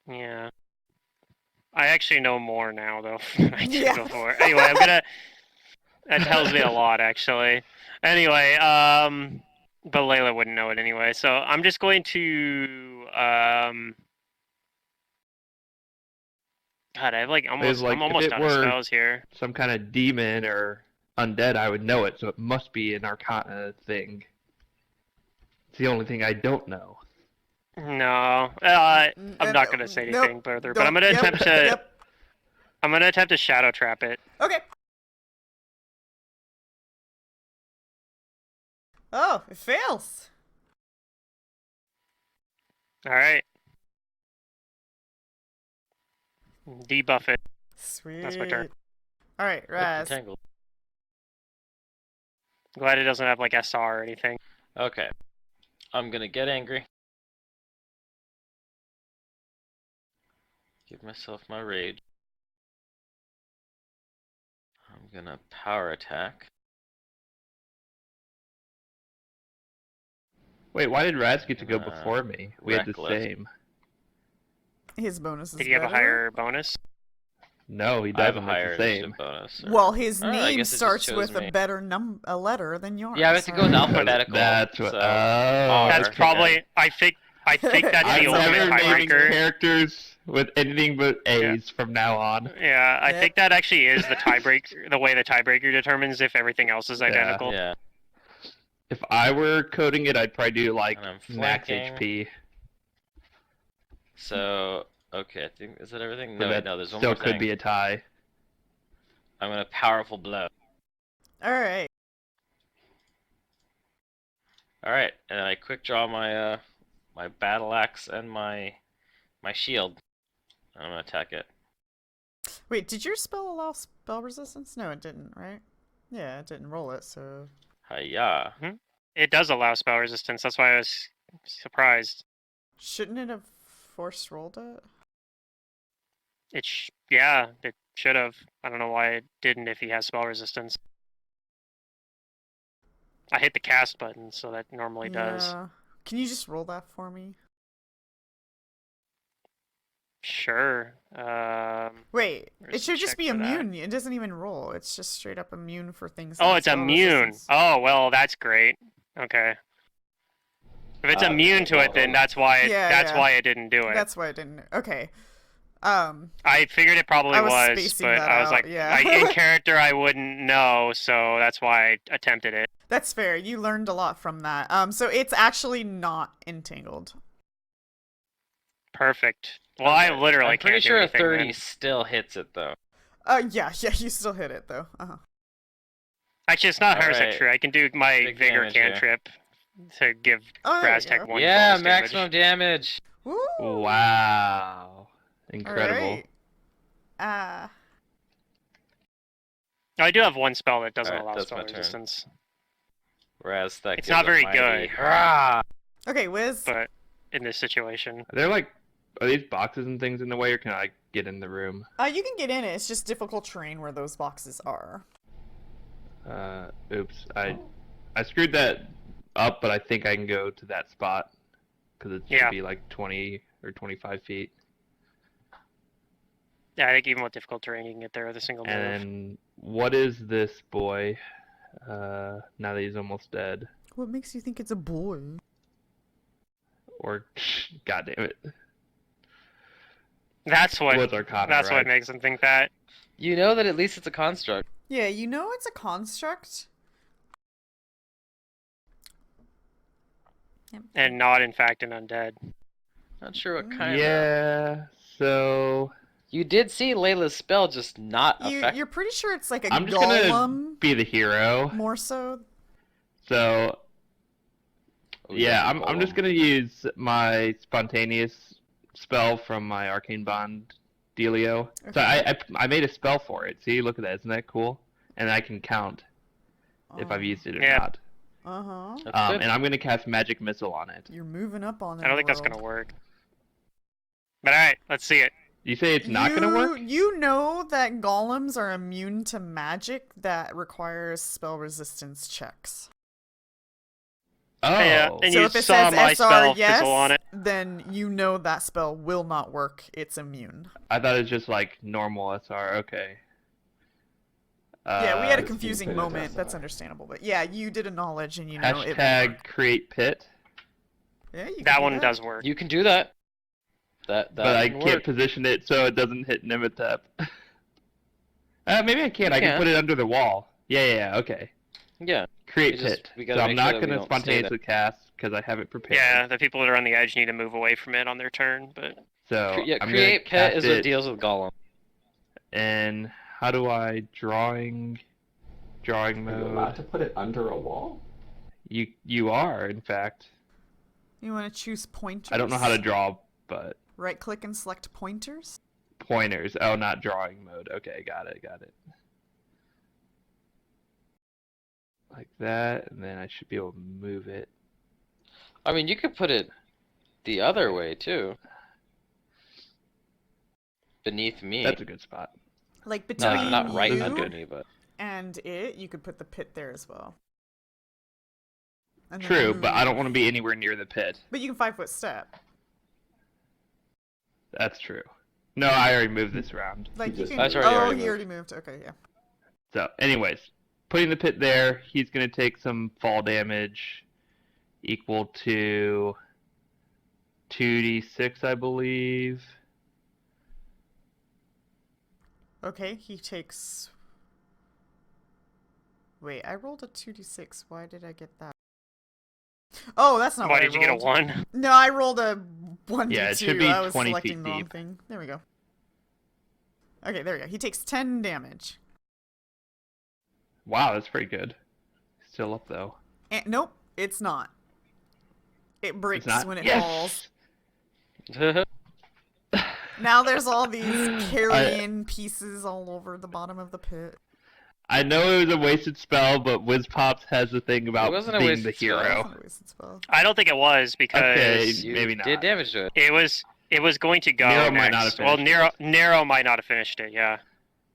Yeah. I actually know more now though than I did Yeah. before. Anyway, I'm gonna. That tells me a lot actually. Anyway, but Layla wouldn't know it anyway, so I'm just going to God, I have like It's like I'm if almost it out of were spells here. some kind of demon or undead, I would know it, so it must be an Arcana thing. It's the only thing I don't know. No, I'm not gonna say Nope. anything further, but I'm gonna Yep, attempt to. Yep. I'm gonna attempt to shadow trap it. Okay. Oh, it fails. All right. Debuff it. Sweet. That's my turn. All right, Raz. Entangled. Glad it doesn't have like SR or anything. Okay. I'm gonna get angry. Give myself my rage. I'm I'm gonna power attack. Wait, why did Raz get to go Uh, before me? We had the reckless. same. His bonus is Did you have a better. higher bonus? No, he I have a doesn't. higher It's the same. initiative bonus. Well, his Oh, I name guess it just starts chose with me. a better a letter than yours. Yeah, I have to go with alright? alphabetical. That's what. So, Oh, That's R. probably. I think that's I'm the ultimate never naming tiebreaker. characters with anything but A's from now on. Yeah, I Yep. think that actually is the tiebreaker. The way the tiebreaker determines if everything else is Yeah. identical. Yeah. If I were coding it, I'd probably do like And I'm max flanking. HP. So, okay, I think, is that everything? but No, wait, that no, there's one still more could thing. be a tie. I'm gonna powerful blow. Alright. Alright, and I quick draw my, my battle axe and my shield. I'm gonna attack it. Wait, did your spell allow spell resistance? No, it didn't, right? Yeah, it didn't roll it, so... Hiya. It does allow spell resistance. That's why I was surprised. Shouldn't it have forced rolled it? Yeah, it should have. I don't know why it didn't if he has spell resistance. I hit the cast button, so that normally does. Yeah. Can you just roll that for me? Sure. Wait, Where's it should the just check be for that? immune. It doesn't even roll. It's just straight up immune for things. Oh, like it's spell immune. resistance. Oh, well, that's great. Okay. If it's immune to it, then that's why it, Yeah, that's yeah. why it didn't do it. That's why I didn't. Okay. I figured it probably I was was, spacing but that I was out, like, yeah. in character, I wouldn't know, so that's why I attempted it. That's fair. You learned a lot from that. So it's actually not entangled. Perfect. Well, I Okay, literally I'm pretty can't do sure a anything 30 then. still hits it, though. Yeah, you still hit it though. Actually, it's not Alright. Hersextry. I can do my Big Vigor damage here. cantrip to give Oh, there you Raztech go. one Yeah, bonus maximum damage. damage. Woo! Wow. Incredible. Alright. I do have one spell that doesn't Alright, allow that's spell my turn. resistance, Whereas that It's gives not a very mighty good. hurrah! Okay, Wiz. but in this situation, Are these boxes and things in the way, or can I get in the room? You can get in it. It's just difficult terrain where those boxes are. Oops. I screwed that up, but I think I can go to that spot because it should Yeah. be like 20 or 25 feet. yeah, I think even with difficult terrain, you can get there with a single move. And what is this boy? Now that he's almost dead, What makes you think it's a boy? or God damn it, That's what. what's Arcana, That's right? what makes him think that. You know that at least it's a construct. Yeah, you know it's a construct. And not, in fact, an undead. Not sure what kind. Yeah. So You did see Layla's spell just not affect. You're pretty sure it's like a I'm just gonna golem, be the hero. more so. So Oh, yeah, a I'm just golem. gonna use my spontaneous spell from my arcane bond dealio. So Okay. I made a spell for it. See, look at that. Isn't that cool? And I can count if I've used it or Yeah. not. That's good. And I'm gonna cast magic missile on it. You're moving up on it. I don't think that's gonna work. But alright, let's see it. You say it's not gonna work? You know that golems are immune to magic that requires spell resistance checks. Oh. Yeah, and So you if it saw says my SR spell yes, fizzle on it. then you know that spell will not work. It's immune. I thought it was just like normal SR. Okay. Yeah, we had a it's confusing infinite moment. That's SR. understandable. But yeah, you did a knowledge and you know it will hashtag work. create pit. Yeah, you can That do one does work. You can do that. That But I can can't work. position it so it doesn't hit Nimitep. Maybe I can. You I can can. put it under the wall. Yeah, okay. Yeah. Create We just- pit. we So gotta I'm make sure not that we gonna don't stay spontaneously cast because I have it prepared. Yeah, the people that are on the edge need to move away from it on their turn, but So Yeah, I'm create gonna pet cast is it, what deals with golem. And how do I drawing Are you allowed mode? to put it under a wall? You are, in fact. You want to choose pointers? I don't know how to draw, but Right click and select pointers. pointers. Oh, not drawing mode. Okay, got it. Like that, and then I should be able to move it. I mean, you could put it the other way too. Beneath me. That's a good spot. Like between not right you under me, but and you could put the pit there as well. And then True, but I don't move. want to be anywhere near the pit. But you can 5-foot step. That's true. No, I already moved this round. Like you just can. That's moved. already He moved. already moved. Okay, yeah. So, anyways, putting the pit there, he's going to take some fall damage equal to 2d6, I believe. Okay, he takes. Wait, I rolled a 2d6. Why did I get that? Oh, that's not Why what did I you get a rolled. 1? No, I rolled a 1d2. Yeah, it should be I was 20 selecting feet the wrong deep. thing. There we go. Okay, there we go. He takes 10 damage. Wow, that's pretty good. Still up, though. And, nope, it's not. It breaks It's not? when it Yes! falls. Now there's all these I, carrion pieces all over the bottom of the pit. I know it was a wasted spell, but Wizpops has the thing about wasn't a being the wasted spell. That's hero. not a wasted spell. I don't think it was because Okay. You Maybe not. did damage to it. it was going to go Nero next. might not have Well, finished Nero might not have finished it. Yeah.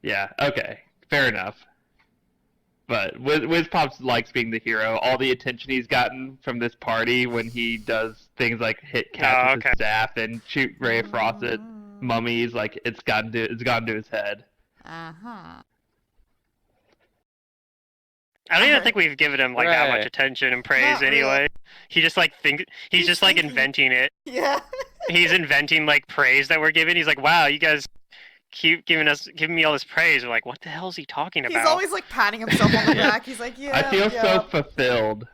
Yeah, okay. Fair enough. But Wizpops likes being the hero. All the attention he's gotten from this party when he does things like hit cats Oh, with okay. his staff and shoot Ray of Frost at mummies, like it's gone to his head. Uh-huh. I don't even Okay. think we've given him like that much Right. attention and praise Not really. anyway. He just like he's just like thinking. inventing it. Yeah. He's inventing like praise that we're giving. He's like, wow, you guys keep giving me all this praise. We're like, what the hell is he talking He's about? always like patting himself on the back. He's like, yeah. I feel yeah. so fulfilled.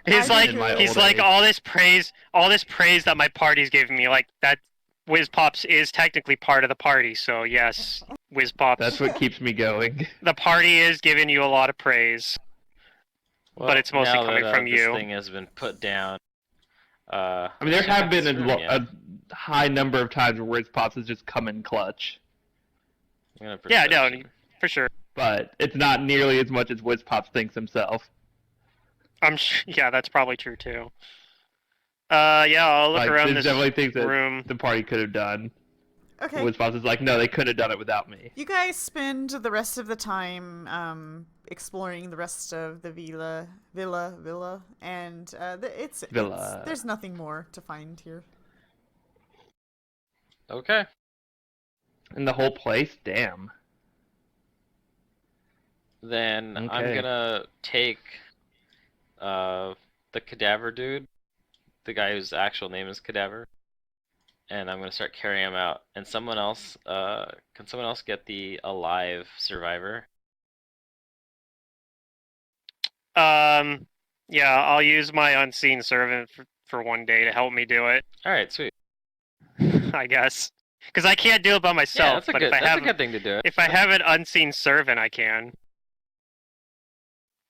He's I like do too. he's old like age. all this praise that my party's giving me. Like that Wizpops is technically part of the party, so yes, Wizpops. That's what keeps me going. The party is giving you a lot of praise. Well, it's mostly now coming that, from this you. thing has been put down. I mean, there check have out been this room, yeah. a high number of times where Wizpops has just come in clutch. I'm gonna Yeah, no, perception. for sure. But it's not nearly as much as Wizpops thinks himself. Yeah, that's probably true too. Yeah, I'll look Like, around there's this definitely things that room. the party could have done. Okay. Wizpops is like, no, they couldn't have done it without me. You guys spend the rest of the time exploring the rest of the villa, and Villa. there's nothing more to find here. Okay. And the whole place? Damn. Then I'm Okay. gonna take the cadaver dude, the guy whose actual name is Cadaver, and I'm gonna start carrying him out. And someone else, can someone else get the alive survivor? Yeah, I'll use my unseen servant for one day to help me do it. All right, sweet. I guess, because I can't do it by Yeah, myself. that's a but good. if I That's have a good thing to do. if I have an unseen servant, I can.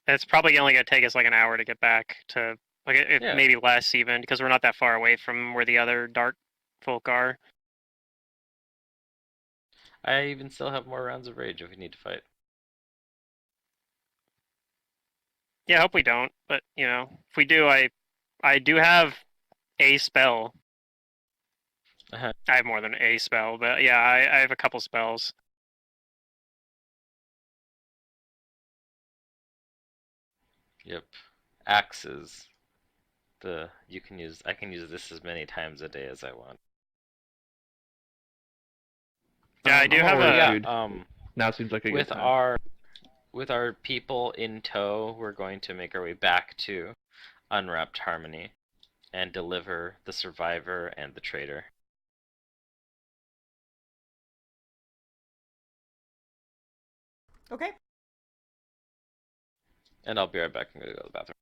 It's probably only gonna take us like an hour to get back to, like, Yeah. maybe less even, because we're not that far away from where the other dark folk are. I even still have more rounds of rage if we need to fight. Yeah, I hope we don't. But if we do, I do have a spell. Uh-huh. I have more than a spell, but yeah, I have a couple spells. Yep. Axes. I can use this as many times a day as I want. Yeah, I do I'm have already a. good. Now seems like a good With time. our people in tow, we're going to make our way back to Unwrapped Harmony and deliver the survivor and the traitor. Okay. And I'll be right back. I'm gonna go to the bathroom.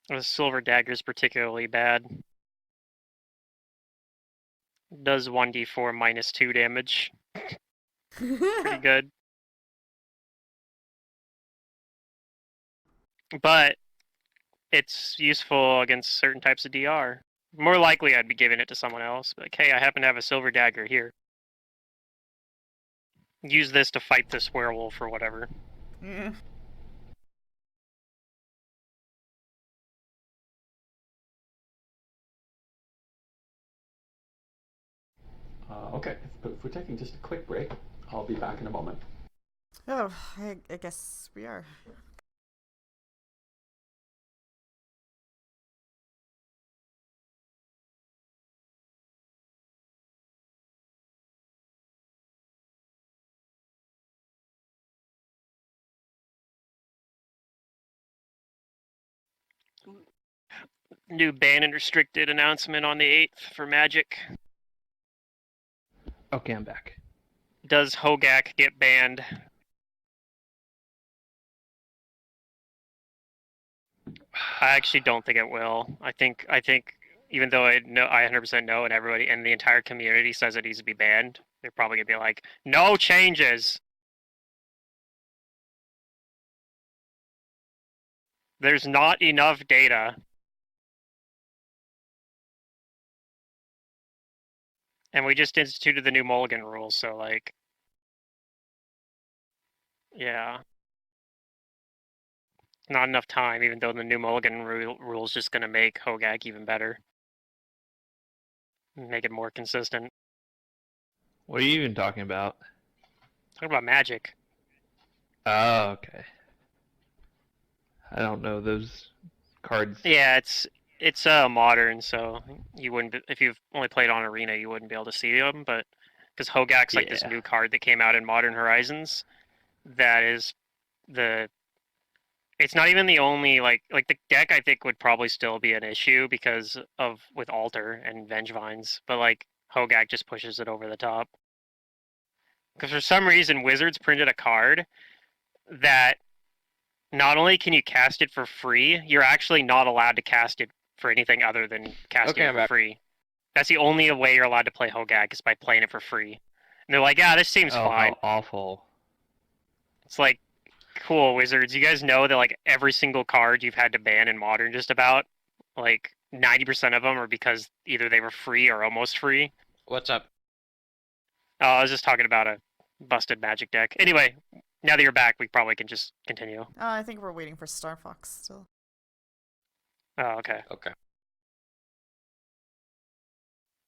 The silver dagger is particularly bad. Does 1d4 minus 2 damage. Pretty good. But it's useful against certain types of DR. More likely I'd be giving it to someone else. Like, hey, I happen to have a silver dagger here. Use this to fight this werewolf or whatever. Yeah. Okay, if we're taking just a quick break, I'll be back in a moment. Oh, I guess we are. New ban and restricted announcement on the 8th for Magic. Okay, I'm back. Does Hogak get banned? I actually don't think it will. I think even though I 100% know, and everybody and the entire community says it needs to be banned, they're probably gonna be like, no changes. There's not enough data. And we just instituted the new Mulligan rules, so like, yeah. Not enough time, even though the new Mulligan rule is just gonna make Hogak even better. Make it more consistent. What are you even talking about? Talking about Magic. Oh, okay. I don't know those cards. Yeah, it's modern, so you wouldn't if you've only played on Arena, you wouldn't be able to see them. But because Hogak's like this Yeah. new card that came out in Modern Horizons, that is the. It's not even the only like the deck. I think would probably still be an issue because of with Alter and Vengevines, but like Hogak just pushes it over the top. Because for some reason, Wizards printed a card that not only can you cast it for free, you're actually not allowed to cast it for anything other than casting Okay, it I'm for back. free. That's the only way you're allowed to play Hogak is by playing it for free. And they're like, yeah, this seems Oh, fine. how awful. It's like, cool, Wizards. You guys know that like every single card you've had to ban in Modern just about, like 90% of them are because either they were free or almost free. What's up? I was just talking about a busted Magic deck. Anyway, now that you're back, we probably can just continue. I think we're waiting for Star Fox still. Oh, okay. Okay.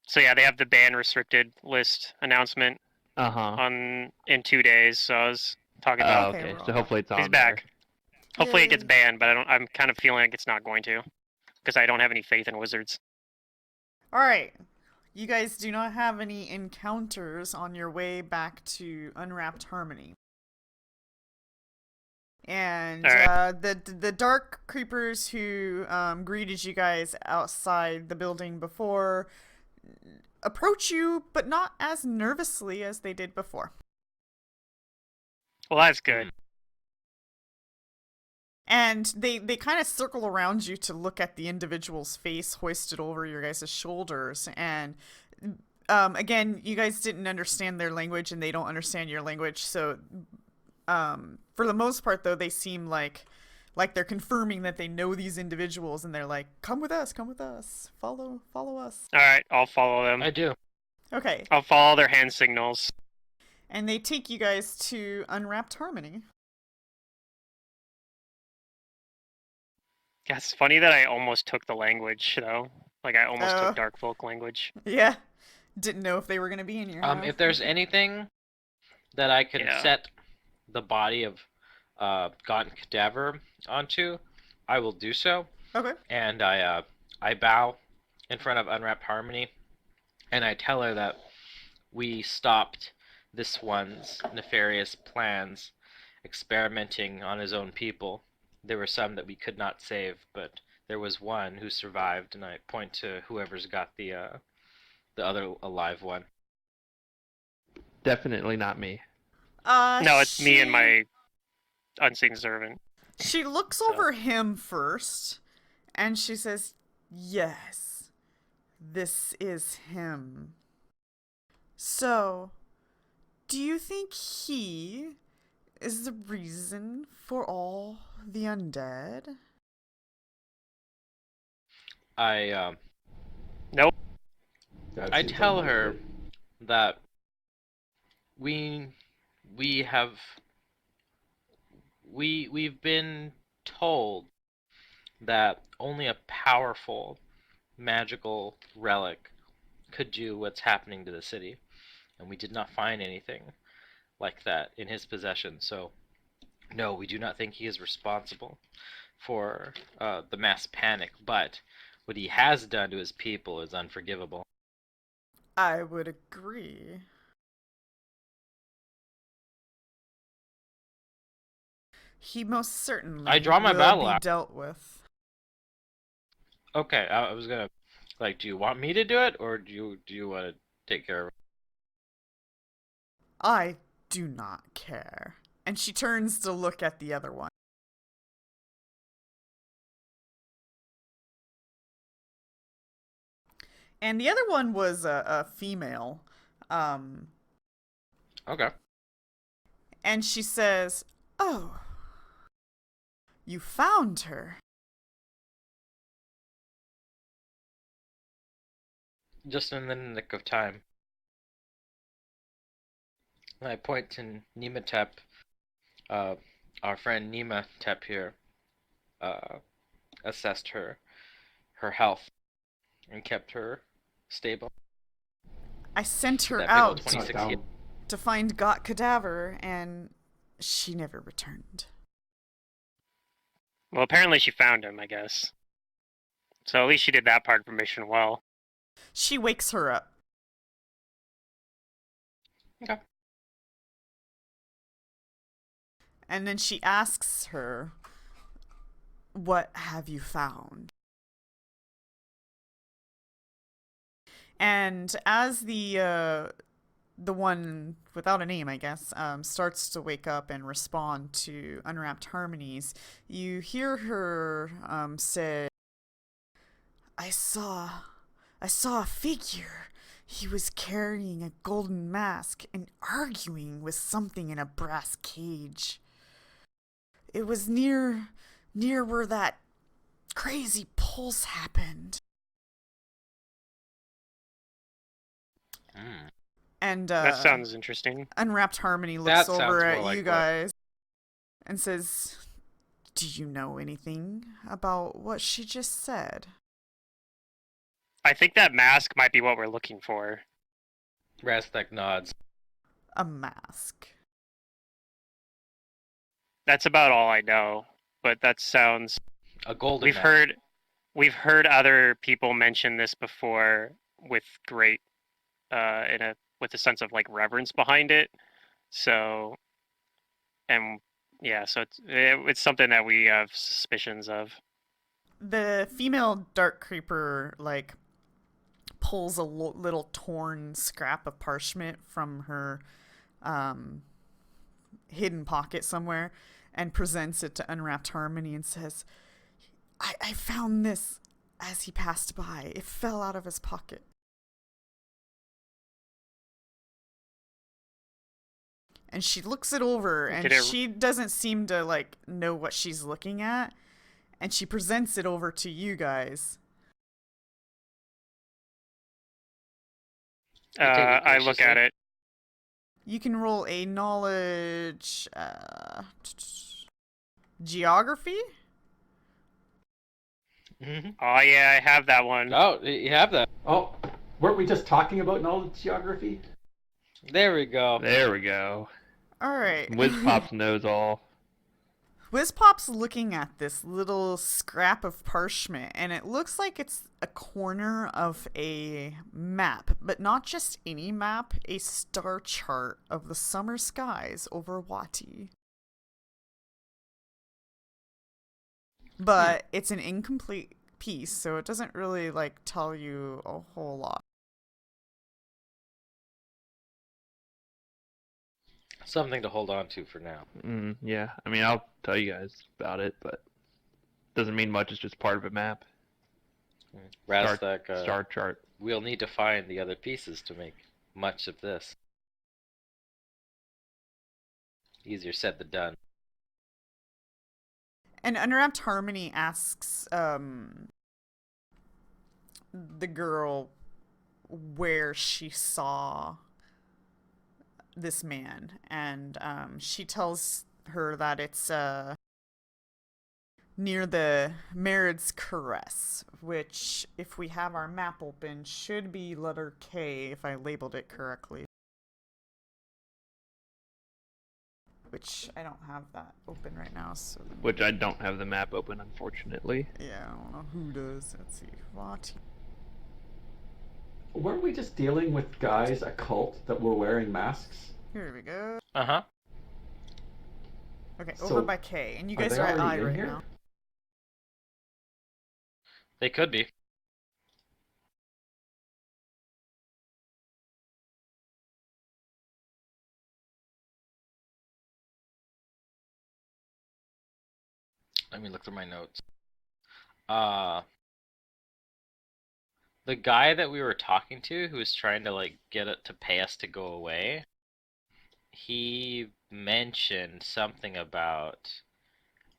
So yeah, they have the ban restricted list announcement Uh-huh. in 2 days. So I was talking about Oh, Okay, okay. we're So all hopefully it's on he's back. Hopefully it gets Yay. banned, but I'm kind of feeling like it's not going to because I don't have any faith in Wizards. All right. You guys do not have any encounters on your way back to Unwrapped Harmony. And All right. the dark creepers who greeted you guys outside the building before approach you, but not as nervously as they did before. Well, that's good. And they kind of circle around you to look at the individual's face hoisted over your guys' shoulders. And again, you guys didn't understand their language and they don't understand your language. So for the most part, though, they seem like they're confirming that they know these individuals and they're like, come with us, follow us. All right, I'll follow them. I do. Okay. I'll follow their hand signals. And they take you guys to Unwrapped Harmony. Yeah, it's funny that I almost took the language though. Like I almost Oh. took Dark Folk language. Yeah. Didn't know if they were going to be in your house. If there's anything that I can Yeah. set the body of Gaunt Cadaver onto, I will do so. Okay. And I bow in front of Unwrapped Harmony, and I tell her that we stopped this one's nefarious plans, experimenting on his own people. There were some that we could not save, but there was one who survived, and I point to whoever's got the other alive one. Definitely not me. No, it's me and my unseen servant. She looks So. over him first, and she says, yes, this is him. So, do you think he is the reason for all the undead? Nope. I tell her that we've been told that only a powerful magical relic could do what's happening to the city. and we did not find anything like that in his possession. So, no, we do not think he is responsible for the mass panic, but what he has done to his people is unforgivable. I would agree. He most certainly I draw my will battle be axe. dealt with. Okay, I was gonna, like, do you want me to do it, or do you want to take care of it? I do not care. And she turns to look at the other one. And the other one was a female. Okay. And she says, "Oh, you found her." Just in the nick of time. I point to Nematep, our friend Nematep here, assessed her health and kept her stable. I sent her That big old out 26 Down. hit. to find Got Cadaver, and she never returned. Well, apparently she found him, I guess. So at least she did that part of her mission well. She wakes her up. Okay. And then she asks her, "What have you found?" And as the one without a name, I guess, starts to wake up and respond to Unwrapped Harmonies, you hear her say, I saw a figure. He was carrying a golden mask and arguing with something in a brass cage. It was near where that crazy pulse happened." Mm. And That sounds interesting. Unwrapped Harmony That looks sounds over more at like you what- guys and says, "Do you know anything about what she just said?" I think that mask might be what we're looking for. Rastek nods. A mask. That's about all I know. But that sounds. A golden We've mask. heard other people mention this before with great, with a sense of like reverence behind it. So, and yeah, so it's something that we have suspicions of. The female dark creeper, like, pulls a little torn scrap of parchment from her hidden pocket somewhere and presents it to Unwrapped Harmony and says, I found this as he passed by. It fell out of his pocket." And she looks it over, and Did it- she doesn't seem to, like, know what she's looking at. And she presents it over to you guys. You take it I look at graciously. it. You can roll a knowledge geography. Mhm. Oh yeah, I have that one. Oh, you have that. Oh, weren't we just talking about knowledge geography? There we go. There we go. All right. Wiz Pops knows all. Wizpop's looking at this little scrap of parchment, and it looks like it's a corner of a map, but not just any map, a star chart of the summer skies over Wati. But it's an incomplete piece, so it doesn't really, like, tell you a whole lot. Something to hold on to for now. Yeah, I mean, I'll tell you guys about it, but doesn't mean much. It's just part of a map. Rastek, Star chart. we'll need to find the other pieces to make much of this. Easier said than done. And Unwrapped Harmony asks the girl where she saw this man, and she tells her that it's near the Merid's Caress, which, if we have our map open, should be letter K if I labeled it correctly. which I don't have that open right now. So Which I don't have the map open, unfortunately. yeah, I don't know who does. Let's see. What? Weren't we just dealing with guys, a cult, that were wearing masks? Here we go. Uh-huh. Okay, So, over by K, and you Are guys they are at I already in right here? now. They could be. Let me look through my notes. The guy that we were talking to, who was trying to like get it to pay us to go away, he mentioned something about,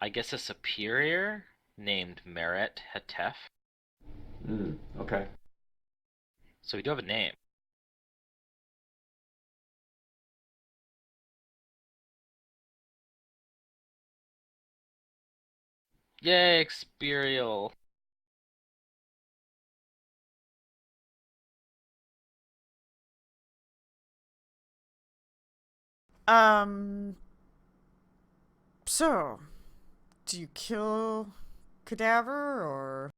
I guess, a superior named Merit Hetef. Okay. So we do have a name. Yay, Experial. So, do you kill Cadaver or?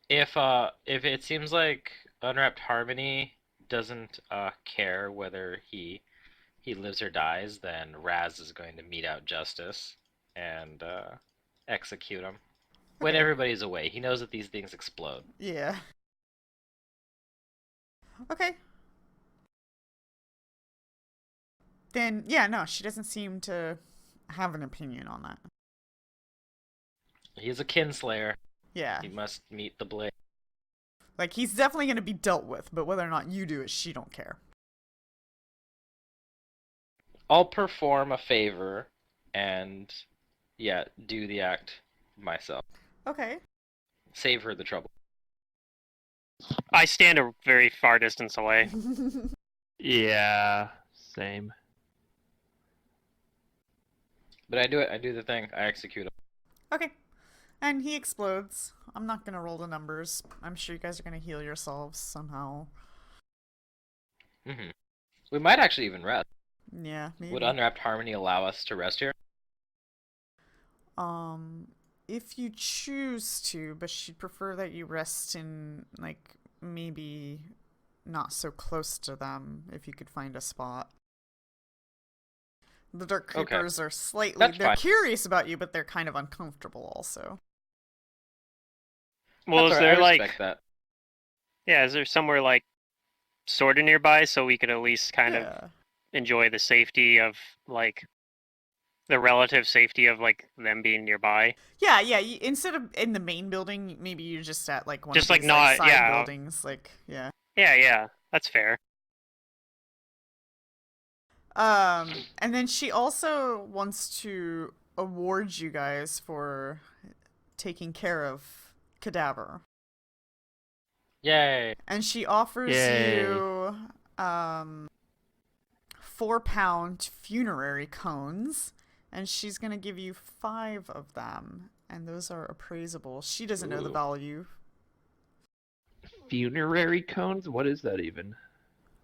If it seems like Unwrapped Harmony doesn't care whether he lives or dies, then Raz is going to mete out justice and execute him. When Okay. everybody's away, he knows that these things explode. Yeah. Okay. Then, yeah, no, she doesn't seem to have an opinion on that. He's a kinslayer. Yeah. He must meet the blade. Like, he's definitely going to be dealt with, but whether or not you do it, she don't care. I'll perform a favor and, yeah, do the act myself. Okay. Save her the trouble. I stand a very far distance away. Yeah, same. But I do it. I do the thing. I execute him. Okay. And he explodes. I'm not going to roll the numbers. I'm sure you guys are going to heal yourselves somehow. We might actually even rest. Yeah, maybe. Would Unwrapped Harmony allow us to rest here? If you choose to, but she'd prefer that you rest in, like, maybe not so close to them, if you could find a spot. The Dark Okay. Creepers are slightly... That's they're fine. curious about you, but they're kind of uncomfortable also. Well, That's is all right, there I like, respect that. yeah, is there somewhere like sort of nearby so we could at least kind of Yeah. enjoy the safety of like the relative safety of like them being nearby? Yeah, instead of in the main building, maybe you're just at, like, one Just, of like, these, not- side yeah. buildings, like, yeah. Yeah, that's fair. And then she also wants to award you guys for taking care of Cadaver. Yay. And she offers Yay. you 4-pound funerary cones, and she's gonna give you 5 of them, and those are appraisable. She doesn't know the Ooh. value. Funerary cones? What is that even?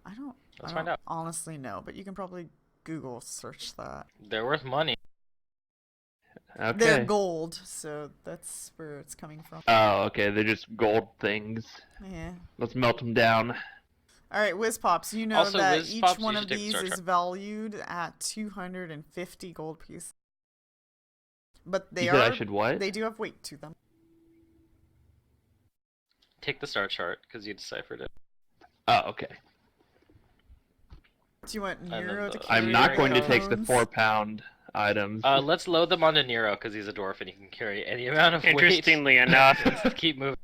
I don't Let's find out. honestly know, but you can probably Google search that. They're worth money. Okay. They're gold, so that's where it's coming from. Oh, okay. They're just gold things. Yeah. Let's melt them down. All right, Whiz Pops, you know Also, that Whiz each Pops, one you of should take the these Star is Trek. valued at 250 gold pieces. But they You said are I should what? they do have weight to them. Take the star chart because you deciphered it. Oh, okay. Do you want then Nero to the- carry I'm not the going to take the cones? 4-pound items. Let's load them onto Nero because he's a dwarf and he can carry any amount of weight. Interestingly enough, Let's keep moving.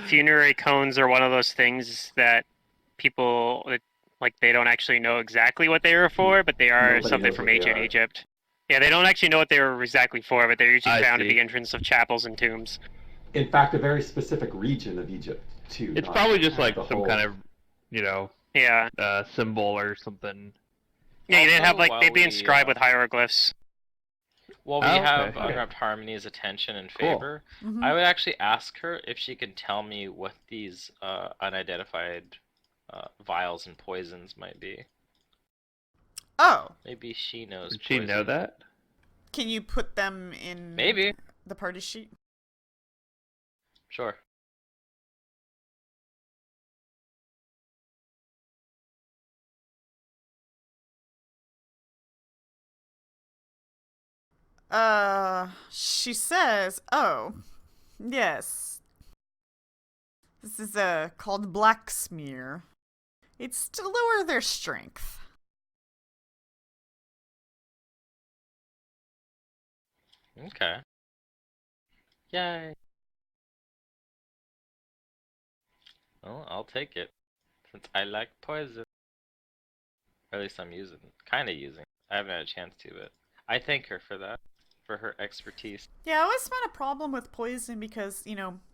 funerary cones are one of those things that people like they don't actually know exactly what they were for, but they are Nobody something knows from what they ancient are. Egypt. Yeah, they don't actually know what they were exactly for, but they're usually I found see. at the entrance of chapels and tombs. In fact, a very specific region of Egypt, too. It's not probably just like the some whole- kind of, you know, Yeah, symbol or something. yeah, they'd have Also, like while they'd be we, inscribed with hieroglyphs. Well, we Oh, have okay. Unwrapped Harmony's attention and Cool. favor. Mhm. I would actually ask her if she can tell me what these unidentified vials and poisons might be. Oh, Maybe she knows. Did she know poison. that? can you put them in Maybe. the party sheet? Sure. She says, oh, yes. This is called black smear. It's to lower their strength. Okay. Yay. Well, I'll take it. Since I like poison. Or at least I'm kinda using. I haven't had a chance to, but I thank her for that. For her expertise. Yeah, I always found a problem with poison because,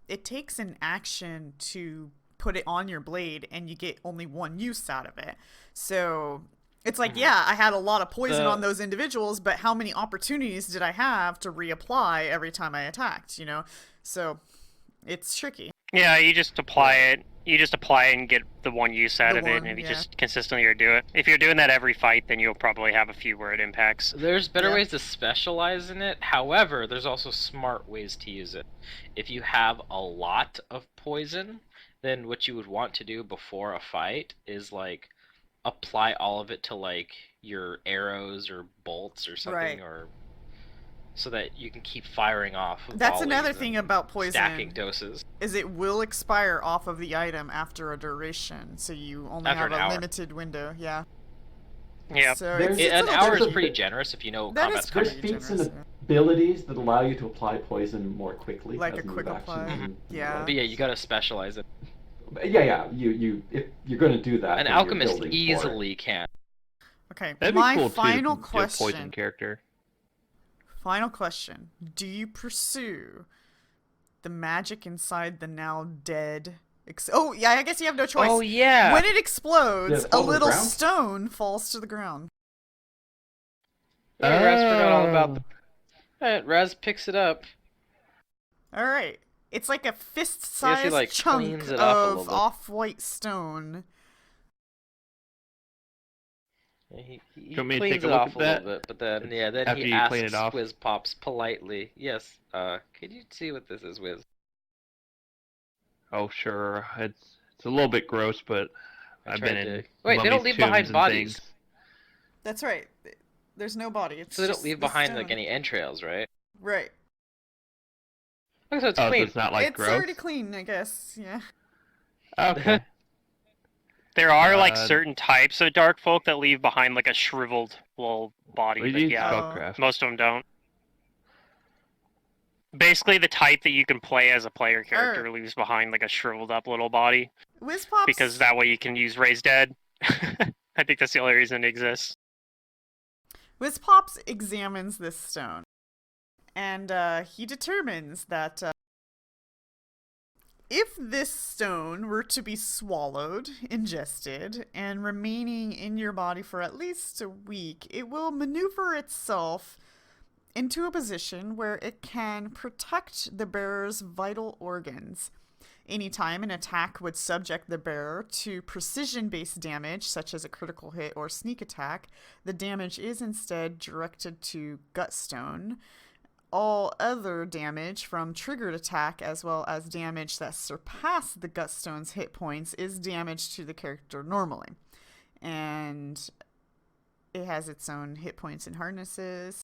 it takes an action to put it on your blade and you get only one use out of it. So it's like, yeah, I had a lot of poison on those individuals, but how many opportunities did I have to reapply every time I attacked, So it's tricky. Yeah, you just apply it. You just apply it and get the one use out The of it, one, and if you yeah. just consistently do it. If you're doing that every fight, then you'll probably have a few word impacts. There's better Yeah. ways to specialize in it. However, there's also smart ways to use it. If you have a lot of poison, then what you would want to do before a fight is like apply all of it to like your arrows or bolts or something, Right. or so that you can keep firing off. That's volleys another and thing about poison. Stacking doses. Is it will expire off of the item after a duration, so you only After have an a hour. limited window. Yeah. Yeah. So There's- it's a An little hour is different. pretty generous if you know That combat is spells. There's pretty feats generous, and yeah. abilities that allow you to apply poison more quickly. Like as a move quick actions apply. and Yeah. But yeah, you gotta specialize it. Yeah. You if you're going to do that, An then you're alchemist building for it. easily can. Okay, That'd be my cool final too. To do a question. poison character. Final question. Do you pursue the magic inside the now dead... oh, yeah, I guess you have no choice. Oh yeah. When it explodes, Yeah, it a falls to the little ground? stone falls to the ground. Yeah, Raz forgot all about Oh. that. Alright, Raz picks it up. All right. It's like a Yes, fist-sized he, like, chunk cleans it off a little of bit. off-white stone. Yeah, he You want me to cleans take a it look off at a little that? bit, but then then After he you clean asks it off? Wiz Pops politely, yes, could you see what this is, Wiz? Oh sure, it's a little bit gross, but I I've tried been in to- Wait, they don't mummies' leave tombs behind and bodies. things. That's right. There's no body. It's So they don't just leave the behind like stone. any entrails, right? Right. Okay, so it's Oh, so clean. it's not like It's gross. already clean, I guess. Yeah. Okay. There are like Uh, certain types of dark folk that leave behind like a shriveled little body, We but use yeah, spellcraft. most of them don't. Basically, the type that you can play as a player character leaves behind like a shriveled up little body, Wiz Pops. because that way you can use Raise Dead. I think that's the only reason it exists. Wiz Pops examines this stone, and he determines that if this stone were to be swallowed, ingested, and remaining in your body for at least a week, it will maneuver itself into a position where it can protect the bearer's vital organs. Anytime an attack would subject the bearer to precision-based damage, such as a critical hit or sneak attack, the damage is instead directed to Gutstone. All other damage from triggered attack, as well as damage that surpass the Gutstone's hit points, is damage to the character normally. And it has its own hit points and harnesses.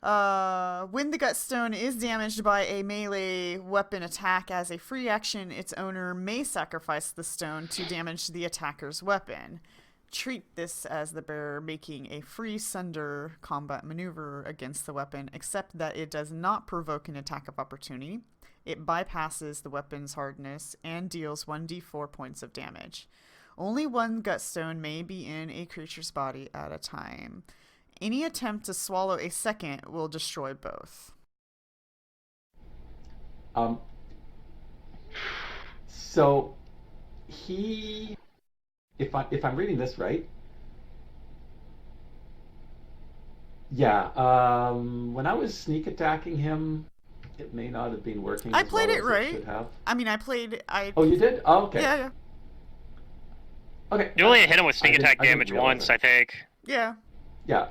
When the Gutstone is damaged by a melee weapon attack as a free action, its owner may sacrifice the stone to damage the attacker's weapon. Treat this as the bearer making a free sunder combat maneuver against the weapon, except that it does not provoke an attack of opportunity. It bypasses the weapon's hardness and deals 1d4 points of damage. Only one Gutstone may be in a creature's body at a time. Any attempt to swallow a second will destroy both. So he, if I'm reading this right, yeah. When I was sneak attacking him, it may not have been working. I as played well it as right. should have. I mean, I Oh, you did? Oh, okay. Yeah, Okay. You only hit him with sneak I didn't- attack I didn't damage realize once, that. I think. yeah. Yeah.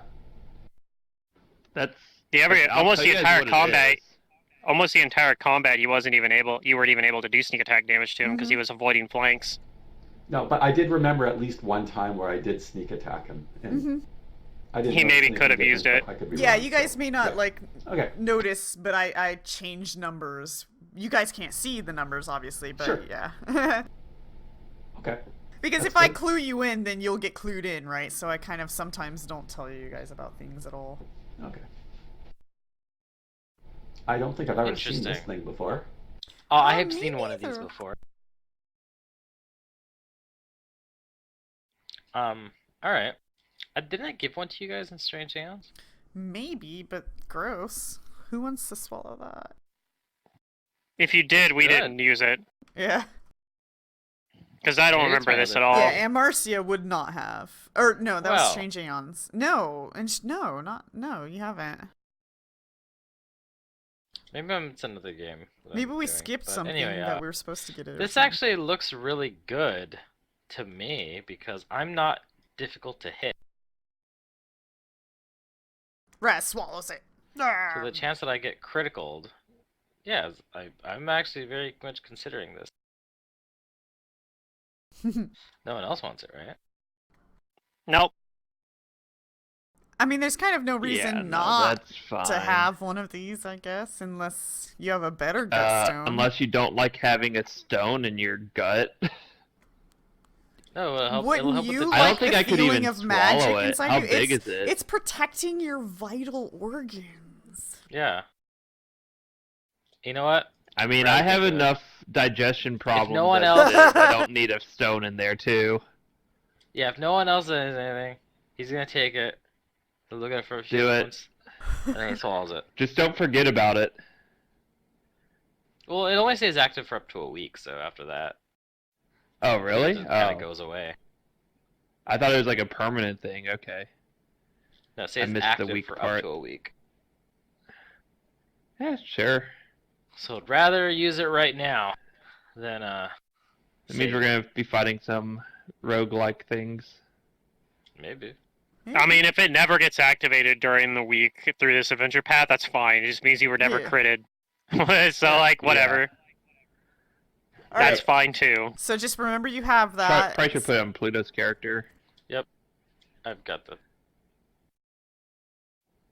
That's I'll almost tell the you guys entire what it combat. is. Almost the entire combat, you weren't even able to do sneak attack damage to him because he was avoiding flanks. No, but I did remember at least one time where I did sneak attack him, and I didn't He notice maybe anything could have different, used it. but I could be Yeah, wrong, you guys so, may not yeah. like Okay. notice, but I changed numbers. You guys can't see the numbers, obviously, but Sure. yeah. Okay. Because That's if I good. clue you in, then you'll get clued in, right? So I kind of sometimes don't tell you guys about things at all. Okay. I don't think I've ever seen this Interesting. thing before. Oh, I Oh, have me seen one of these neither. before. All right. Didn't I give one to you guys in Strange Hands? Maybe, but gross. Who wants to swallow that? If you did, we Good. didn't use it Yeah. because I don't It is remember my this other at all. Yeah, and Marcia would not have. Or no, that was Well. Strange Aeons. No, and no, you haven't. Maybe it's another game. that Maybe I'm we doing. skipped But something anyway, that we were supposed to get it. or this something. actually looks really good to me because I'm not difficult to hit. Rat swallows it. So the chance that I get criticaled, yeah, I'm actually very much considering this. No one else wants it, right? Nope. I mean, there's kind of no Yeah, reason no, not that's fine. to have one of these, I guess, unless you have a better gut stone. Unless you don't like having a stone in your gut. No, it'll help. Wouldn't It'll help you with the I don't like think the I could feeling even of magic swallow it. inside How you? big it's, is it? It's protecting your vital organs. Yeah. You know what? I mean, Rather I have than do it. enough digestion problems no one as else- it is. I don't need a stone in there too. Yeah, if no one else does anything, he's gonna take it. He'll look at it for a few Do it. moments, and then he swallows it. Just don't forget about it. Well, it only stays active for up to a week, so after that, Oh, really? it kind Oh, of goes away. I thought it was like a permanent thing. Okay. No, it stays missed the active week for part. up to a week. Yeah, sure. So I'd rather use it right now than It means we're gonna be fighting some roguelike things. maybe. I mean, if it never gets activated during the week through this adventure path, that's fine. It just means you were never Yeah. critted. So, like, whatever. All That's right. fine, too. So just remember you have Try, that. probably should put it on Pluto's character. I've got the.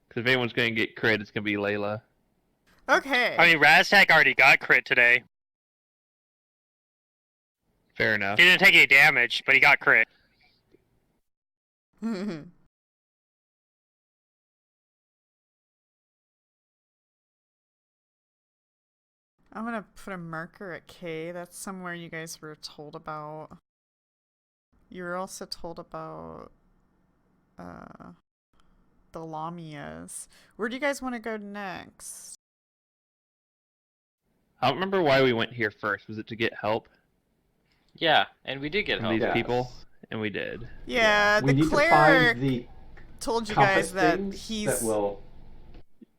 Because if anyone's gonna get crit, it's gonna be Layla. Okay. I mean, Raztak already got crit today. Fair enough. He didn't take any damage, but he got crit. I'm gonna put a marker at K. That's somewhere you guys were told about. You were also told about the Lamias. Where do you guys want to go next? I don't remember why we went here first. Was it to get help Yeah, and we did get from help. these Yes. people? And we did. Yeah, We the need to cleric find the told you compass guys that things he's that will.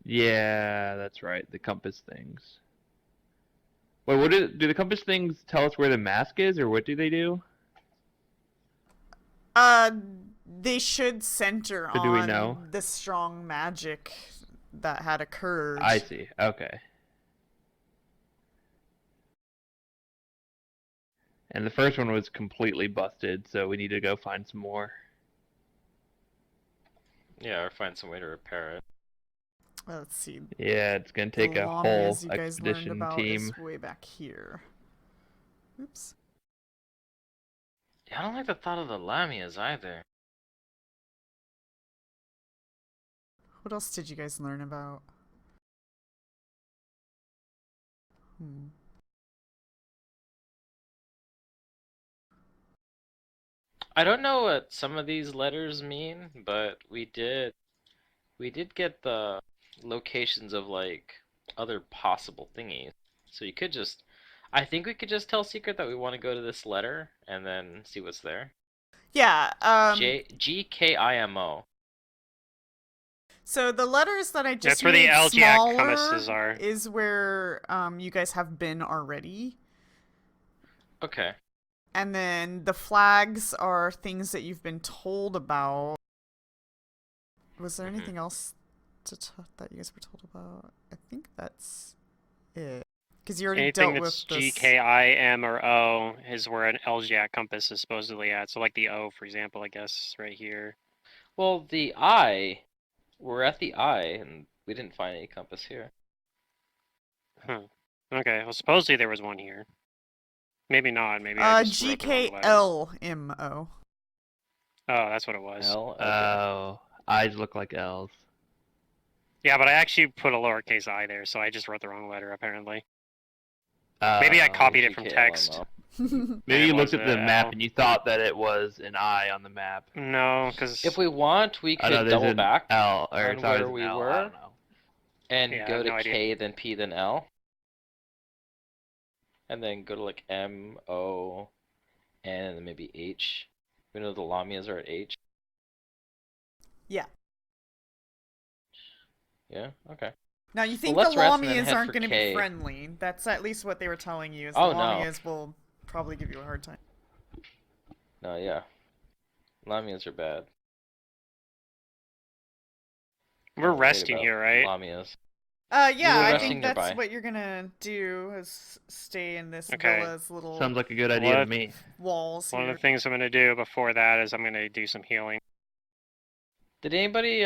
Yeah, that's right. The compass things. Wait, do the compass things tell us where the mask is, or what do they do? they should center So do we on know? the strong magic that had occurred. I see. Okay. And the first one was completely busted, so we need to go find some more. Yeah, or find some way to repair it. Let's see. Yeah, it's gonna take the a whole Lamias you guys learned expedition about team. is way back here. Oops. Yeah, I don't like the thought of the Lamias either. What else did you guys learn about? I don't know what some of these letters mean, but we did get the locations of like other possible thingies. So you could just I think we could just tell Secret that we want to go to this letter and then see what's there. Yeah. GKIMO. So the letters that I just That's where the made LGAC smaller compasses are. is where you guys have been already. Okay. And then the flags are things that you've been told about. Was there Mhm. anything else that you guys were told about? I think that's it. Because you already Anything dealt that's with this. G, K, I, M, or O is where an LGAC compass is supposedly at. So like the O, for example, I guess right here. Well, the eye, we're at the eye, and we didn't find any compass here. Huh. Okay. Well, supposedly there was one here. Maybe not. Maybe I just wrote the wrong letters. GKLMO. Oh, that's what it was. L. Okay. Oh, eyes look like L's. Yeah, but I actually put a lowercase I there, so I just wrote the wrong letter apparently. Maybe I copied it from text. Maybe it you was looked at the a map L. and you thought that it was an I on the map. No, because If we want, we I know could there's double an back L, or on sorry, where it's an we L, were. I don't know. and Yeah, I go have to no idea. K, then P, then L. And then go to like M, O, N, and then maybe H. We know the Lamias are at H. Yeah. Yeah? Okay. Now you think let's the rest and then Lamias head aren't for going to be K. friendly? That's at least what they were telling you. Is Oh, the no. Lamias will probably give you a hard time. No, yeah. Lamias are bad. we're Kinda worried resting about here, right? Lamias. Yeah, were I resting think that's nearby. what you're gonna do is stay in this Okay. villa's little Sounds like a good idea to What? me. walls One here. of the things I'm going to do before that is I'm going to do some healing. Did anybody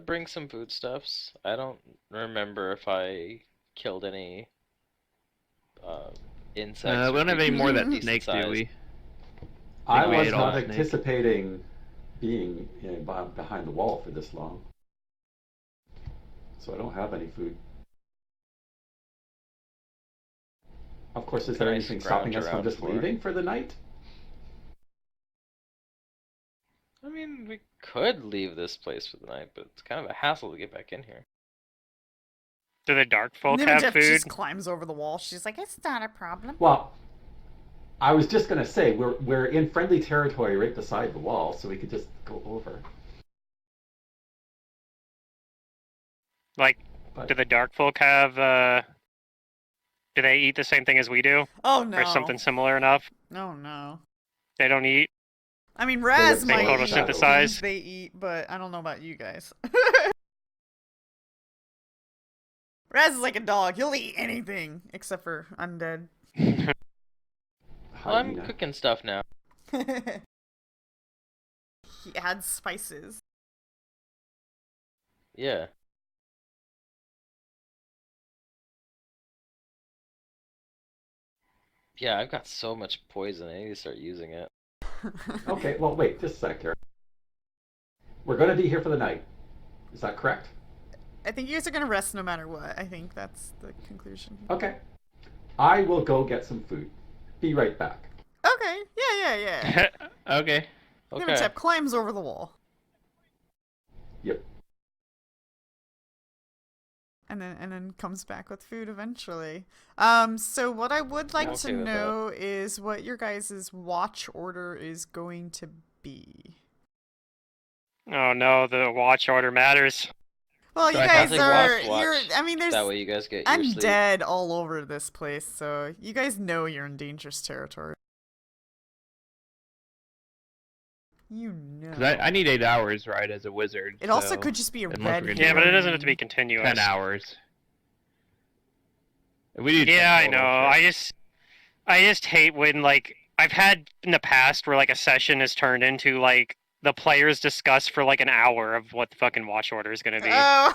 bring some foodstuffs? I don't remember if I killed any insects. We or don't have any more of that creatures snake, decent do we? size. I we was ate all not the snake. anticipating being behind the wall for this long. So I don't have any food. Of course, is Can there I anything scrounge stopping us from around just for it? leaving for the night? I mean, we could leave this place for the night, but it's kind of a hassle to get back in here. Do the dark folk have Nimajep food? just climbs over the wall. She's like, "It's not a problem." Well, I was just gonna say we're in friendly territory right beside the wall, so we could just go over. Like, But do the dark folk have, do they eat the same thing as we do? Oh no! Or something similar enough? Oh no! They don't eat? I mean, Raz They might eat photosynthesize? things they eat, but I don't know about you guys. Raz is like a dog. He'll eat anything except for undead. Well, I'm hyena. cooking stuff now. He adds spices. Yeah. Yeah, I've got so much poison. I need to start using it. Okay, well, wait, just a sec here. We're going to be here for the night. Is that correct? I think you guys are gonna rest no matter what. I think that's the conclusion. Okay. I will go get some food. Be right back. Okay. Yeah. Okay. Okay. Nimajep climbs over the wall. Yep. And then comes back with food eventually. So what I would like I'm to okay with know is what your guys' watch order is going to be. Oh no, the watch order matters. Well, So you I guys think are watch. you're I mean there's That way you guys get your sleep. undead all over this place, so you guys know you're in dangerous territory. You know. 'Cause I need 8 hours, right, as a wizard. It also so could just be a unless red we're gonna Yeah, do but it doesn't have to be herring. continuous. 10 hours. If we do 10 Yeah, I total, know. sure. I just hate when, like, I've had in the past where, like, a session has turned into, like, the players discuss for, like, an hour of what the fucking watch order is gonna be. Oh.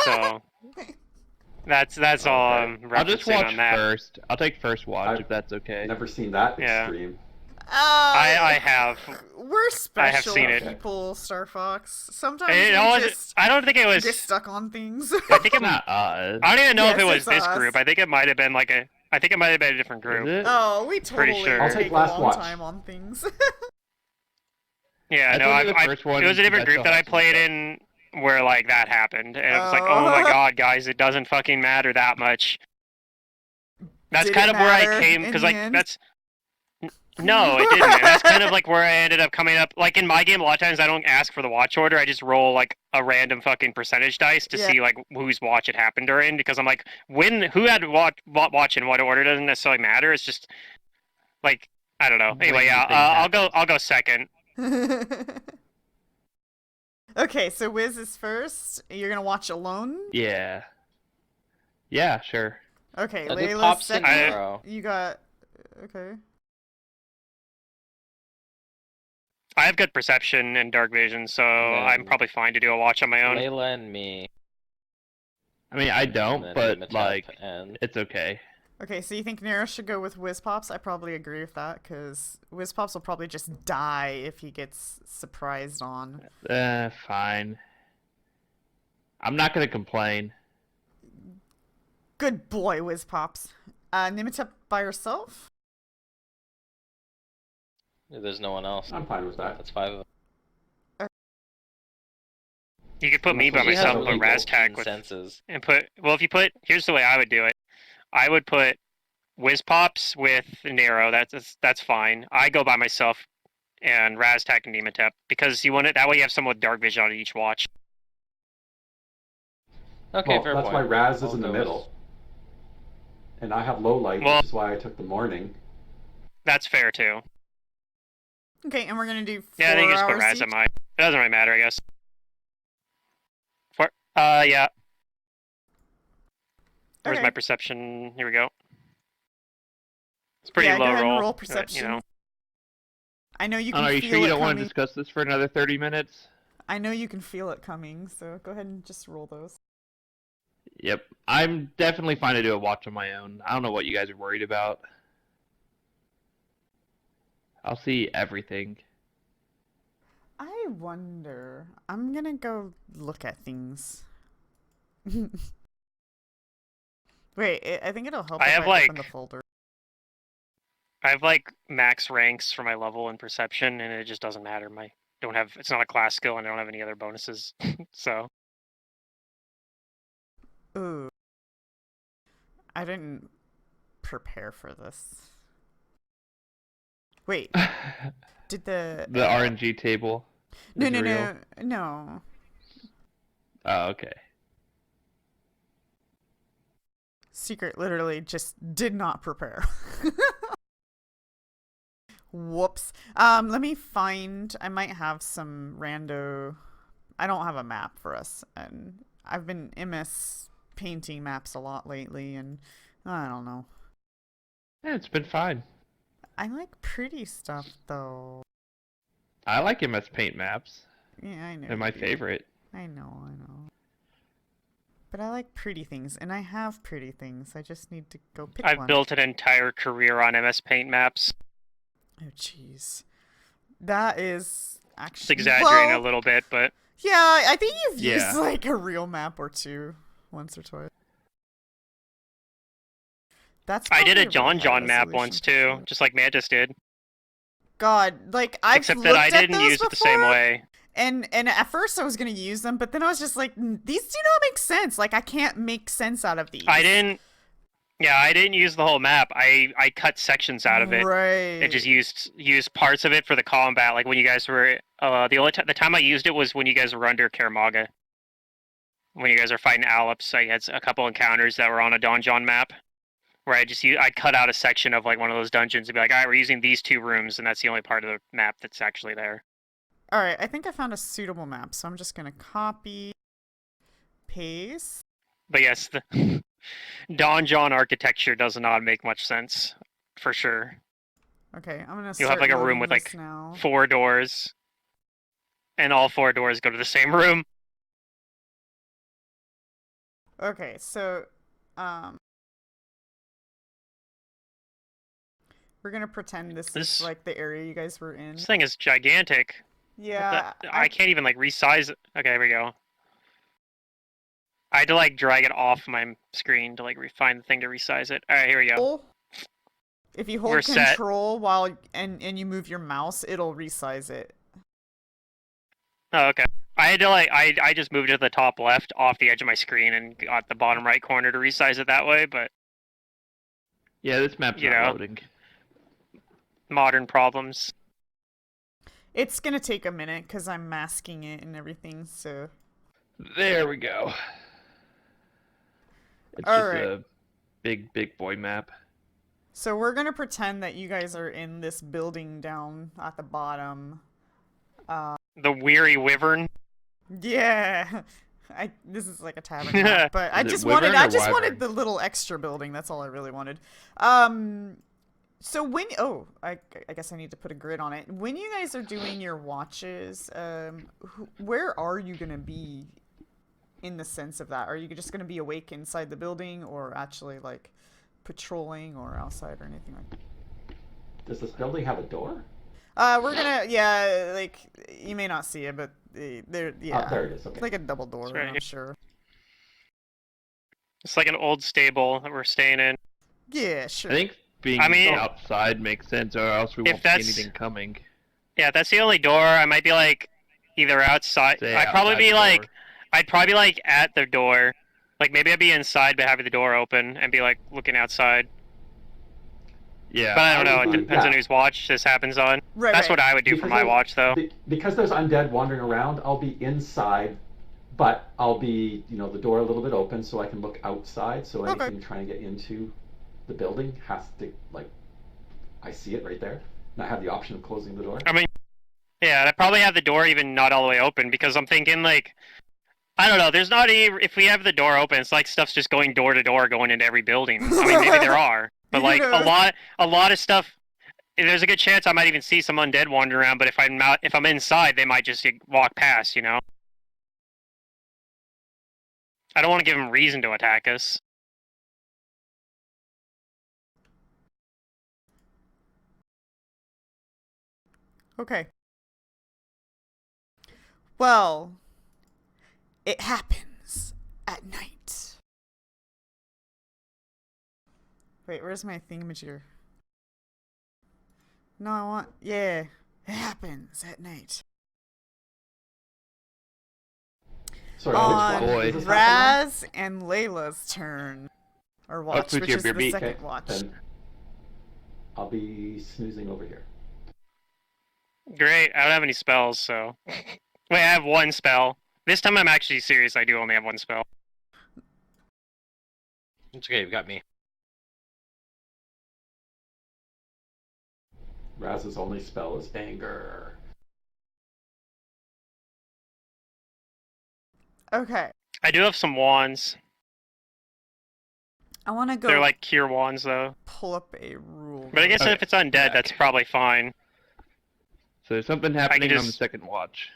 So, that's all Okay. I'm I'll just referencing watch on that. first. I'll take first watch I've if that's okay. Never seen that Yeah. extreme. I have. We're special seen it. people, Star Fox. Sometimes It we always, just I don't think it was. get stuck on things. I think It's not us. I don't even know if Yes, it was it's this us. group. I think it might have been like a. I think it might have been a different Is group. it? Oh, we Pretty totally sure. I'll take take a last long watch. time on things. Yeah, I no, told you the first one it was a different because I group still that I have some played stuff. in where like that happened, and it was like, oh my Oh. god, guys, it doesn't fucking matter that much. That's Did kind it of where I matter came in because the like end? that's. No, it didn't. And that's kind of like where I ended up coming up. Like in my game, a lot of times I don't ask for the watch order. I just roll like a random fucking percentage dice to Yeah. see like whose watch it happened during. Because I'm like, who had watch in what order doesn't necessarily matter. It's just like I don't know. When Anyway, the yeah, thing I'll go second. Okay, so Wiz is first. You're gonna watch alone? Yeah. Yeah, sure. Okay, I'll do Layla's Pops and second. Nero. You got... Okay. I have good perception and dark vision, so I'm Then probably fine to do a watch on my own. Layla and me. I mean, I And don't, then but Imhotep like, and it's okay. Okay, so you think Nero should go with Wiz Pops? I probably agree with that, because Wiz Pops will probably just die if he gets surprised on. Fine. I'm not gonna complain. Good boy, Wiz Pops. Nimitep by herself? there's no one else. I'm fine with that. That's 5 of them. You could put me by She has myself, really but good Raztag keen with senses. and put. Well, if you put, here's the way I would do it. I would put Whiz Pops with Nero. That's fine. I go by myself and Raztag and Nematep because you want it that way. You have someone with dark vision on each watch. Okay, Well, fair that's point. why Raz is I'll in the go middle. And I have low light, Well- which is why I took the morning. That's fair too. Okay, and we're gonna do 4 Yeah, I think you just put hours Raz each? at mine. It doesn't really matter, I guess. Yeah. Where's Okay. my perception? Here we go. It's pretty Yeah, go low ahead and roll. roll but, perception. You know. I know you Oh, can are you feel sure you it don't want to coming. discuss this for another 30 minutes? I know you can feel it coming, so go ahead and just roll those. Yep. I'm definitely fine to do a watch on my own. I don't know what you guys are worried about. I'll see everything. I wonder. I'm gonna go look at things. Wait, I think it'll help I if have, I open like- the folder. I have like max ranks for my level and perception, and it just doesn't matter. It's not a class skill, and I don't have any other bonuses. So Ooh. I didn't prepare for this. Wait, did the... The RNG table. No, is no, real. no. Oh, okay. Secret literally just did not prepare. Whoops. Let me find... I might have some rando... I don't have a map for us, and I've been MS painting maps a lot lately, and I don't know. Yeah, it's been fine. I like pretty stuff, though. I like MS Paint maps. Yeah, I know. They're my you do. favorite. I know. But I like pretty things, and I have pretty things. I just need to go pick I've one. built an entire career on MS Paint maps. Oh, jeez. That is It's actually... exaggerating well, a little bit, but yeah, I think you've Yeah. used, like, a real map or two once or twice. That's I did a probably really John high map resolution once for too, sure. just like Mantis did. God, like, I've Except looked that I at didn't those use it the same before, way. And at first I was gonna use them, but then I was just like, these do not make sense. Like, I can't make sense out of these. I didn't use the whole map. I cut sections out of it. Right. It just used parts of it for the combat. Like when you guys were the time I used it was when you guys were under Karamaga. When you guys are fighting Alops, I had a couple encounters that were on a donjon map, where I'd cut out a section of like one of those dungeons and be like, all right, we're using these 2 rooms, and that's the only part of the map that's actually there. All right, I think I found a suitable map, so I'm just gonna copy, paste. But yes, the donjon architecture does not make much sense, for sure. Okay, I'm gonna. You'll have start like a room loading with this like now. 4 doors, and all 4 doors go to the same room. Okay, so we're gonna pretend this This- is like the area you guys were in. This thing is gigantic. Yeah, I can't even like resize it. Okay, here we go. I had to like drag it off my screen to like find the thing to resize it. All right, here we go. If you hold We're set. control while and you move your mouse, it'll resize it. Oh, okay. I had to like I just moved it to the top left off the edge of my screen and got the bottom right corner to resize it that way. But Yeah, this map's You not know. loading. modern problems. It's gonna take a minute because I'm masking it and everything. So There we go. It's All just right. a big boy map. so we're gonna pretend that you guys are in this building down at the bottom. The weary wyvern. Yeah. This is like a tavern map, but I Is it just wyvern I or just wanted wyvern? the little extra building. That's all I really wanted. So I guess I need to put a grid on it. When you guys are doing your watches, where are you gonna be in the sense of that? Are you just gonna be awake inside the building, or actually like patrolling or outside or anything like that? Does this building have a door? We're gonna, yeah, like you may not see it, but there, Oh, yeah, there it is. Okay. like a double door, It's right I'm here. sure. It's like an old stable that we're staying in. Yeah, sure. I think being I mean, outside makes sense, or else we if won't see that's- anything coming. Yeah, if that's the only door, I might be like either outside. Say I'd probably outside be the like, door. I'd probably be like at the door. Like maybe I'd be inside but having the door open and be like looking outside. Yeah. But I don't know. would It be- depends on yeah. whose watch this happens on. Right, That's right. what I would do for Because my there's- watch, though. Because there's undead wandering around, I'll be inside, but I'll be, the door a little bit open so I can look outside. So Okay. anything trying to get into the building has to, like, I see it right there, and I have the option of closing the door. I mean, yeah, I'd probably have the door even not all the way open because I'm thinking like, I don't know. There's not if we have the door open, it's like stuff's just going door to door, going into every building. I mean, maybe there are, but Who like knows? a lot of stuff. There's a good chance I might even see some undead wandering around. But if I'm inside, they might just walk past. You know, I don't want to give them reason to attack us. Okay. Well, it happens at night. Wait, where's my thingamajigger? No, I want. Yeah, it happens at night. Sorry, On which one? boy. Does this happen Raz and Layla's turn. Or watch, put which your is the beer- second Okay, watch. then I'll be snoozing over here. Great. I don't have any spells, so. Wait, I have one spell. This time I'm actually serious. I do only have one spell. It's okay, you got me. Raz's only spell is anger. Okay. I do have some wands. I want to go They're like cure wands, though. pull up a rule. But I guess Okay. if it's undead, Back. that's probably fine. So there's something happening on the just- second watch.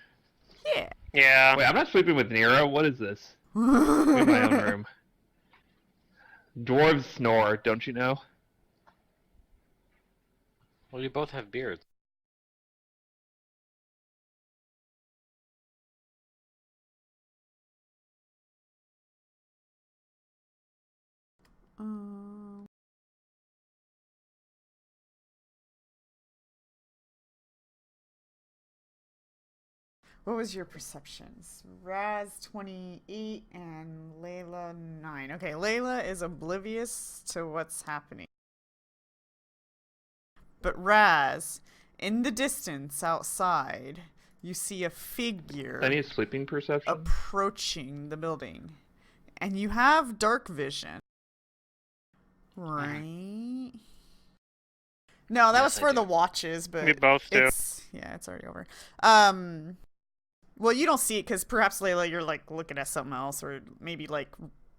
Yeah. Yeah. Wait, I'm not sleeping with Nero. What is this? I'm in my own room. Dwarves snore, don't you know? Well, you both have beards. Um, what was your perceptions? Raz 28 and Layla 9. Okay, Layla is oblivious to what's happening. But Raz, in the distance outside, you see a figure Any sleeping perception? approaching the building. And you have dark vision. Right? No, that Yes, was I for do. the watches, but We both do. it's already over. Well, you don't see it because perhaps Layla, you're like looking at something else, or maybe like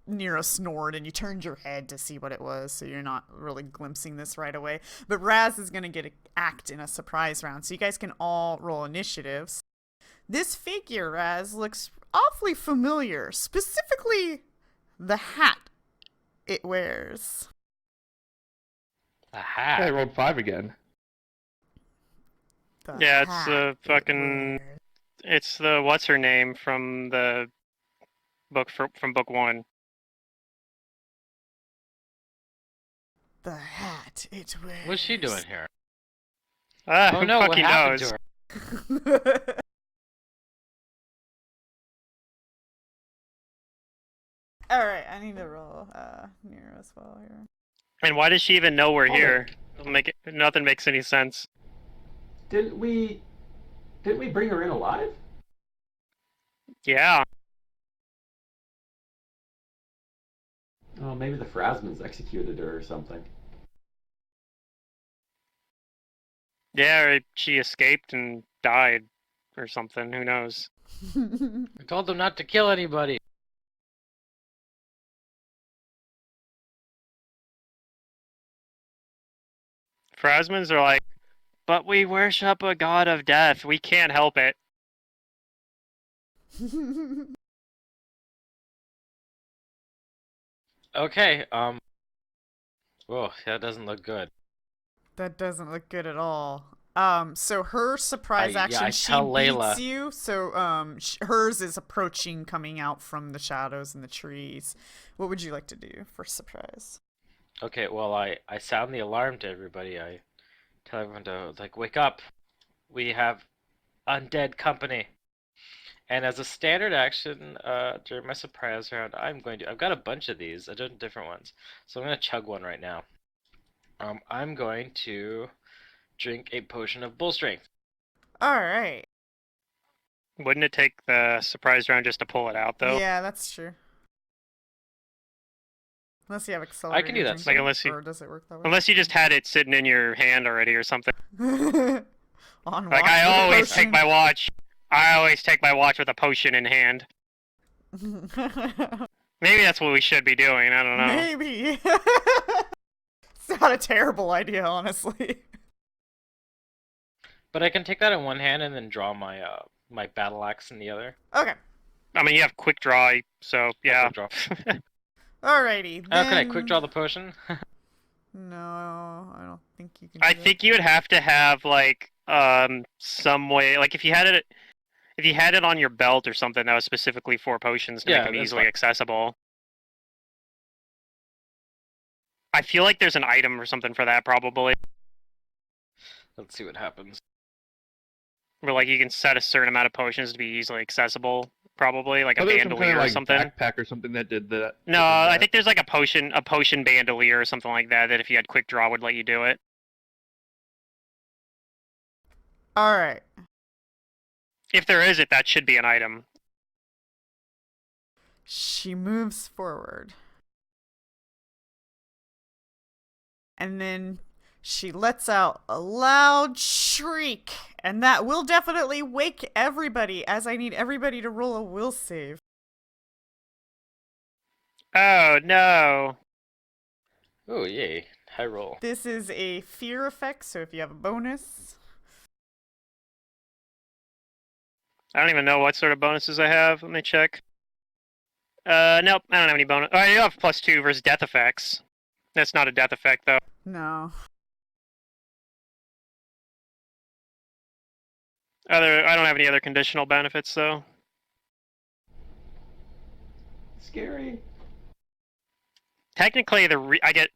Nero snored and you turned your head to see what it was, so you're not really glimpsing this right away. But Raz is gonna get an act in a surprise round, so you guys can all roll initiatives. This figure, Raz, looks awfully familiar, specifically the hat it wears. A I hat. rolled 5 again. The Yeah, it's hat the it fucking- wears. It's the what's her name from the book from book 1. The hat it wears. What's she doing here? Ah, Oh who no, what fucking happened knows? to her? All right, I need to roll Nero as well here. And why does she even know we're Hold here? Nothing makes any sense. Didn't we bring her in alive? Yeah. Oh, maybe the Phrasmans executed her or something. Yeah, or she escaped and died or something. Who knows? I told them not to kill anybody. Phrasmans are like, but we worship a god of death. We can't help it. Okay, whoa, that doesn't look good. That doesn't look good at all. So her surprise I action, she tell beats Layla. you. So, hers is approaching, coming out from the shadows and the trees. What would you like to do for surprise? Okay, well, I sound the alarm to everybody. I tell everyone to, like, wake up. We have undead company. And as a standard action, during my surprise round, I've got a bunch of these, I did different ones. So I'm gonna chug one right now. I'm going to drink a potion of bull strength. All right. Wouldn't it take the surprise round just to pull it out, though? Yeah, that's true. Unless you have I accelerated can do that drinking, Like, unless you- or does it work that way? Unless you just had it sitting in your hand already or something. On Like, watch I with a always take potion. my watch. I always take my watch with a potion in hand. Maybe that's what we should be doing. I don't know. Maybe. It's not a terrible idea, honestly. But I can take that in one hand and then draw my my battle axe in the other. Okay. I mean, you have quick draw, so yeah. Quick draw. Alrighty. Oh, can I then- quick draw the potion? No, I don't think you can. I do that. think you would have to have like some way, like if you had it on your belt or something that was specifically for potions to Yeah, make them that's easily fine. accessible. I feel like there's an item or something for that probably, Let's see what happens. where like you can set a certain amount of potions to be easily accessible. Probably like a Oh, there's some bandolier kind of or like something. backpack or something that did that. No, I think there's like a potion bandolier or something like that. That if you had quick draw would let you do it. Alright. If there is it, that should be an item. She moves forward. And then she lets out a loud shriek. And that will definitely wake everybody, as I need everybody to roll a will save. Oh no! Oh, yay. High roll. This is a fear effect, so if you have a bonus. I don't even know what sort of bonuses I have. Let me check. Nope, I don't have any bonus. Oh, I do have +2 versus death effects. That's not a death effect though. No. I don't have any other conditional benefits though. Scary. Technically, I get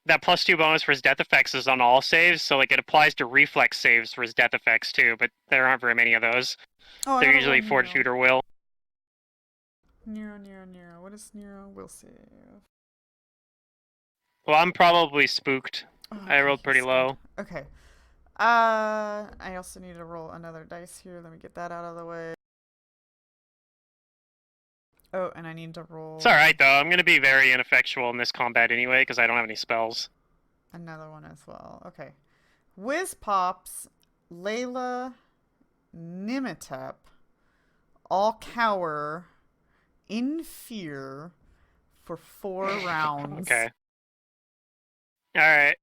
that +2 bonus for his death effects is on all saves, so like it applies to reflex saves for his death effects too. But there aren't very many of those. Oh, I They're gotta usually roll fortitude or will. Nero. Nero. What is Nero? Will save. Well, I'm probably spooked. Oh, I rolled he's pretty scared. low. Okay. I also need to roll another dice here. Let me get that out of the way. Oh, and I need to roll It's alright though. I'm gonna be very ineffectual in this combat anyway because I don't have any spells. another one as well. Okay. Whiz Pops, Layla, Nimitep, all cower in fear for 4 rounds. Okay. Alright.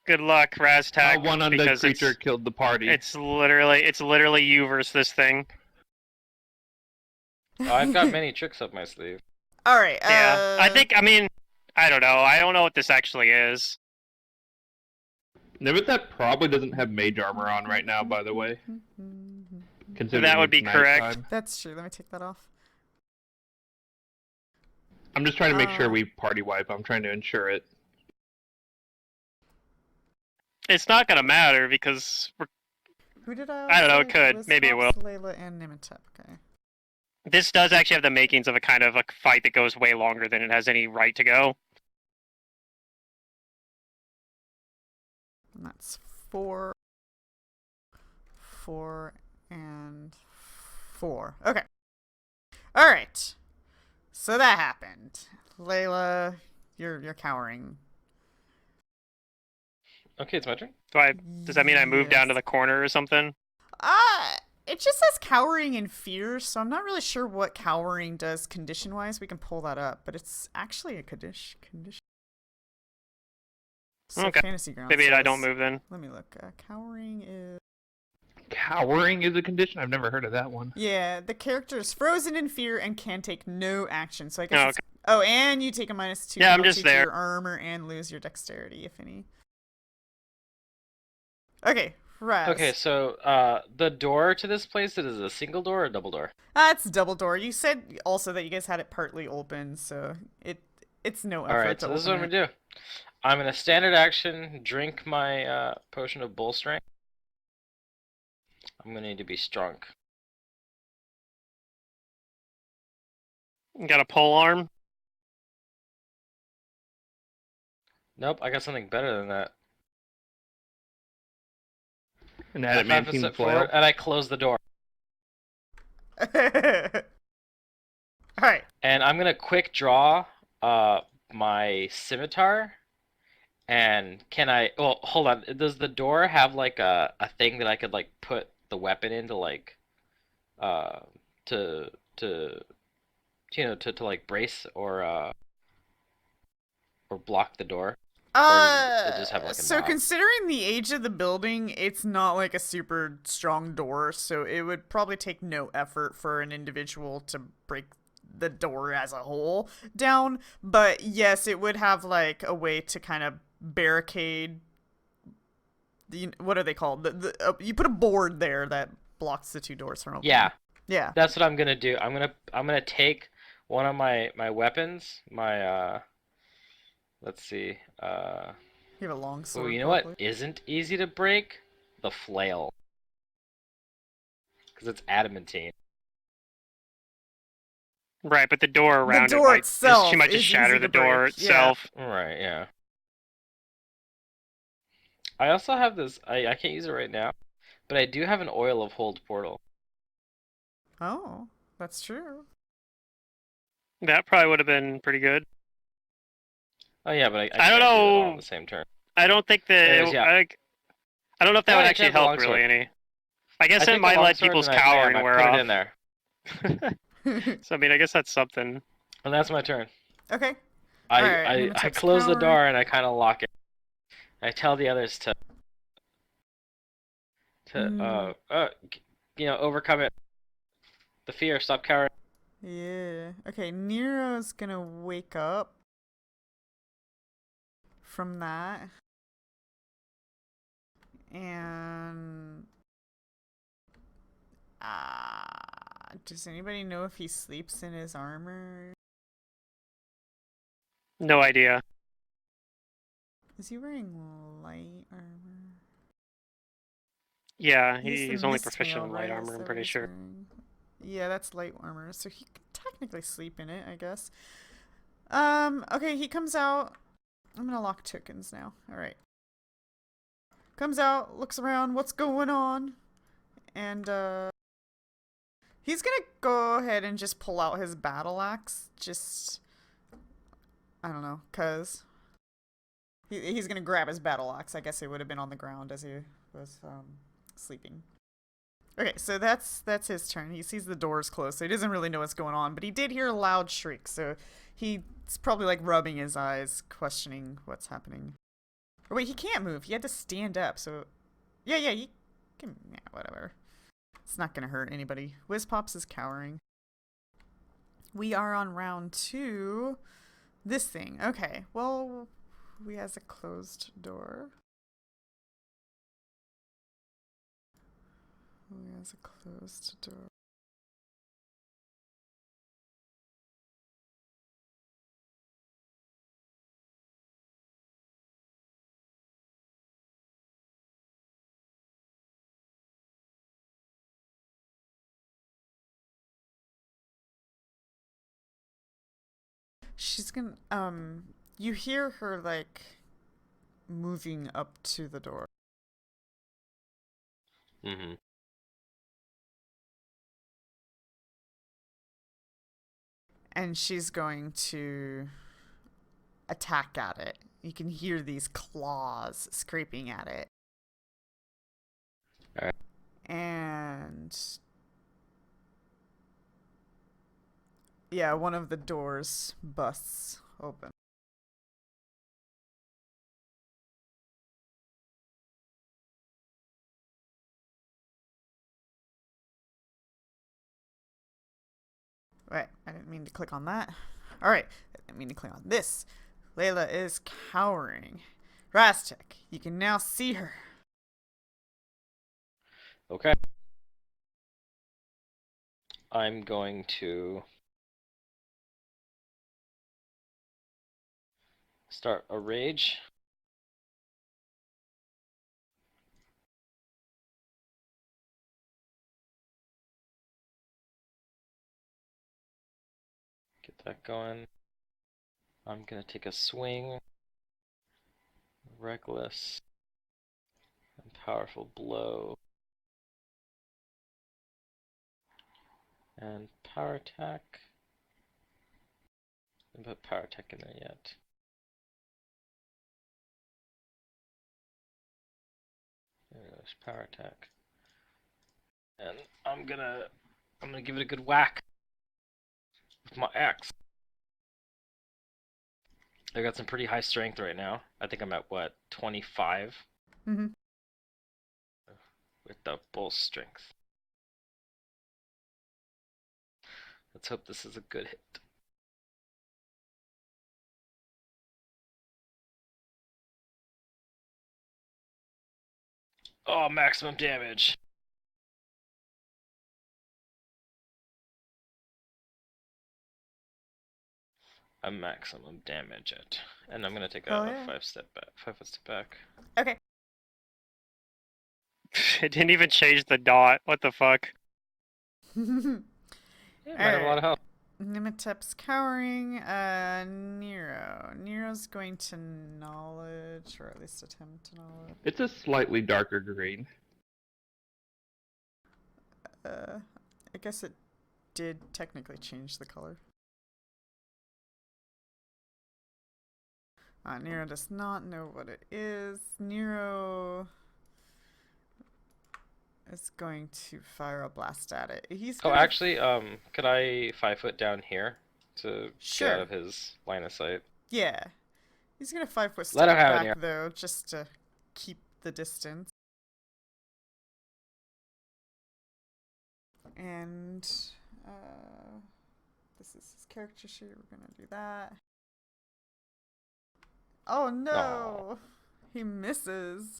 Good luck, Raztag. One undead because creature killed the party. It's literally you versus this thing. Oh, I've got many tricks up my sleeve. All right. Yeah. I mean, I don't know. I don't know what this actually is. Nimitep probably doesn't have mage armor on right now, by the way. Considering That would it's be correct. nighttime. That's true. Let me take that off. I'm just trying to make sure we party wipe. I'm trying to ensure it. It's not gonna matter because Who did I don't know, it could. Whiz Maybe it Pops, Layla, and Nimitep. Okay. this does actually have the makings of a kind of a fight that goes way longer than it has any right to go. And that's 4, 4, and 4. Okay. All right. So that happened. Layla, you're cowering. Okay, it's my turn. Does that mean I move down to Yes. the corner or something? It just says cowering in fear, so I'm not really sure what cowering does condition-wise. We can pull that up, but it's actually a condition. So Okay. Fantasy Grounds Maybe I don't says- move then. Let me look. Cowering is... Cowering is a condition? I've never heard of that one. Yeah, the character is frozen in fear and can take no action. So I guess Oh, it's... Oh, and you take a -2 Yeah, I'm penalty just to there. your armor and lose your dexterity, if any. Okay, Raz. Okay, so the door to this place, it is a single door or a double door? It's double door. You said also that you guys had it partly open, so it's no effort All right, to so this is what open I'm gonna do. I'm gonna standard action drink my potion of bull strength. I'm gonna need to be strong. Got a pole arm. Nope, I got something better than that. An I 5 foot adamantine step flail. forward and I close the door. Alright. And I'm gonna quick draw my scimitar. And can I? Well, hold on. Does the door have like a thing that I could like put the weapon into, like, to to like brace or block the door? Or does it just have like a So knob? considering the age of the building, it's not like a super strong door, so it would probably take no effort for an individual to break the door as a whole down. But yes, it would have like a way to kind of barricade. What are they called? You put a board there that blocks the two doors from opening. Yeah, that's what I'm gonna do. I'm gonna take one of my weapons, my let's see, You have a long oh, sword. you know probably. what isn't easy to break? The flail, because it's adamantine. Right, but the door around door it might itself she might is just shatter easy the to break, door yeah. itself. Right, yeah. I also have this. I can't use it right now, but I do have an oil of hold portal. Oh, that's true. That probably would have been pretty good. Oh yeah, but I I can't don't do it all know. on the same turn. I don't think that Anyways, yeah. I don't know if that Oh, would you actually have the help longsword. really any. I guess I it take the might let longsword people's and I cowering wear put off. it in there, So I mean, I guess that's something. and that's my turn. Okay. I Alright, I Nematop's close the cower. door and I kind of lock it. I tell the others to overcome it. The fear. Stop cowering. Yeah. Okay, Nero's gonna wake up from that. And does anybody know if he sleeps in his armor? No idea. Is he wearing light armor? Yeah, He's the he's only Mistmail, proficient in light right? armor, Is I'm that pretty what he's sure. wearing? Yeah, that's light armor, so he could technically sleep in it, I guess. Okay, he comes out. I'm gonna lock tokens now. Alright. Comes out, looks around, what's going on? And, he's gonna go ahead and just pull out his battle axe. Just, I don't know, cause he's gonna grab his battle axe. I guess it would have been on the ground as he was, sleeping. Okay, so that's his turn. He sees the doors closed, so he doesn't really know what's going on, but he did hear a loud shriek, so he's probably like rubbing his eyes, questioning what's happening. Or wait, he can't move. He had to stand up, so yeah, he can, yeah, whatever. It's not gonna hurt anybody. Whizpops is cowering. We are on round 2. This thing. Okay, well, we has a closed door. We has a closed door. She's gonna, you hear her, like, moving up to the door. Mm-hmm. And she's going to attack at it. You can hear these claws scraping at it. Alright. And yeah, one of the doors busts open. Right, I didn't mean to click on that. Alright, I didn't mean to click on this. Layla is cowering. Rastek, you can now see her. Okay. I'm going to start a rage. Get that going. I'm gonna take a swing. Reckless and powerful blow. And power attack. I haven't put power attack in there yet. There's power attack. And I'm gonna give it a good whack with my axe. I got some pretty high strength right now. I think I'm at what, 25? Mm-hmm. With the bull strength. Let's hope this is a good hit. Oh, maximum damage. A maximum damage it. And I'm gonna take a, Oh, yeah. 5 foot step back. Okay. It didn't even change the dot. What the fuck? Yeah, might have a lot of health. Nimitep's cowering. Nero. Nero's going to knowledge, or at least attempt knowledge. It's a slightly darker green. I guess it did technically change the color. Nero does not know what it is. Nero is going to fire a blast at it. He's Oh, gonna actually, could I 5 foot down here to Sure. get out of his line of sight? Yeah. He's gonna 5 foot Let step him have it, back Nero. though, just to keep the distance. And this is his character sheet. We're gonna do that. Oh no! He misses.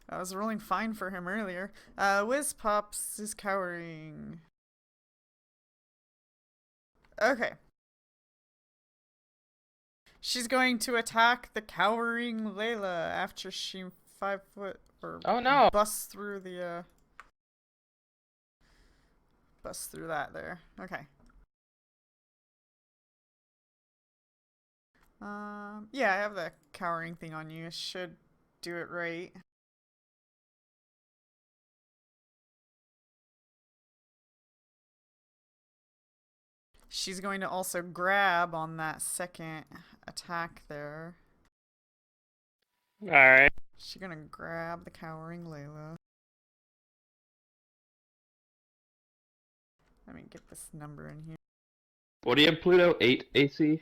I was rolling fine for him earlier. Wiz Pops is cowering. Okay. She's going to attack the cowering Layla after she 5 foot or Oh no! busts through the busts through that there. Okay. Yeah, I have the cowering thing on you. It should do it right. She's going to also grab on that second attack there. Alright. She's gonna grab the cowering Layla. Let me get this number in here. What do you have, Pluto? 8 AC?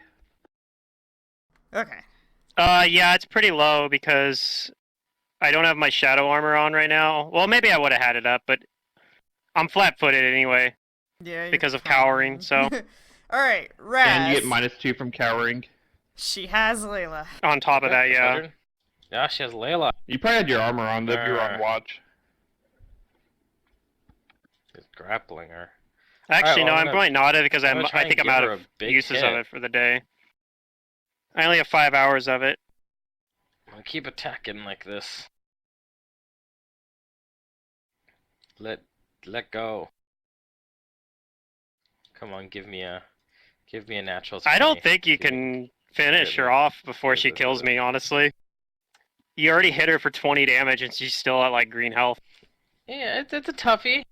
Okay. Yeah, it's pretty low because I don't have my shadow armor on right now. Well, maybe I would have had it up, but I'm flat-footed anyway Yeah. because of cowering, so Alright, Raz. And you get -2 from cowering. She has Layla. on top of that, yeah. Children? Yeah, she has Layla. You probably had your armor on though if you were on watch. He's grappling her. Actually, Alright, well, no, I'm probably not it because I'm gonna try I and think I'm give out her of a big uses hit. of it for the day. I only have 5 hours of it. I'm gonna keep attacking like this. Let go. Come on, give me a natural 20. I don't think you Give me- can finish her off before she kills me, honestly. You already hit her for 20 damage and she's still at like green health. Yeah, it's a toughie.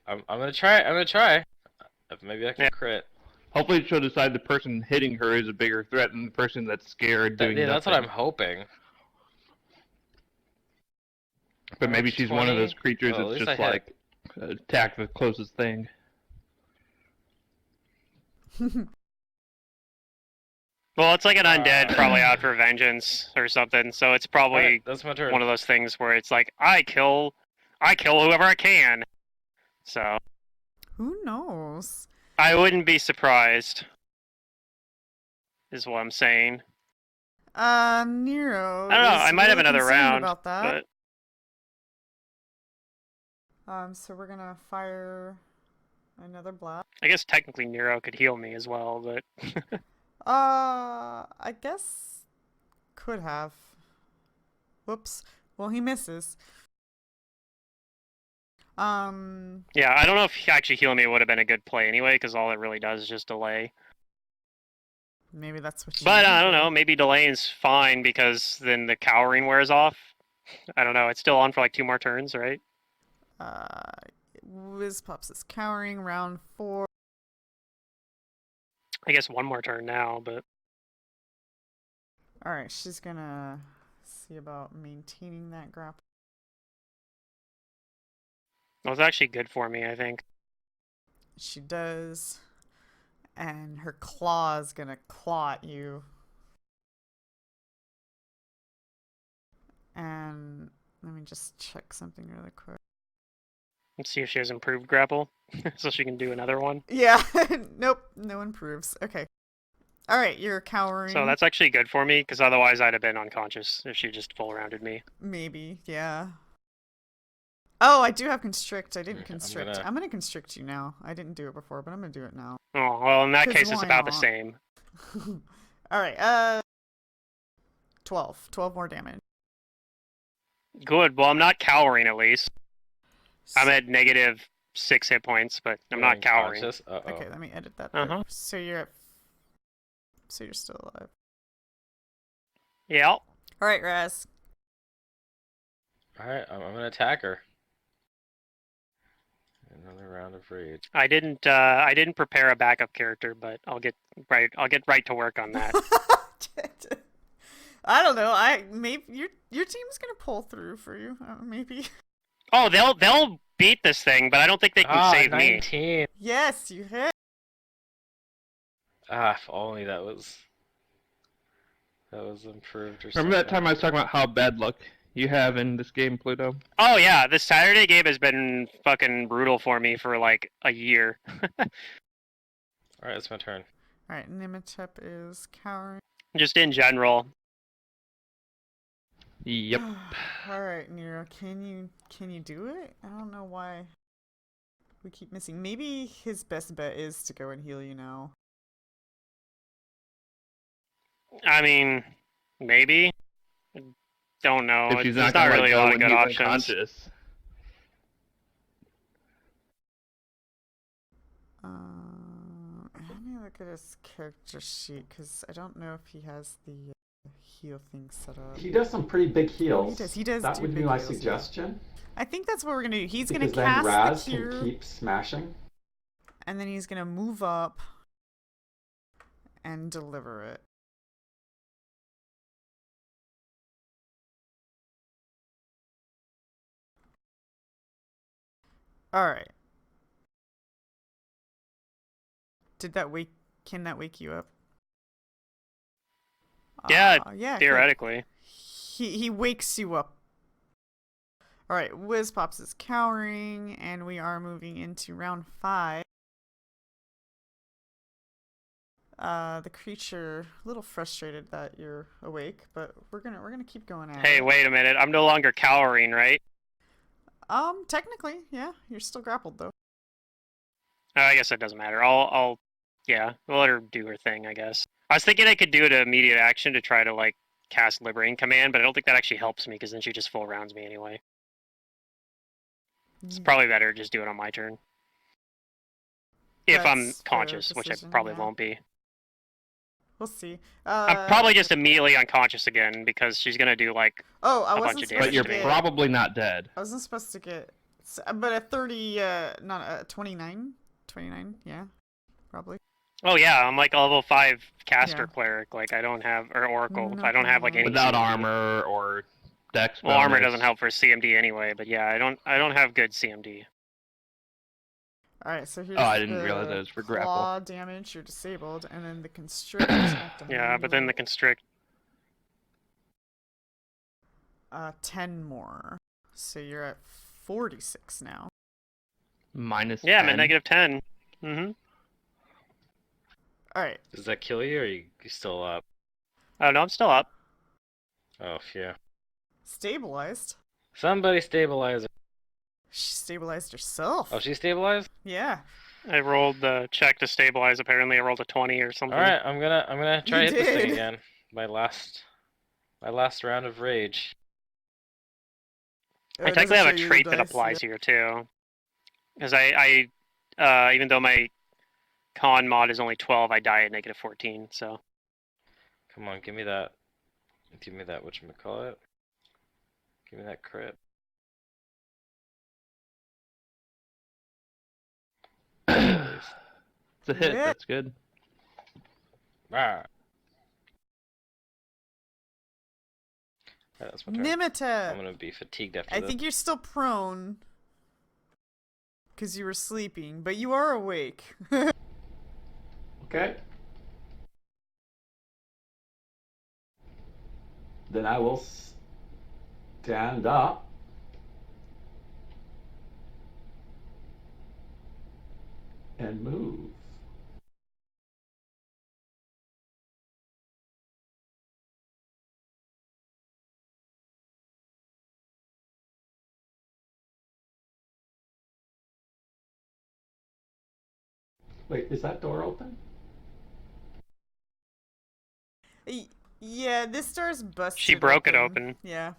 I'm gonna try. Maybe I can Yeah. crit. Hopefully she'll decide the person hitting her is a bigger threat than the person that's scared doing Yeah, that's what nothing. I'm hoping. But maybe she's one of 20. those creatures Well, at that's least just I hit. like attack the closest thing. Well, it's like an undead probably out for vengeance or something. So it's probably Alright, that's my turn. one of those things where it's like I kill whoever I can. So Who knows? I wouldn't be surprised. Is what I'm saying. Nero. I don't know. is I might have really another concerned round, about that. but So we're gonna fire another blast. I guess technically Nero could heal me as well. But I guess could have. Whoops. Well, he misses. yeah, I don't know if actually healing me would have been a good play anyway, because all it really does is just delay. Maybe that's what you But I needed. don't know. Maybe delaying's fine because then the cowering wears off. I don't know. It's still on for like 2 more turns, right? Wiz Pops is cowering, round 4. I guess 1 more turn now, but Alright, she's gonna see about maintaining that grapple. it was actually good for me, I think. She does. And her claw is gonna claw at you. And let me just check something really quick. Let's see if she has improved grapple, so she can do another one. Yeah, nope, no improves. Okay. Alright, you're cowering. So that's actually good for me, because otherwise I'd have been unconscious if she just full rounded me. Maybe, yeah. Oh, I do have constrict. I didn't Okay, constrict. I'm gonna constrict you now. I didn't do it before, but I'm gonna do it now. Oh, well, in that 'Cause case, it's why about the not? same. Alright, 12. 12 more damage. Good. Well, I'm not cowering, at least. I'm at negative 6 hit points, but I'm not cowering. Uh-oh. Okay, let me edit that. Uh-huh. So you're at... So you're still alive. Yeah. Alright, Raz. Alright, I'm gonna attack her. Another round of rage. I didn't prepare a backup character, but I'll get right to work on that. I don't know. Maybe your team's gonna pull through for you. Maybe. Oh, they'll beat this thing, but I don't think they can save 19. me. Yes, you hit. If only that was improved or something. Remember that time I was talking about how bad luck you have in this game, Pluto? Oh yeah, this Saturday game has been fucking brutal for me for like a year. Alright, it's my turn. Alright, Nimitep is cowering. Just in general. Yep. Alright, Nero, can you do it? I don't know why we keep missing. Maybe his best bet is to go and heal you now. I mean, maybe. Don't know. If she's There's not gonna really a let go lot of when good he's options. unconscious. Let me look at his character sheet because I don't know if he has the heal thing set up. He does some pretty big heals. He does That do would be big my heals, yeah. suggestion. I think that's what we're gonna do. He's Because gonna then cast Raz the can cure, keep smashing. and then he's gonna move up and deliver it. All right. Can that wake you up? Yeah, yeah. Theoretically. He wakes you up. All right, Wiz Pops is cowering, and we are moving into round 5. The creature a little frustrated that you're awake, but we're gonna keep going at Hey, it. wait a minute. I'm no longer cowering, right? Technically, yeah, you're still grappled though. I guess it doesn't matter. Yeah, we'll let her do her thing, I guess. I was thinking I could do it immediate action to try to, like, cast Liberating Command, but I don't think that actually helps me, because then she just full rounds me anyway. It's probably better to just do it on my turn. If I'm That's fair conscious, which I decision, probably yeah. won't be. We'll see. I'm probably just immediately unconscious again, because she's gonna do, like, Oh, I a wasn't bunch of supposed But damage you're to to me. get. probably not dead. I wasn't supposed to get. But a 30, not a 29. 29, yeah, probably. Oh yeah, I'm like a level 5 caster Yeah. cleric. Like, I don't have, or oracle. No, I don't have, like, any Without CP. armor or Dex Well, armor bonus. doesn't help for CMD anyway, but yeah, I don't have good CMD. Alright, so here's Oh, I didn't the realize that was for grapple. claw damage, you're disabled, and then the constrict. Have to Yeah, but then reroll. the constrict. 10 more. So you're at 46 now. Minus Yeah, I'm 10. at negative 10. Mm-hmm. Alright. Does that kill you, or are you still up? Oh no, I'm still up. Oh, yeah. Stabilized. Somebody stabilize her. She stabilized herself. Oh, she stabilized? Yeah. I rolled the check to stabilize. Apparently, I rolled a 20 or something. Alright, I'm gonna try You to hit this thing did. again. My last round of rage. Oh, I it technically doesn't have a show you the trait that dice, applies yeah. here too, because even though my con mod is only 12, I die at negative 14. So Come on, give me that. Give me that whatchamacallit. Give me that crit. It's a hit. Yeah. That's good. Ah. Alright, that's my turn. I'm Nimitep. gonna be fatigued after I this. think you're still prone. Because you were sleeping, but you are awake. Okay. Then I will stand up. And move. Wait, is that door open? Yeah, this door's busted. she broke it open. Yeah.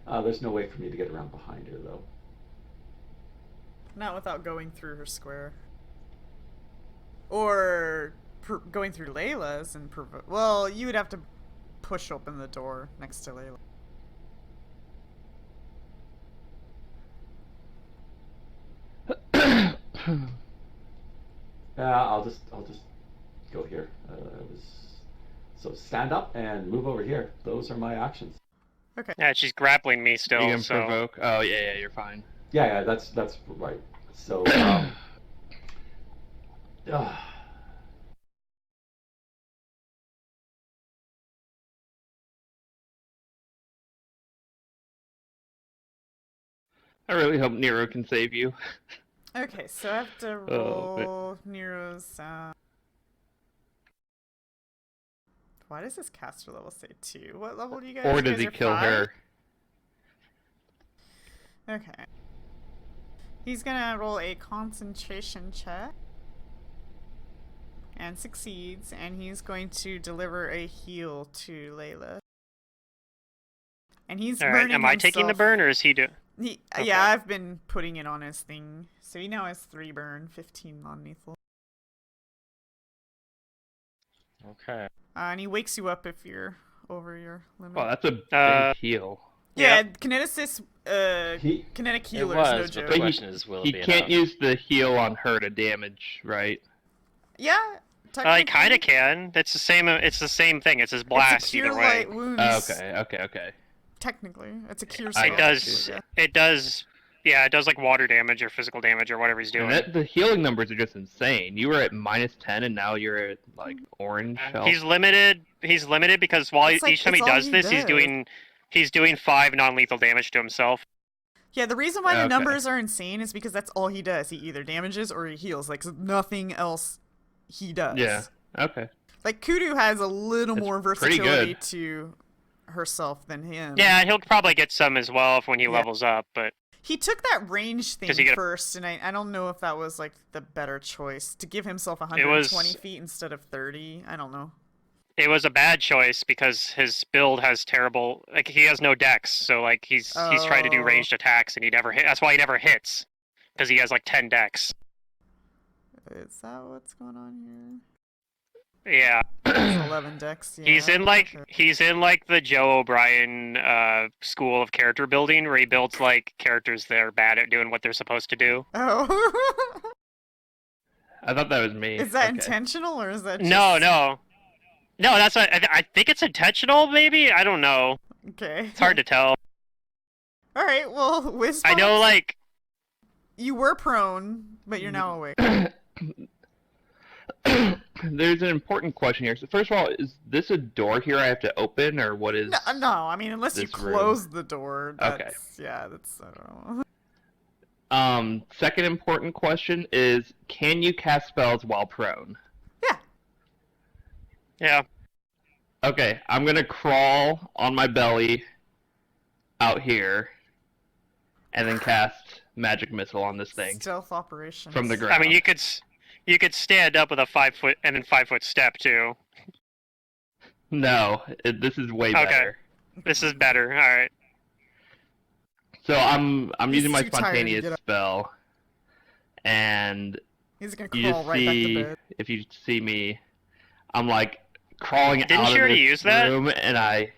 There's no way for me to get around behind her, though. Not without going through her square. Or going through Layla's and well, you would have to push open the door next to Layla. I'll just go here. So stand up and move over here. Those are my actions. Okay. Yeah, she's grappling me still. You can So provoke. Oh yeah, you're fine. Yeah, that's right. So I really hope Nero can save you. Okay, so I have to Oh, roll Nero's. Why does this caster level say 2? What level do you guys? Or You does guys he are kill 5? her? Okay. He's gonna roll a concentration check. And succeeds, and he's going to deliver a heal to Layla. And he's all right, burning am I taking the himself. burn or is he doing? Okay. Yeah, I've been putting it on his thing. So he now has 3 burn, 15 non-lethal. Okay. And he wakes you up if you're over your limit. Well, that's a big heal. yeah, Yep. kinetic It healer's was, no but joke. the question is, will He it be can't enough? use the heal on her to damage, right? Yeah, I kind of technically. can. It's the same. It's the same thing. It's his It's blast a cure either way. light wounds. Okay. Technically, it's a cure I spell. It does. Yeah. It does. Yeah, it does like water damage or physical damage or whatever he's doing. And the healing numbers are just insane. You were at -10 and now you're at like orange health. He's limited. He's limited because while It's like- each time he it's all does he this, he's does. doing 5 non-lethal damage to himself. Yeah, the reason why the Okay. numbers are insane is because that's all he does. He either damages or he heals. Like, nothing else he does. Yeah. Okay. Like, Kudu has a little That's more pretty versatility good. to herself than him. Yeah, he'll probably get some as well when he Yeah. levels up. But He took that range thing 'Cause he get a- first, and I don't know if that was, like, the better choice. To give himself 120 feet instead of 30. I don't know. it was a bad choice because his build has terrible. Like he has no dex, so like he's trying to do Oh. ranged attacks and he never hit. That's why he never hits because he has like 10 dex. Is that what's going on Yeah. here? It's 11 dex. Yeah. He's in like the Joe O'Brien school of character building where he builds like characters that are bad at doing what they're supposed to do. Oh. I thought that was me. Is that Okay. intentional or is that just... No, No, that's what I think it's intentional. Maybe I don't know. Okay. It's hard to tell. All right. Well, Wispox, I know, like, you were prone, but you're now awake. There's an important question here. So first of all, is this a door here I have to open, or what is? No, I mean, unless you this room? close the door. That's, Okay. Yeah, that's. I don't know. Second important question is, can you cast spells while prone? yeah. Okay, I'm gonna crawl on my belly out here, and then cast magic missile on this thing Stealth operations. from the ground. I mean, you could stand up with a 5-foot and then 5-foot step too. No, this is way Okay. better. This is better. All right. So I'm He's using my too tired to spontaneous get up. spell, and He's gonna you crawl just right back see to bed. if you see me, I'm like crawling Didn't out you of already this use that? room, and I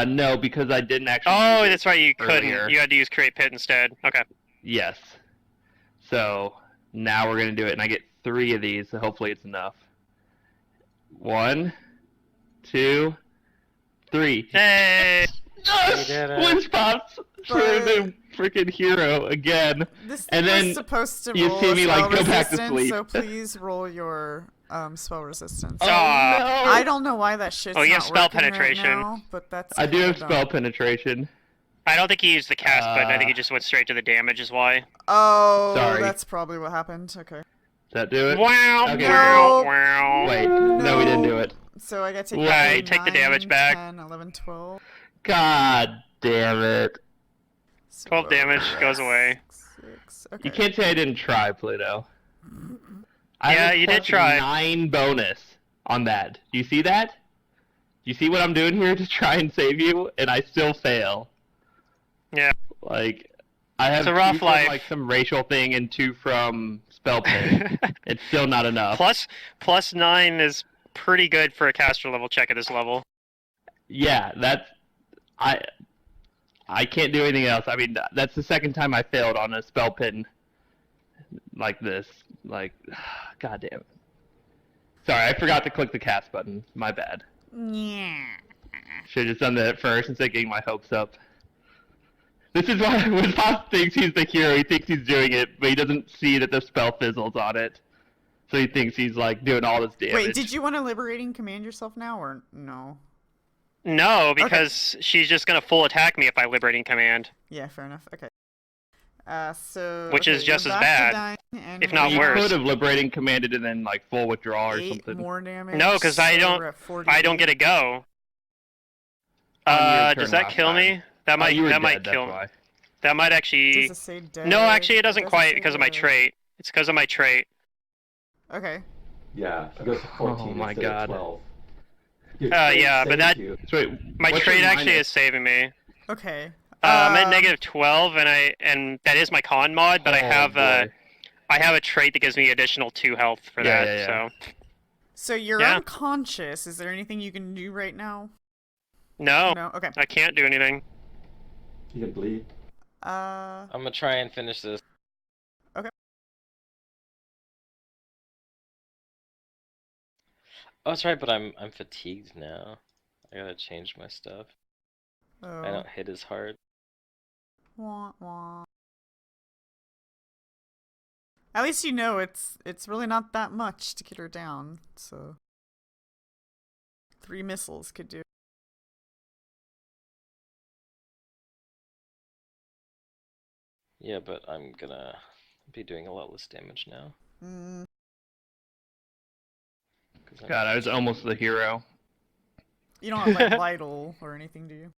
no, because I didn't actually. Oh, use it that's right. You couldn't. earlier. You had to use create pit instead. Okay. Yes. So now we're gonna do it, and I get 3 of these, so hopefully it's enough. 1, 2, 3. Hey. You did it. Win spots for the freaking hero again. This And thing was then supposed to you roll see a me, like, spell go back to resistance, sleep. So please roll your spell resistance. Oh no! I don't know why that shit's Oh, you have not spell working right penetration. now, but that's. I do have kinda spell dumb. penetration. I don't think he used the cast button. I think he Uh, just went straight to the damage. Is why. Oh, Sorry. that's probably what happened. Okay. Does that do it? Wow. Okay. Wow. No. Wow. Wait, no, we didn't do it. So I got to take Right, out take the 9, damage back. 10, 11, 12. God damn it! 12 damage goes away. 6. Okay. You can't say I didn't try, Pluto. I Yeah, have a you did plus try. 9 bonus on that. Do you see that? Do you see what I'm doing here to try and save you, and I still fail? Yeah. Like, I have It's a rough 2 from life. like some racial thing and 2 from spell pit. It's still not enough. plus 9 is pretty good for a caster level check at this level. Yeah, that's I can't do anything else. I mean, that's the second time I failed on a spell pin like this. Like, god damn it. Sorry, I forgot to click the cast button. My bad. Yeah. Should have just done that at first instead of getting my hopes up. This is why when Foss thinks he's the hero, he thinks he's doing it, but he doesn't see that the spell fizzles on it. So he thinks he's like doing all this damage. Wait, did you want to liberating command yourself now or no? No, because she's just gonna full attack me if I liberating command. Yeah, fair enough. Okay. So Which is okay, just you're as back to bad, dying, and if we not You have worse. could have liberating commanded and then like full withdrawal or 8 something. more damage. No, 'cause I so don't- we're at I don't 48. get a go. On your turn Does that last kill me? time. That might you were that dead, might that's kill. why. That might actually. Does it say dead? No, actually, it doesn't Doesn't quite say because of my dead. trait. It's because of my trait. Okay. Yeah, it goes to 14 Oh my instead God. of 12. Your trait Yeah, but saves that- you. So wait, My what's trait your actually minus? is saving me. Okay. I'm at negative 12, and that is my con mod, but I Oh, have boy. I have a trait that gives me additional 2 health for Yeah, that. yeah, yeah. So So you're Yeah. unconscious. Is there anything you can do right now? no, No. Okay. I can't do anything. You can bleed. I'm gonna try and finish this. Okay. Oh, that's right, but I'm fatigued now. I gotta change my stuff. Oh. I don't hit as hard. Wah, wah. At least you know it's really not that much to get her down. So 3 missiles could do. Yeah, but I'm gonna be doing a lot less damage now. Mm, 'Cause I'm- God, I was almost the hero. you don't have like vital or anything, do you?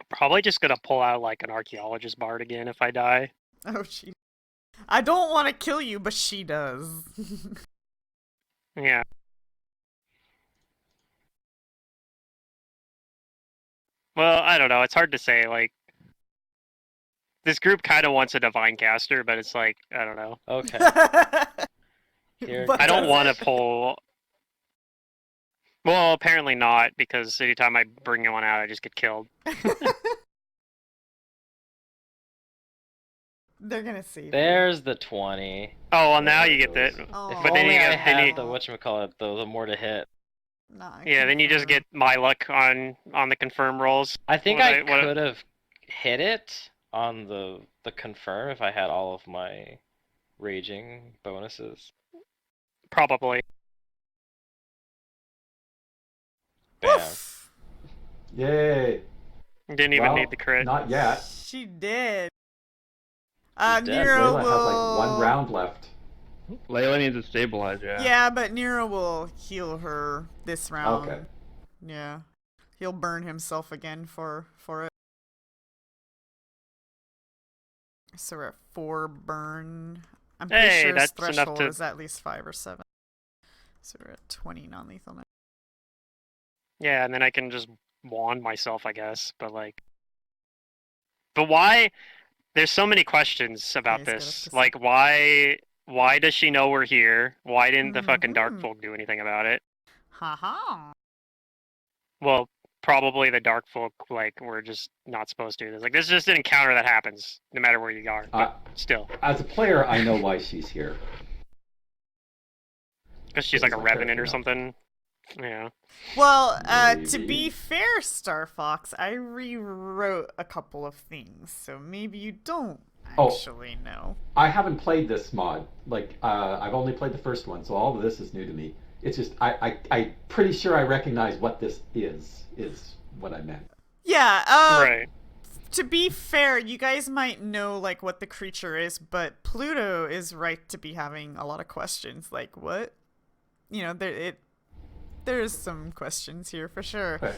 Probably just gonna pull out like an archaeologist bard again if I die. Oh, she. I don't want to kill you, but she does. Yeah. Well, I don't know. It's hard to say. Like, this group kind of wants a divine caster, but it's like I don't know. Okay. Here But I don't does want it? to pull. Well, apparently not, because anytime I bring one out, I just get killed. They're gonna save you. There's the 20. Oh, well, There now you it get the. goes. Oh. If But then only you I get. Then had you, the whatchamacallit, the more to hit. Nah, I yeah, then you just confirm. get my luck on the confirm rolls. I think What I I- what I- could have hit it on the confirm if I had all of my raging bonuses. Probably. Bam. Woof! Yay! Didn't even Well, need the crit. not yet. She did. She's dead. Nero Layla will. has like 1 round left. Layla needs to stabilize, yeah. Yeah, but Nero will heal her this round. Okay. Yeah, he'll burn himself again for it. So we're at 4 burn. I'm pretty Hey, sure his that's enough threshold to- is at least 5 or 7. So we're at 20 non-lethal now. Yeah, and then I can just wand myself, I guess. But like, but why? There's so many questions about he's got this. up to Like, why does she know we're here? Why didn't the fucking dark Mhm. folk do anything about it? Haha. Well, probably the dark folk like were just not supposed to do this. Like, this is just an encounter that happens no matter where you are. But still, As a player, I know why she's here. because she's like a It's not revenant or character, something. Yeah. Well, to Maybe. be fair, Star Fox, I rewrote a couple of things, so maybe you don't Oh. actually know. I haven't played this mod. Like, I've only played the first one, so all of this is new to me. It's just, I'm pretty sure I recognize what this is what I meant. Yeah, Right. to be fair, you guys might know like what the creature is, but Pluto is right to be having a lot of questions. Like, what? You know, there's some questions here for sure. Okay.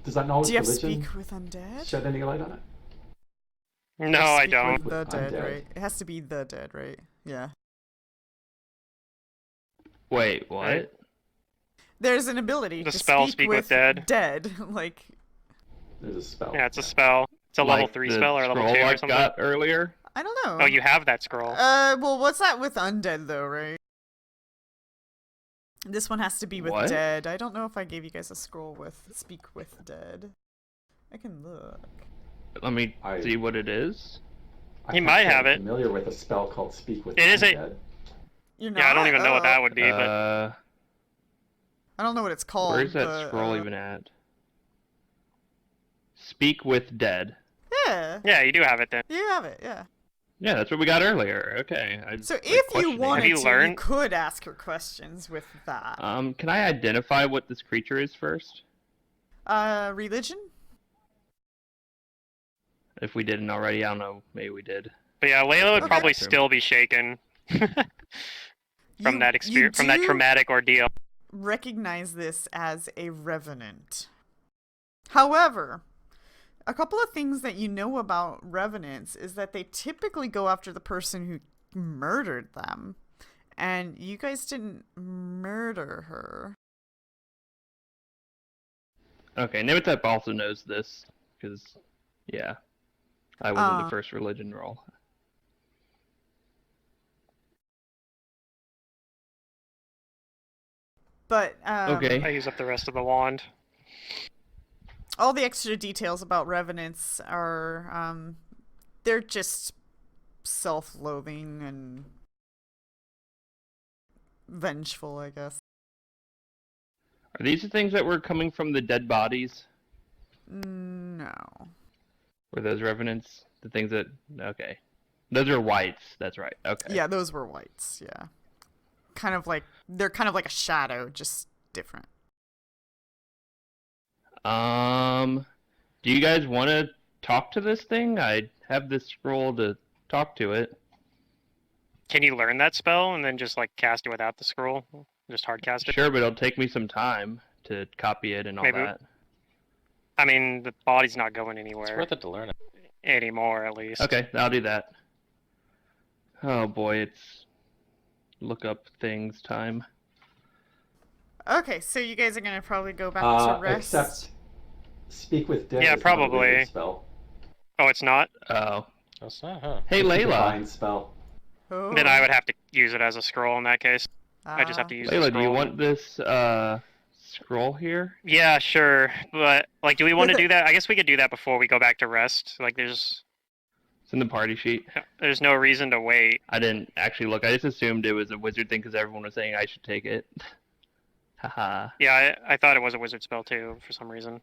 Does that knowledge Do you have religion speak with undead? shed any light on it? No, I Speak don't. with the With dead, undead. right? It has to be the dead, right? Yeah. Wait, what? Right. There's an ability The to spell Speak with Dead. Dead, like There's a spell. Yeah, it's a spell. It's a level Like 3 the spell or level scroll 2 I or something. got earlier? I don't know. Oh, you have that scroll. Well, what's that with undead though, right? This one has to be with What? dead. I don't know if I gave you guys a scroll with speak with dead. I can look. Let me I- see what it is. I He can't might say have I'm it. Familiar with a spell called Speak with It is a- Undead. You're not? Yeah, I don't even know what that would be, but I don't know what it's called. Where's that but, scroll even at? Speak with dead. Yeah. yeah, you do have it then. You have it, yeah. Yeah, that's what we got earlier. Okay. So like, if you questioning. wanted Have you to, you learned? could ask her questions with that. Can I identify what this creature is first? Religion? If we didn't already, I don't know. Maybe we did. But yeah, Layla would Okay. probably still be shaken from that You experience, from that do traumatic ordeal. recognize this as a revenant. However, a couple of things that you know about revenants is that they typically go after the person who murdered them. And you guys didn't murder her. Okay, Nimitep also knows this, because, yeah, I was in Uh. the first religion roll. But Okay. I use up the rest of the wand. all the extra details about revenants are they're just self-loathing and vengeful, I guess. Are these the things that were coming from the dead bodies? No. Were those revenants? The things that... Okay. Those are whites. That's right. Okay. Yeah, those were whites, yeah. They're kind of like a shadow, just different. Do you guys want to talk to this thing? I have this scroll to talk to it. Can you learn that spell and then just like cast it without the scroll? Just hard cast it? Sure, but it'll take me some time to copy it and all Maybe. that. I mean, the body's not going It's anywhere worth it to learn it. anymore, at least. Okay, I'll do that. Oh boy, it's look up things time. Okay, so you guys are gonna probably go back to rest. Except Speak with Dead. Yeah, is not a probably. wizard spell. Oh, it's not? Oh. That's not, huh? Hey, It's a Layla. divine spell. Oh. Then I would have to use it as a scroll in that case. I just have to use the Layla, scroll. do you want this scroll here? Yeah, sure. But, like, do we want to do that? I guess we could do that before we go back to rest. Like, there's... It's in the party sheet. There's no reason to wait. I didn't actually look. I just assumed it was a wizard thing because everyone was saying I should take it. Haha. Yeah, I thought it was a wizard spell too for some reason.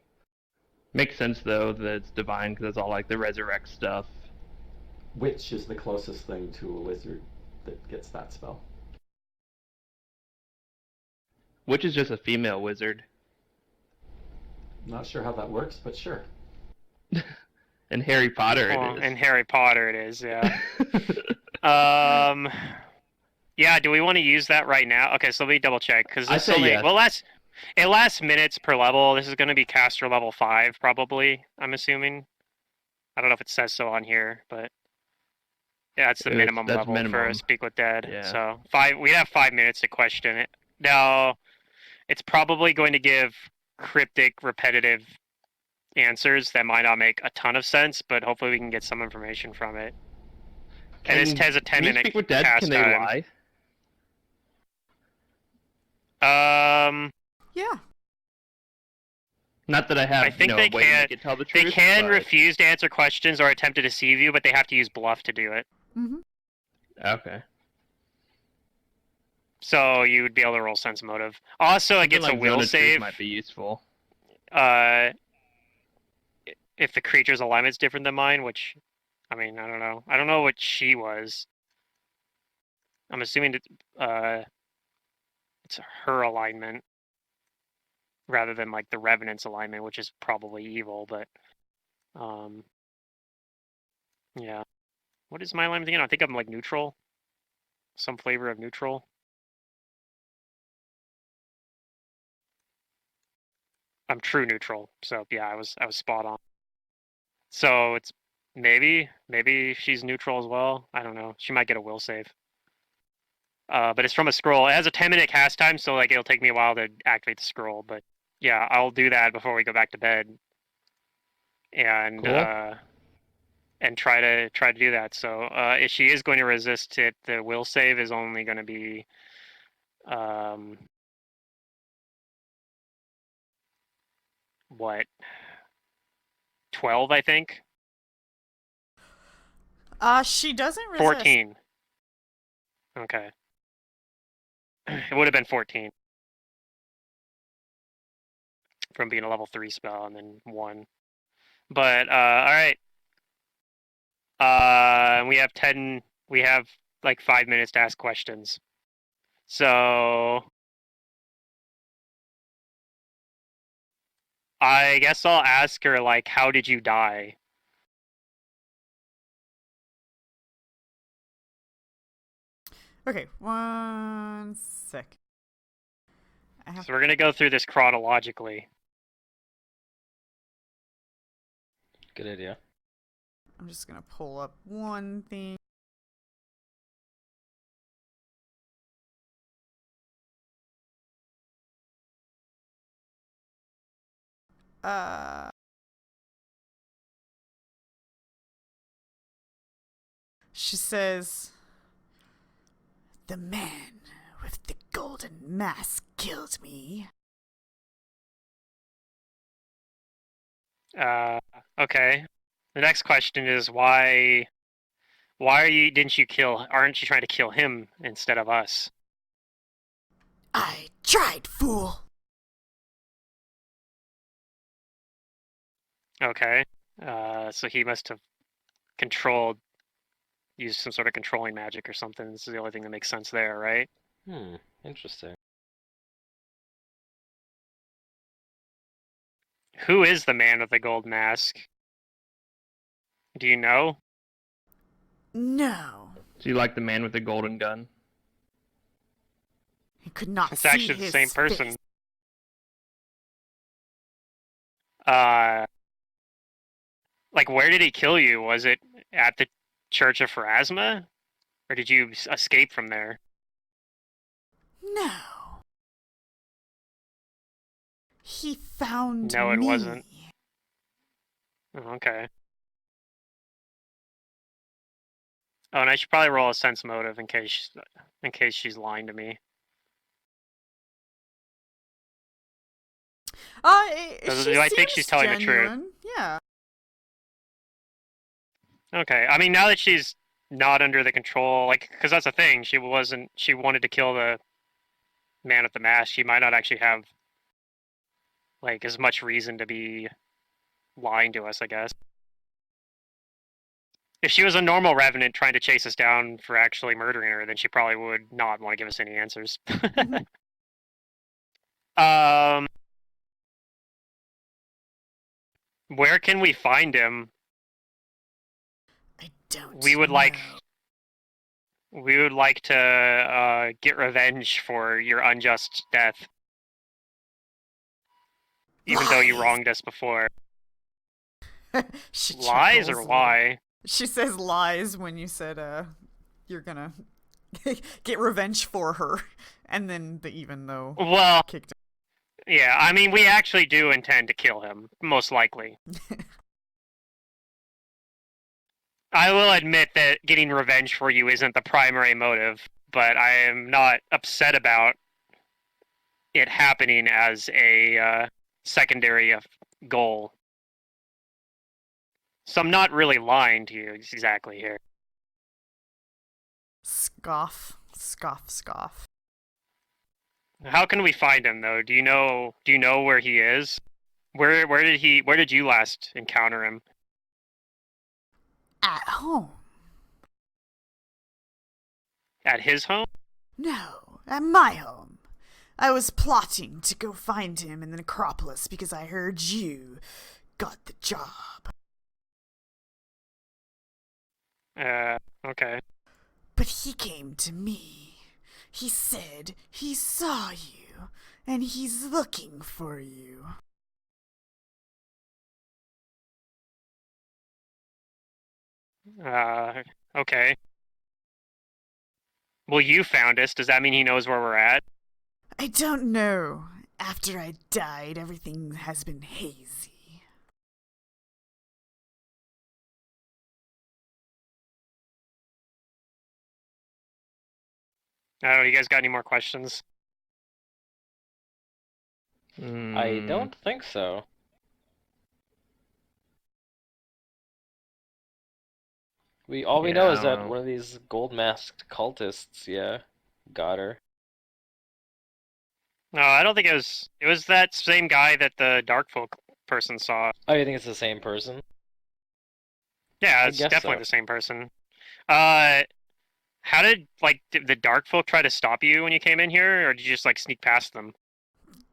Makes sense though that it's divine because it's all like the resurrect stuff. Which is the closest thing to a wizard that gets that spell? Which is just a female wizard. Not sure how that works, but sure. In Harry Potter, Well, it is. in Harry Potter, it is. Yeah. Yeah. Do we want to use that right now? Okay, so let me double check because I this say only yes. it lasts minutes per level. This is going to be caster level 5 probably. I'm assuming. I don't know if it says so on here, but yeah, it's the minimum that's level for minimum. a Speak with Dead. Yeah. So we have 5 minutes to question it. Now, it's probably going to give cryptic, repetitive answers that might not make a ton of sense, but hopefully we can get some information from it. And this has a 10-minute Speak with Dead, cast can they time. lie? Yeah. Not that I have I think a they way to can. make it tell the truth. They can but... refuse to answer questions or attempt to deceive you, but they have to use bluff to do it. Mm-hmm. Okay. So you would be able to roll sense motive. Also, it Something gets like a will Zone of Truth save. might be useful. If the creature's alignment's different than mine, which, I mean, I don't know. I don't know what she was. I'm assuming that it's her alignment rather than like the Revenant's alignment, which is probably evil. But yeah. What is my alignment again? I think I'm like neutral. Some flavor of neutral. I'm true neutral. So yeah, I was spot on. So it's maybe she's neutral as well. I don't know. She might get a will save. But it's from a scroll. It has a 10-minute cast time, so like it'll take me a while to activate the scroll. But yeah, I'll do that before we go back to bed. And Cool. and try to do that. So if she is going to resist it, the will save is only going to be what 12, I think. She doesn't resist. 14. Okay. It would have been 14 from being a level 3 spell and then 1. But all right. We have like 5 minutes to ask questions. So I guess I'll ask her like, how did you die? Okay, 1 sec. So we're gonna go through this chronologically. Good idea. I'm just gonna pull up one thing. She says, "The man with the golden mask killed me." Okay. The next question is why didn't you kill? Aren't you trying to kill him instead of us? I tried, fool. Okay. So he must have used some sort of controlling magic or something. This is the only thing that makes sense there, right? Interesting. Who is the man with the gold mask? Do you know? No. Do you like the man with the golden gun? He could not It's see actually the his same person. face. Like where did he kill you? Was it at the Church of Pharasma? Or did you escape from there? No. He found No, it me. wasn't. Oh, okay. Oh, and I should probably roll a sense motive in case she's lying to me. I think she's telling the truth. genuine. Yeah. Okay. I mean, now that she's not under the control, like, because that's the thing, she wasn't. She wanted to kill the man at the mask. She might not actually have like as much reason to be lying to us, I guess. If she was a normal revenant trying to chase us down for actually murdering her, then she probably would not want to give us any answers. um, where can we find him? I don't We would know. like we would like to get revenge for your unjust death, even though you Lies. wronged us before. She Lies chuckles or a little. why? She says lies when you said you're gonna get revenge for her, and then the even though Well, kicked yeah, I mean, we actually do intend to kill him, most likely. I will admit that getting revenge for you isn't the primary motive, but I am not upset about it happening as a secondary goal. So I'm not really lying to you exactly here. scoff, scoff, scoff. How can we find him though? Do you know where he is? Where did you last encounter him? At home? At his home? No, at my home. I was plotting to go find him in the necropolis because I heard you got the job. Okay. But he came to me. He said he saw you, and he's looking for you. Okay. Well, you found us. Does that mean he knows where we're at? I don't know. After I died, everything has been hazy. Oh, you guys got any more questions? I don't think so. All we know Yeah, is I don't that know. one of these gold masked cultists, yeah, got her. No, I don't think it was. It was that same guy that the Darkfolk person saw. Oh, you think it's the same person? Yeah, I it's guess definitely so. the same person. Uh, how did the Darkfolk try to stop you when you came in here, or did you just like sneak past them?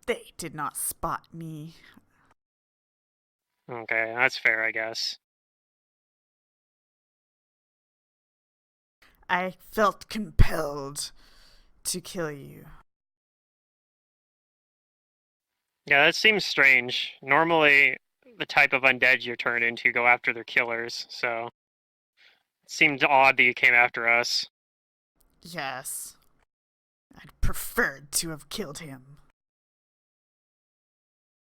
They did not spot me. Okay, that's fair, I guess. I felt compelled to kill you. Yeah, that seems strange. Normally, the type of undead you're turned into go after their killers, so it seemed odd that you came after us. Yes. I'd preferred to have killed him.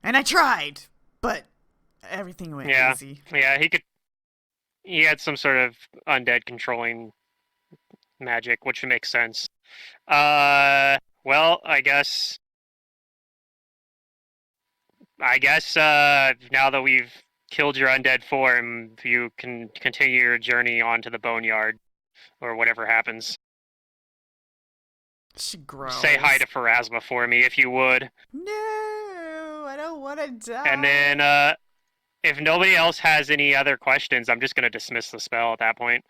And I tried, but everything went Yeah, hazy. yeah, he could. He had some sort of undead controlling magic, which would make sense. Well, I guess now that we've killed your undead form, you can continue your journey on to the boneyard or whatever happens. She growls. Say hi to Pharasma for me if you would. No, I don't want to die. And then if nobody else has any other questions, I'm just going to dismiss the spell at that point.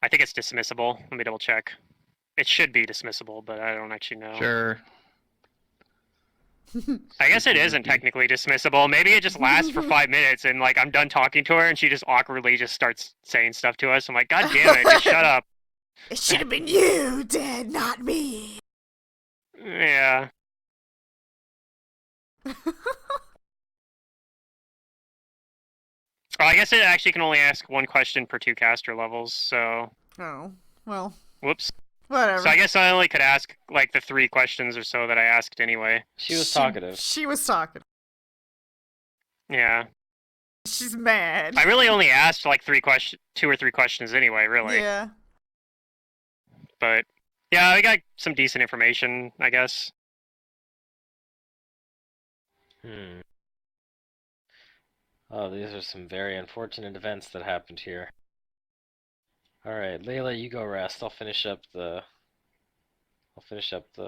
I think it's dismissible. Let me double check. It should be dismissible, but I don't actually know. Sure. I guess it Spooky isn't monkey. technically dismissible. Maybe it just lasts for 5 minutes and like I'm done talking to her and she just awkwardly just starts saying stuff to us. I'm like, God damn it, just shut up. It should have been you, dead, not me. Yeah. Oh, I guess it actually can only ask one question per 2 caster levels, so Oh, well, whoops. whatever. So I guess I only could ask like the 3 questions or so that I asked anyway. She was talkative. She was talking. Yeah. She's mad. I really only asked like 2 or 3 questions anyway, really. Yeah. But yeah, I got some decent information, I guess. Hmm. Oh, these are some very unfortunate events that happened here. All right, Layla, you go rest. I'll finish up the. All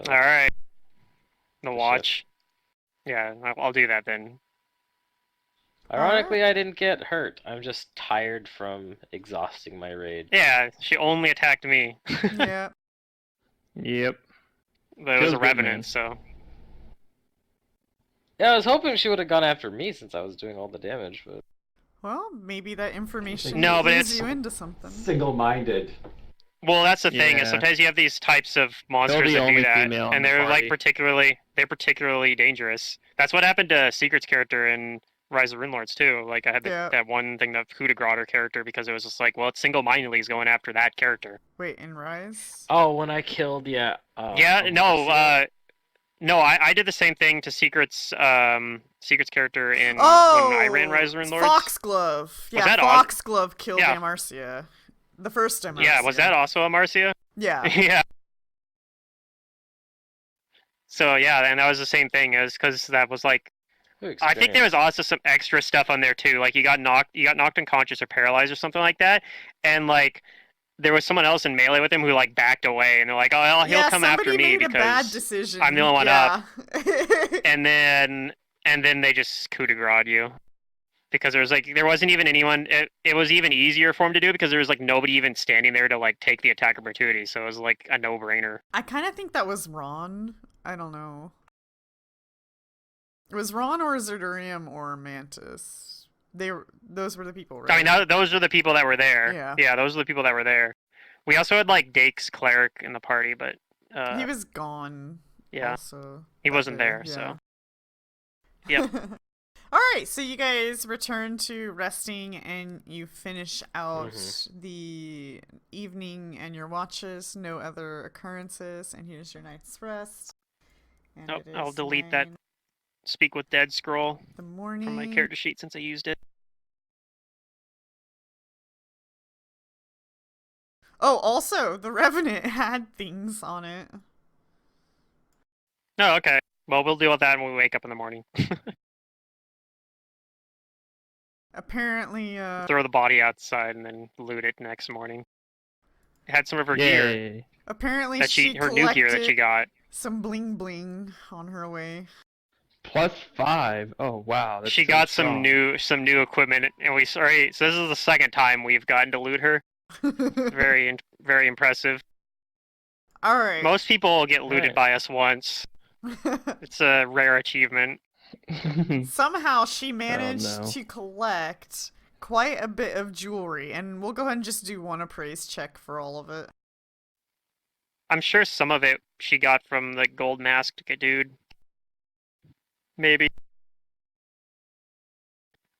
right. The the watch. Yeah, I'll do that then. Ironically, I didn't get hurt. I'm just tired from exhausting my rage. Yeah, she only attacked me. Yeah. Yep. But it was Feels a good, revenant, man. so. Yeah, I was hoping she would have gone after me since I was doing all the damage, but Well, maybe that information No, but clues it's- you into something. Single-minded. Well, that's the thing. Is Yeah. sometimes you have these types of monsters the that do only that, female in and the they're like party. they're particularly dangerous. That's what happened to Secret's character in Rise of Runelords too. Like I had Yeah. that one thing, the coup de grace character, because it was just like, well, it's single-mindedly is going after that character. Wait, in Rise? oh, when I killed Yeah, Marcia. no, I did the same thing to Secret's character in Oh! when I ran Rise of Runelords. Foxglove. Yeah, that Foxglove killed Yeah. Amarcia. The first Amarcia. Yeah, was that also a Marcia? Yeah. Yeah. So yeah, and that was the same thing, is because that was like. I think there was also some extra stuff on there too. Like you got knocked unconscious or paralyzed or something like that, and like there was someone else in melee with him who like backed away, and they're like, "Oh, he'll come after somebody me made a bad because decision. I'm the only one yeah. and then they just coup de grace you because there wasn't even anyone. It was even easier for him to do because there was like nobody even standing there to like take the attack opportunity, so it was like a no-brainer. I kind of think that was Ron. I don't know. It was Ron or Zerdurium or Mantis. Those were the people, right? I mean, those are the people that were there. Yeah. Those are the people that were there. We also had like Dake's cleric in the party, but he was gone. yeah, Also, he wasn't day, there. yeah. So yep. All right, so you guys return to resting and you finish out the evening and your watches. No other occurrences, and here's your night's rest. And Oh, it is I'll delete that 9 Speak with Dead scroll the morning. from my character sheet since I used it. Oh, also, the Revenant had things on it. Oh, okay. Well, we'll deal with that when we wake up in the morning. Apparently, Throw the body outside and then loot it next morning. It had some of her gear Yay. apparently that she her new gear that she collected got. some bling bling on her way. +5. Oh wow. That's She so got strong. some new equipment, and so this is the second time we've gotten to loot her. Very impressive. All right. Most people get looted Right. by us once. It's a rare achievement. Somehow she managed no. to collect quite a bit of jewelry, and we'll go ahead and just do one appraise check for all of it. I'm sure some of it she got from the gold masked dude. Maybe.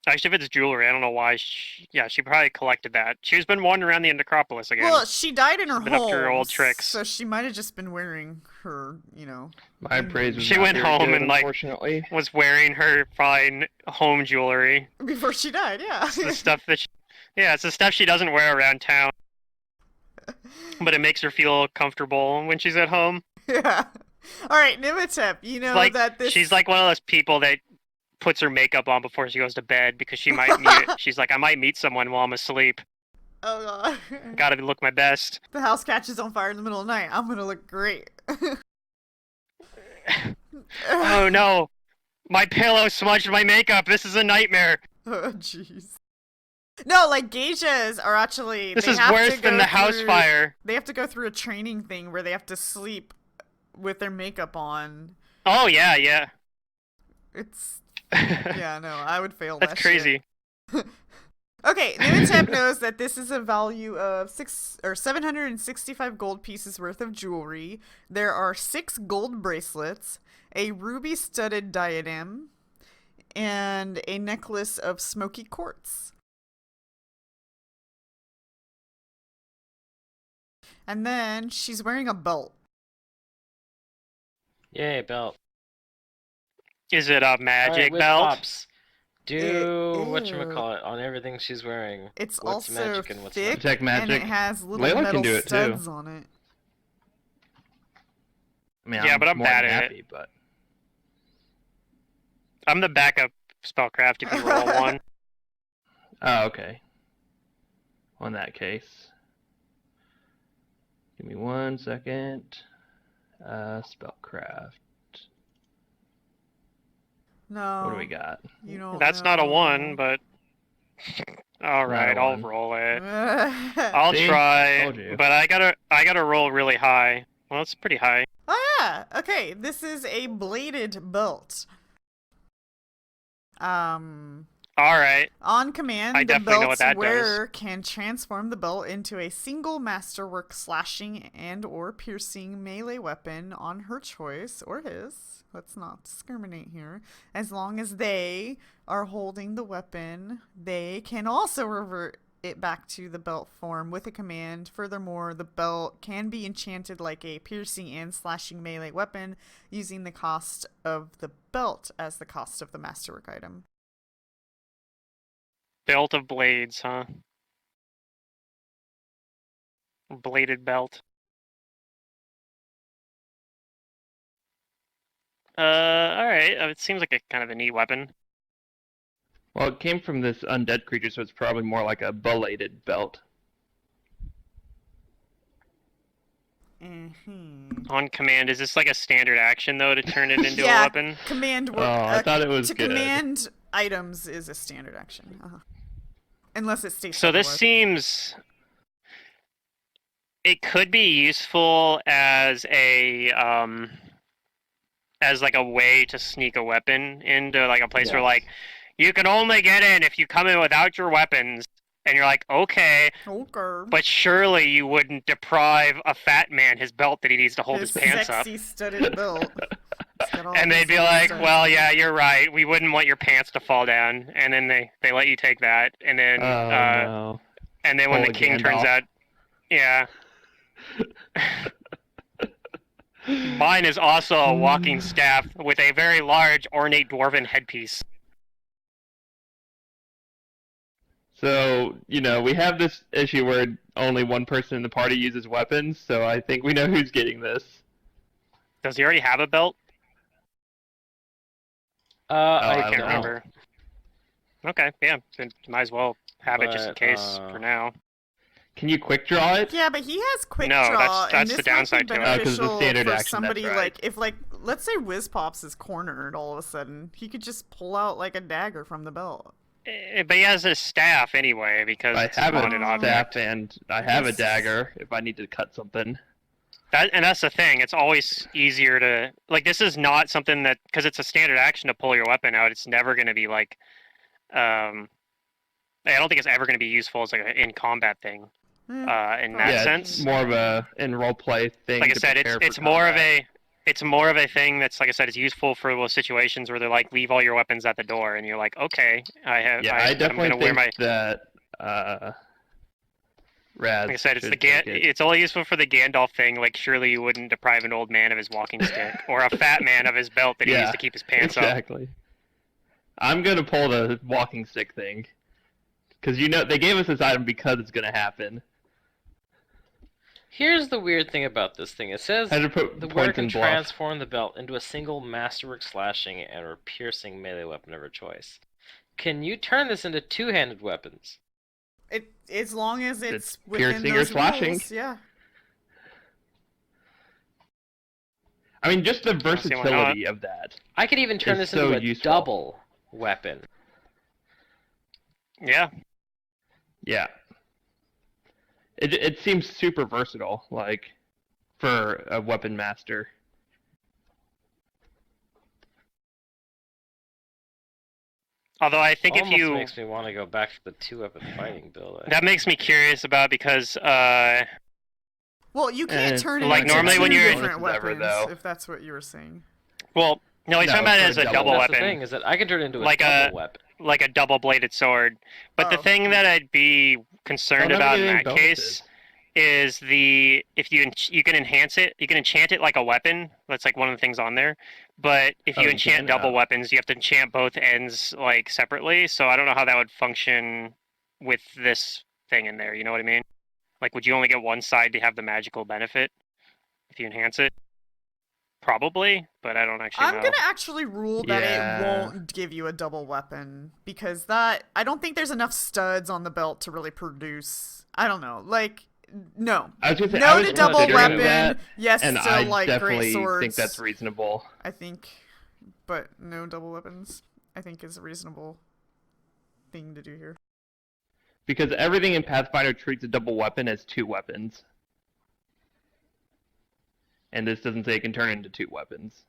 Actually, if it's jewelry, I don't know why. She probably collected that. She's been wandering around the Necropolis again. Well, she died in her She's been up to her home, old tricks. so she might have just been wearing her, My praise was She not went very home good, and, like, unfortunately. Was wearing her fine home jewelry. before she died, yeah. It's the stuff that it's the stuff she doesn't wear around town. But it makes her feel comfortable when she's at home. Yeah. All right, Nimitep, you know Like, that this... she's like one of those people that puts her makeup on before she goes to bed because she might she's like, I might meet someone while I'm asleep. Oh, God. Gotta look my best. The house catches on fire in the middle of the night. I'm gonna look great. Oh no! My pillow smudged my makeup! This is a nightmare! Oh, jeez. No, like, geishas are actually... This they is have worse to than go the house through- fire. They have to go through a training thing where they have to sleep with their makeup on. Oh yeah, yeah. It's... Yeah, no, I would fail That's that crazy. shit. Okay, Nimitep knows that this is a value of 765 gold pieces worth of jewelry. There are 6 gold bracelets, a ruby-studded diadem, and a necklace of smoky quartz. And then she's wearing a belt. Yay, belt. Is it a magic Alright, with belt? Pops. Do Ew. whatchamacallit on everything she's wearing. It's What's also magic and what's not? thick, Detect and magic. it has little Layla can metal do it, too. studs on it. I mean, Yeah, but I'm more bad than at it. happy, but I'm the backup spellcraft if you roll one. oh, okay. On that case, Give me 1 second. Spellcraft. No. What do we got? You don't That's not a 1, but all Not a right, I'll 1. roll it. know. I'll See? try, Told you. but I gotta roll really high. Well, it's pretty high. Oh yeah. Okay, this is a bladed belt. All right. On command, I the definitely know what belt's that wearer can transform the belt into a single masterwork slashing and or piercing melee weapon on her choice or his. Let's not discriminate here. As long as they are holding the weapon, they can also revert it back to the belt form with a command. Furthermore, the belt can be enchanted like a piercing and slashing melee weapon, using the cost of the belt as the cost of the masterwork item. Belt of blades, huh? Bladed belt. Alright. It seems like a kind of a neat weapon. Well, it came from this undead creature, so it's probably more like a belated belt. On command, is this like a standard action though to turn it into Yeah, a weapon? Command Oh, I thought it was to good. command items is a standard action. Unless it states So this otherwise. seems. It could be useful as a as like a way to sneak a weapon into like a place where Yes. like you can only get in if you come in without your weapons, and you're like, okay, Okay. but surely you wouldn't deprive a fat man his belt that he needs to hold his pants up. sexy studded belt. It's got all And they'd these be like, studs. well, yeah, you're right. We wouldn't want your pants to fall down. And then they let you take that. And then Oh no. and then when Pull the a king turns Gandalf. out, yeah. Mine is also a walking staff with a very large ornate dwarven headpiece. So, we have this issue where only one person in the party uses weapons, so I think we know who's getting this. Does he already have a belt? I I don't can't know. remember. Okay, yeah, then might as well have it just in But, case for now. Can you quick draw it? Yeah, but he has quick No, draw, that's and the this downside might to be it. Oh, 'cause it's a beneficial standard for action, that's somebody right. like if let's say Wiz Pops is cornered all of a sudden, he could just pull out like a dagger from the belt. But he has his staff anyway because I it's a have bonded a object. staff and I have a Yes. dagger if I need to cut something. That's the thing. It's always easier to like. This is not something that because it's a standard action to pull your weapon out. It's never going to be like, I don't think it's ever going to be useful as like an in combat thing. In that Yeah, sense, it's more of a in role play thing. like I to said, prepare it's for more of combat. it's more of a thing that's like I said, it's useful for those situations where they're like, leave all your weapons at the door, and you're like, okay, Yeah, I I'm definitely gonna wear think my. that Raz Like I said, should take it. it's only useful for the Gandalf thing. Like, surely you wouldn't deprive an old man of his walking stick, or a fat man of his belt that he Yeah, needs to keep his pants up. Exactly. I'm gonna pull the walking stick thing, because they gave us this item because it's gonna happen. Here's the weird thing about this thing. It says Had to put the wearer points can in bluff. transform the belt into a single masterwork slashing and or piercing melee weapon of her choice. Can you turn this into two-handed weapons? It as long as it's It's within piercing or those slashing. rules, yeah. I mean, just the see why not. versatility of that. I could even turn It's this into so a useful. double weapon. Yeah, Yeah. It seems super versatile, like, for a weapon master. although I think if Almost you makes me want to go back to the two-weapon fighting build. that makes me curious about because Well, you can't it's turn it like into normally two when you're- different Bonuses ever, weapons, though. if that's what you were saying. well, no, he's No, talking about it it's as for a a double double. That's weapon. the thing, is that I can turn it into a Like double weapon. like a double-bladed sword. But the Oh. thing that I'd be concerned Don't about have in any that bonuses. case is if you can enhance it, you can enchant it like a weapon. That's like one of the things on there. But if you Oh, enchant enchant it, double oh. weapons, you have to enchant both ends like separately. So I don't know how that would function with this thing in there. You know what I mean? Like, would you only get one side to have the magical benefit if you enhance it? Probably, but I don't actually I'm know. gonna actually rule that Yeah. it won't give you a double weapon because I don't think there's enough studs on the belt to really produce. I don't know. Like No. I was gonna say I No was to double considering weapon. that, Yes and to I like great definitely swords. think that's reasonable. I think, but no double weapons. I think is a reasonable thing to do here. Because everything in Pathfinder treats a double weapon as 2 weapons. And this doesn't say it can turn into 2 weapons.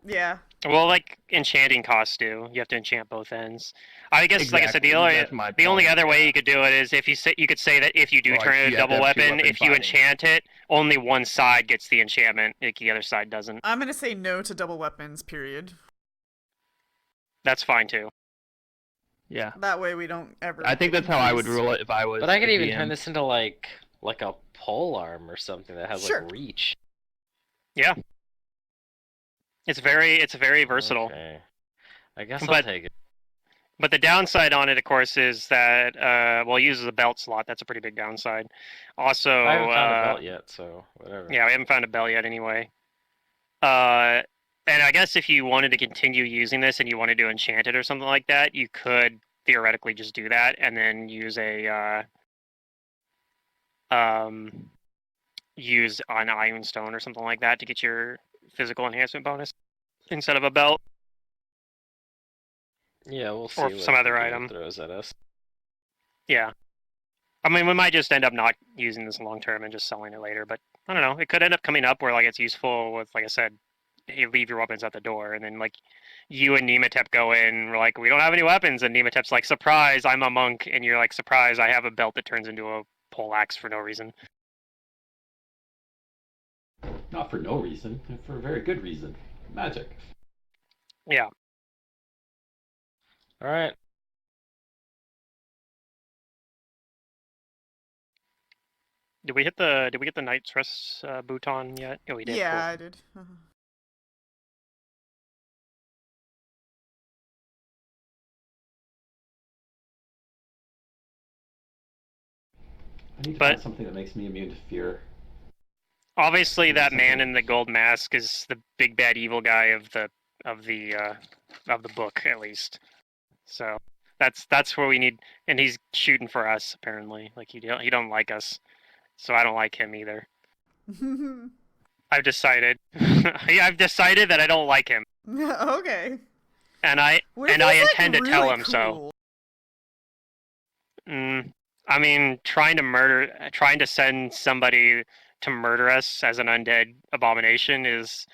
Yeah. Well, like enchanting costs do. You have to enchant both ends. I guess, like I said, Exactly, that's my the only point, other way yeah. you could do it is if you could say that if you do Like, turn it you into a have to double have two weapon, weapon if you fighting. enchant it, only one side gets the enchantment, like the other side doesn't. I'm gonna say no to double weapons. Period. That's fine too. Yeah. That way we don't ever. I think get that's how I would confused. rule it if I was But I could a even DM. turn this into like a pole arm or something that has Sure. like reach. Yeah. It's very versatile. Okay. I guess I'll But- take it. But the downside on it, of course, is that well, it uses a belt slot. That's a pretty big downside. Also, I haven't found a belt yet, so whatever. yeah, we haven't found a belt yet anyway. And I guess if you wanted to continue using this and you wanted to enchant it or something like that, you could theoretically just do that and then use use an iron stone or something like that to get your physical enhancement bonus instead of a belt. Yeah, we'll see. Or what some other the game item. throws at us. Yeah. I mean, we might just end up not using this long term and just selling it later, but I don't know. It could end up coming up where like it's useful with, like I said, you leave your weapons at the door, and then like you and Nematep go in, we're like, we don't have any weapons, and Nematep's like, surprise, I'm a monk, and you're like, surprise, I have a belt that turns into a pole axe for no reason. Not for no reason, for a very good reason. Magic. Yeah. All right. Did we get the Knight's Rest Bhutan yet? Yeah, we did. Yeah, Cool. I did. I need to But- find something that makes me immune to fear. Obviously, that man Something- in the gold mask is the big bad evil guy of the book, at least. So that's where we need, and he's shooting for us apparently. Like he don't like us, so I don't like him either. I've decided. I've decided that I don't like him, Okay. and I What if And I he's, like, intend to tell really him so. cool? I mean, trying to send somebody to murder us as an undead abomination is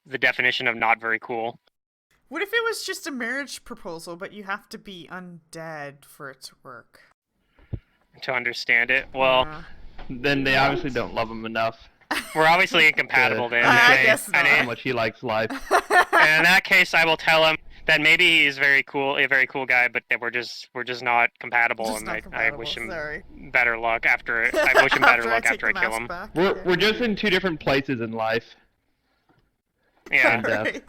the definition of not very cool. What if it was just a marriage proposal, but you have to be undead for it to work? To understand it, well, Yeah. Then they obviously don't love him enough. we're obviously incompatible then. I and guess and not. How much he likes life. and in that case, I will tell him that maybe he's a very cool guy, but that we're just not compatible, Just and not I compatible, wish him sorry. better luck after. I wish him better luck take after I the kill mask him. back. We're just in 2 different places in life. Yeah, And death. Alright.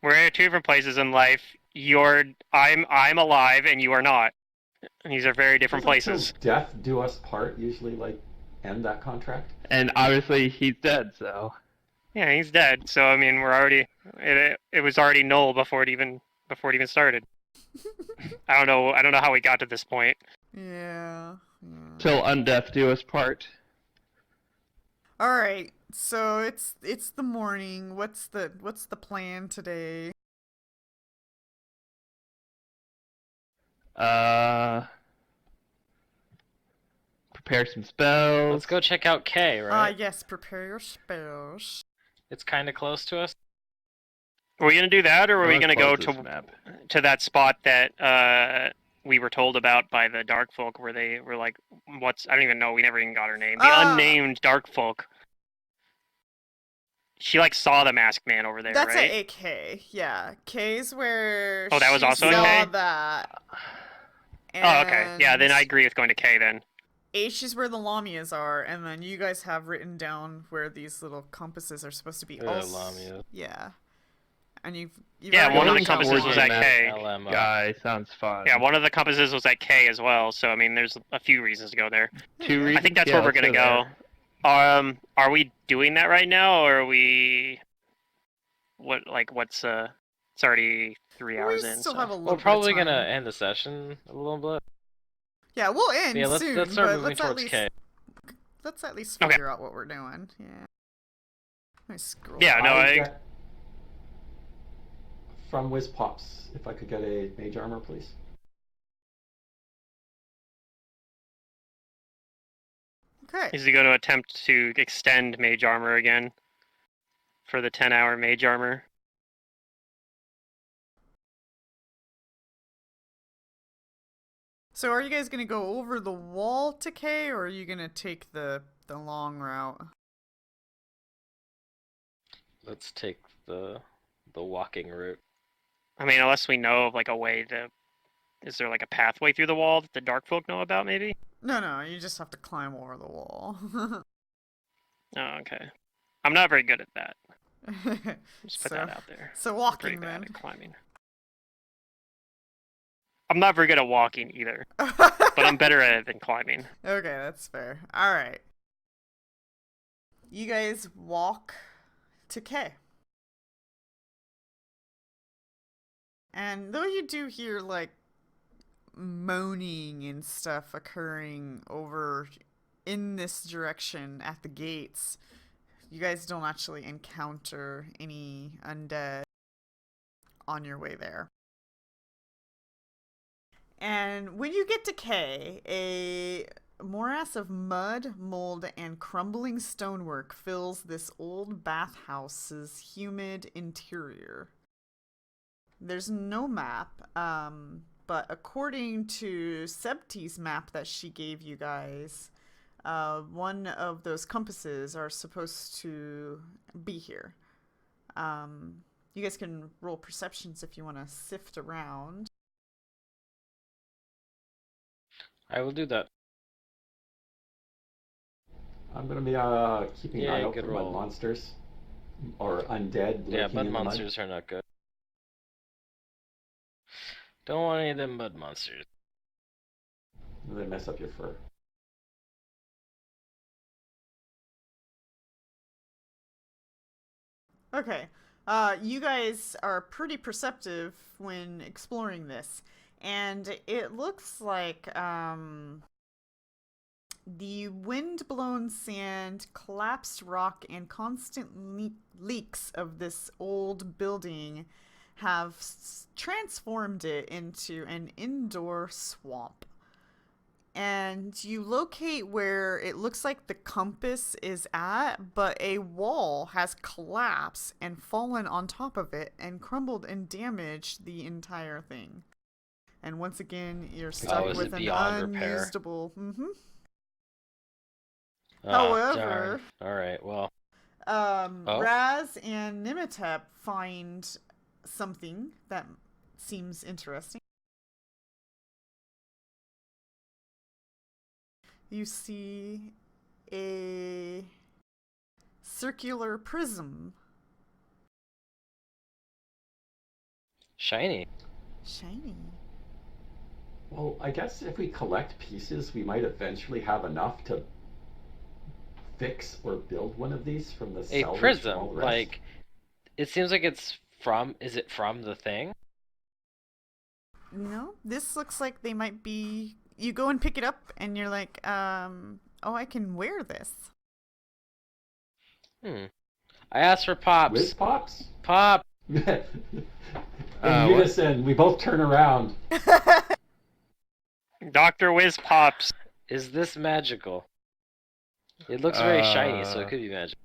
we're in 2 different places in life. I'm alive, and you are not. These are very different Doesn't till places. death do us part usually, like, end that contract? And obviously he's dead, so. Yeah, he's dead. So I mean, we're already. It was already null before it even started. I don't know how we got to this point. Yeah. Till undeath do us part. All right. So it's the morning. What's the plan today? Prepare some spells. Let's go check out K, right? Yes, prepare your spells. It's kind of close to us. Are we gonna do that, or are we Let's gonna go close this map. to that spot that we were told about by the dark folk, where they were like, "What's?" I don't even know. We never even got her name. The unnamed dark folk. She like saw the masked man over there, That's right? at AK. Yeah, K's where. Oh, that was she also saw a K? that. Oh, okay. Yeah, then I And agree with going to K then. H is where the Lamias are, and then you guys have written down where these little compasses are supposed to be. Lamia. Yeah. And you've Yeah, already one of the written compasses was one. at K. LMO. Guy sounds fun. Yeah, one of the compasses was at K as well. So I mean, there's a few reasons to go there. 2 I reasons. think that's Yeah, where we're let's gonna go. there. Are we doing that right now, or are we? What's It's already 3 We hours in. still So. have a little We're bit of probably time. gonna end the session a little bit. Yeah, we'll end Yeah, let's soon. start but moving let's at towards least K. let's at least Okay. figure out what we're doing. Yeah. Let me scroll. Yeah, no, I I get from Whiz Pops, if I could get a mage armor, please. Okay. is he going to attempt to extend mage armor again for the 10-hour mage armor? So are you guys gonna go over the wall to K, or are you gonna take the long route? Let's take the walking route. I mean, unless we know of like a way to. Is there like a pathway through the wall that the dark folk know about? Maybe. No, you just have to climb over the wall. Oh, okay. I'm not very good at that. Just put so, that out there. so I'm pretty walking bad then. at climbing. I'm not very good at walking either, but I'm better at it than climbing. Okay, that's fair. All right. You guys walk to K. And though you do hear like moaning and stuff occurring over in this direction at the gates, you guys don't actually encounter any undead on your way there. And when you get to K, a morass of mud, mold, and crumbling stonework fills this old bathhouse's humid interior. There's no map, but according to Sebti's map that she gave you guys, one of those compasses are supposed to be here. You guys can roll perceptions if you want to sift around. I will do that. I'm going to be keeping an eye Yeah, out good for roll. mud monsters or undead Yeah, lurking mud in the monsters are not good. Don't want any of them mud monsters. mud. They mess up your fur. Okay. You guys are pretty perceptive when exploring this. And it looks like the wind-blown sand, collapsed rock, and constant leaks of this old building have transformed it into an indoor swamp. And you locate where it looks like the compass is at, but a wall has collapsed and fallen on top of it and crumbled and damaged the entire thing. And once again, you're stuck is with it an beyond repair? unusable. Oh, However, darn. All right, well. Raz and Nimitep find something that seems interesting. You see a circular prism. Shiny. Shiny. Well, I guess if we collect pieces, we might eventually have enough to fix or build one of these from the A salvage from all prism. the rest. Like, it seems like it's from. Is it from the thing? No, this looks like they might be. You go and pick it up, and you're like, oh, I can wear this. I asked for Pops. Whiz Pops? Pop! In What? unison, we both turn around. Dr. Whiz Pops. Is this magical? It looks very shiny, so it could be magic.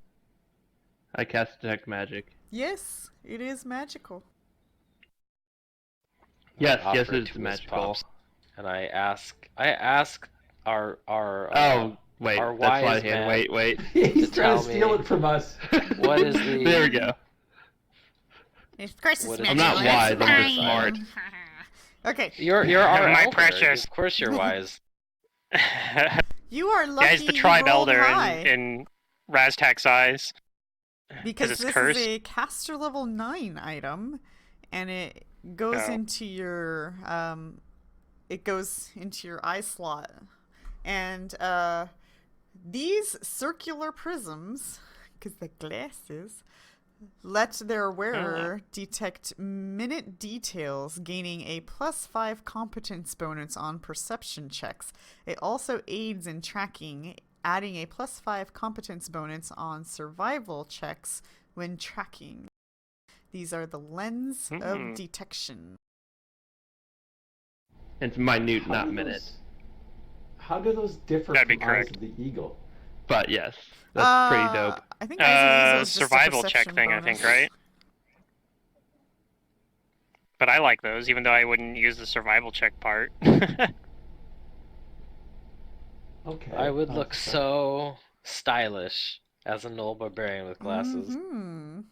I cast detect magic. Yes, it is magical. Yes, I yes, offer it it's to Whiz magical. Pops, and I ask our Oh, wait, our that's why wise I had. man. Wait. He's To trying tell to steal me- it from us. What is the- There we go. Of course, What it's is I'm magical. not wise, It's I'm just mine. smart. Okay, You're our My elder. precious. Of course you're wise. you are lucky. Yeah, he's the you tribe rolled elder high. in Raztak's eyes. Because it's this cursed. is a caster level 9 item, and it goes Oh. into your eye slot. And these circular prisms, because the glasses, let their wearer detect minute details, gaining a +5 competence bonus on perception checks. It also aids in tracking adding a +5 competence bonus on survival checks when tracking. These are the lens of detection. It's minute, How not do minute. those- How do those differ That'd be from Eyes correct. of the Eagle? But yes, that's pretty dope. I think Eyes of the Eagle is just a Survival check perception thing, I bonus. think, right? But I like those, even though I wouldn't use the survival check part. Okay. I would that's look fair. so stylish as a Knoll Barbarian with glasses. Mhm.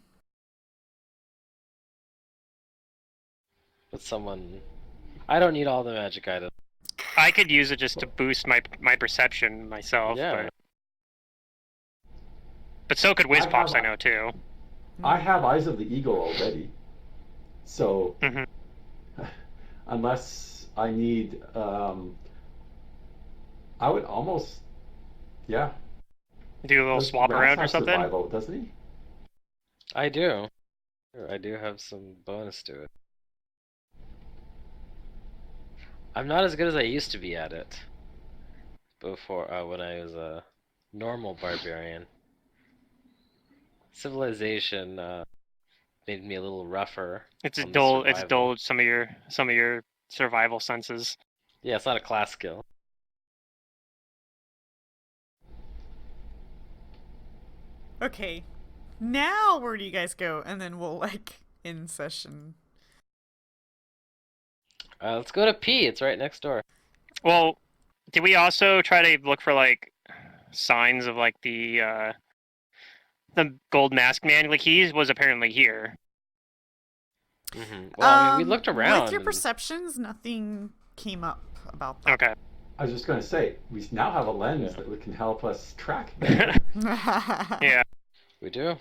With someone. I don't need all the magic items. I could use it just to boost my perception myself, Yeah. but so could Whiz I Pops, have- I know too. I have Eyes of the Eagle already. So, Mhm. unless I need, I would almost, yeah. Do a little Does swap Raz around or have something. Survival, doesn't he? I do. I do have some bonus to it. I'm not as good as I used to be at it. Before, when I was a normal barbarian. Civilization made me a little rougher. It's on the dulled. It's survival. dulled some of your survival senses. Yeah, it's not a class skill. Okay. Now where do you guys go? And then we'll in session. Let's go to P. It's right next door. Well, did we also try to look for like signs of like the gold mask man? Like he was apparently here. Well, I mean, we looked around. With your and- perceptions, nothing came up about that. Okay. I was just going to say, we now have a lens Yeah. that can help us track better. Yeah. We do.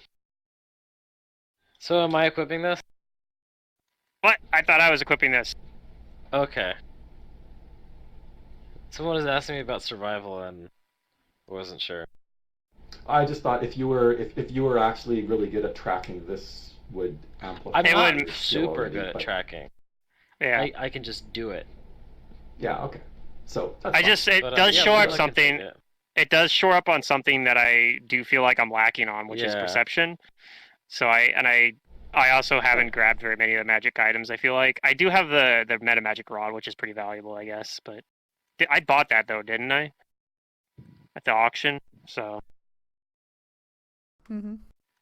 So am I equipping this? What? I thought I was equipping this. Okay. Someone was asking me about survival and I wasn't sure. I just thought if you were actually really good at tracking, this would amplify. I'm It not would- your skill super already, good at but- tracking. Yeah. I can just do it. Yeah. Okay. So that's I fine. just it But, does yeah, show we up can something. take it. It does shore up on something that I do feel like I'm lacking on, which is Yeah. perception. So I also haven't grabbed very many of the magic items. I feel like I do have the meta magic rod, which is pretty valuable, I guess. But I bought that though, didn't I? At the auction. So Mm-hmm.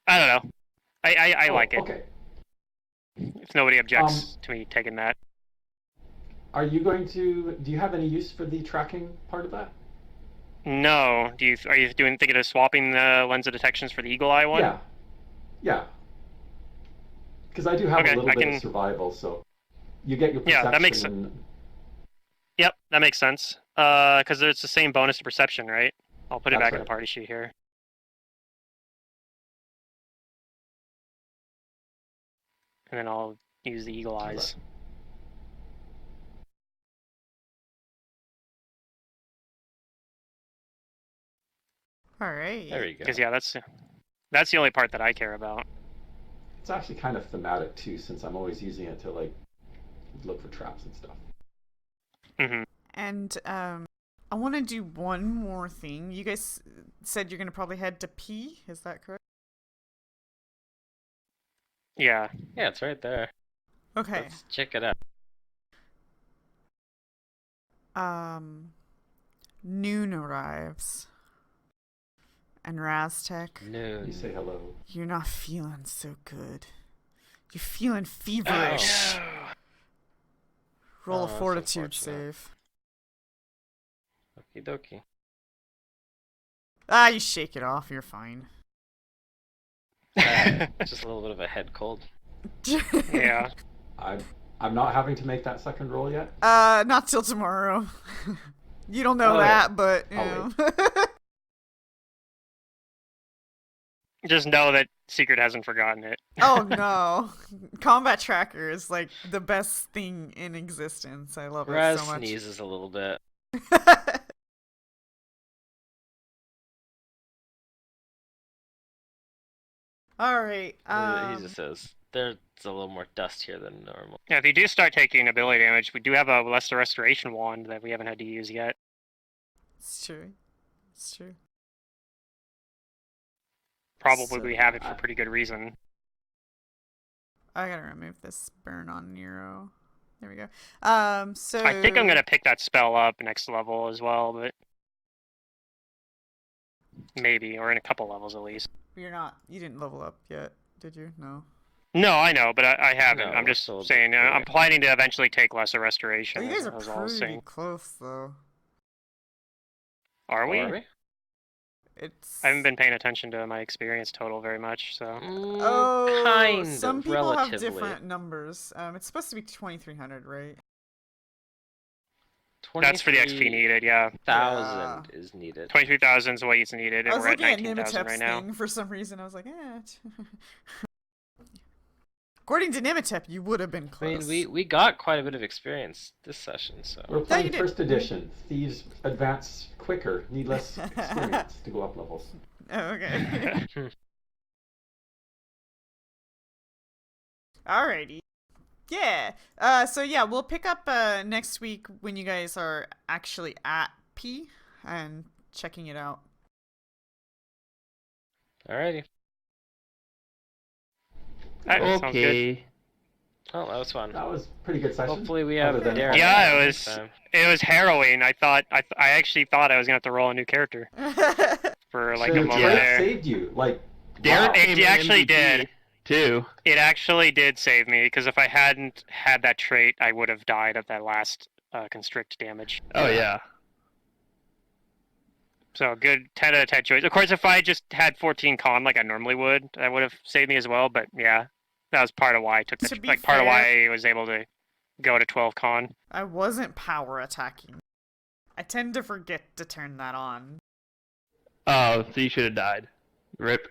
I don't know. I Oh, like it. Okay. If nobody objects to me taking that. Are you going to? Do you have any use for the tracking part of that? No. Are you thinking of swapping the lens of detections for the eagle eye one? Yeah. Yeah. Because I do have Okay, a little I bit can- of survival, so you get your perception. Yeah, that makes and- Yep, that makes sense. Because it's the same bonus to perception, right? I'll put it That's back in the right. party sheet here. And then I'll use the eagle How's eyes. All right. There you go. Because yeah, that's the only part that I care about. It's actually kind of thematic too, since I'm always using it to like look for traps and stuff. Hmm. And I want to do one more thing. You guys said you're gonna probably head to P. Is that correct? Yeah. Yeah, it's right there. Okay. Let's check it out. Noon arrives. And Raztech, Noon. You say hello. you're not feeling so good. You're feeling feverish. Roll Oh, a that's fortitude unfortunate. save. Okie dokie. Ah, you shake it off. You're fine. Just a little bit of a head cold. Yeah. I'm not having to make that second roll yet. Not till tomorrow. You don't know Oh, yeah. that, but you I'll know. Just know that Secret hasn't forgotten it. Oh no. Combat Tracker is like the best thing in existence. I love Raz it so much. sneezes a little bit. All right. He just says there's a little more dust here than normal. Yeah, if you do start taking ability damage, we do have a lesser restoration wand that we haven't had to use yet. It's true. It's true. probably So- we have it for pretty good reason. I gotta remove this burn on Nero. There we go. So I think I'm gonna pick that spell up next level as well, but maybe, or in a couple levels at least. You didn't level up yet, did you? No. No, I know, but I haven't. No, I'm we're just still saying. I'm correct. planning to eventually take lesser Oh, restoration. you guys as I are was pretty saying. close though. Are we? Are we? It's I haven't been paying attention to my experience total very much, so. Oh, kind some of, people have relatively. different numbers. It's supposed to be 2,300, right? That's for the XP needed, yeah. 23,000 is needed. 23,000 is what is needed, I and was we're at looking at 19,000 Nimitep's right now. thing for some reason. I was like, According to Nimitep, you would have been I mean, close. we got quite a bit of experience this session, so. We're you playing did. first edition. Thieves advance quicker, need less experience to go up levels. Oh, okay. Alrighty. Yeah. So yeah, we'll pick up next week when you guys are actually at P and checking it out. Alrighty. Alright, sounds good. Okay. Oh, that was fun. That was a pretty good session. Hopefully we have Other than- Derek. Yeah, it next was- time. It was harrowing. I actually thought I was gonna have to roll a new character for like the a moment trait there. saved you. Like, Derek wow. came It in actually MVP, did. too. It actually did save me because if I hadn't had that trait, I would have died of that last constrict damage. Oh yeah. So good 10 out of 10 choice. Of course, if I just had 14 con like I normally would, that would have saved me as well. But yeah, that was part of why I took To the be part of why fair- I was able to go to 12 con. I wasn't power attacking. I tend to forget to turn that on. Oh, so you should have died. Rip.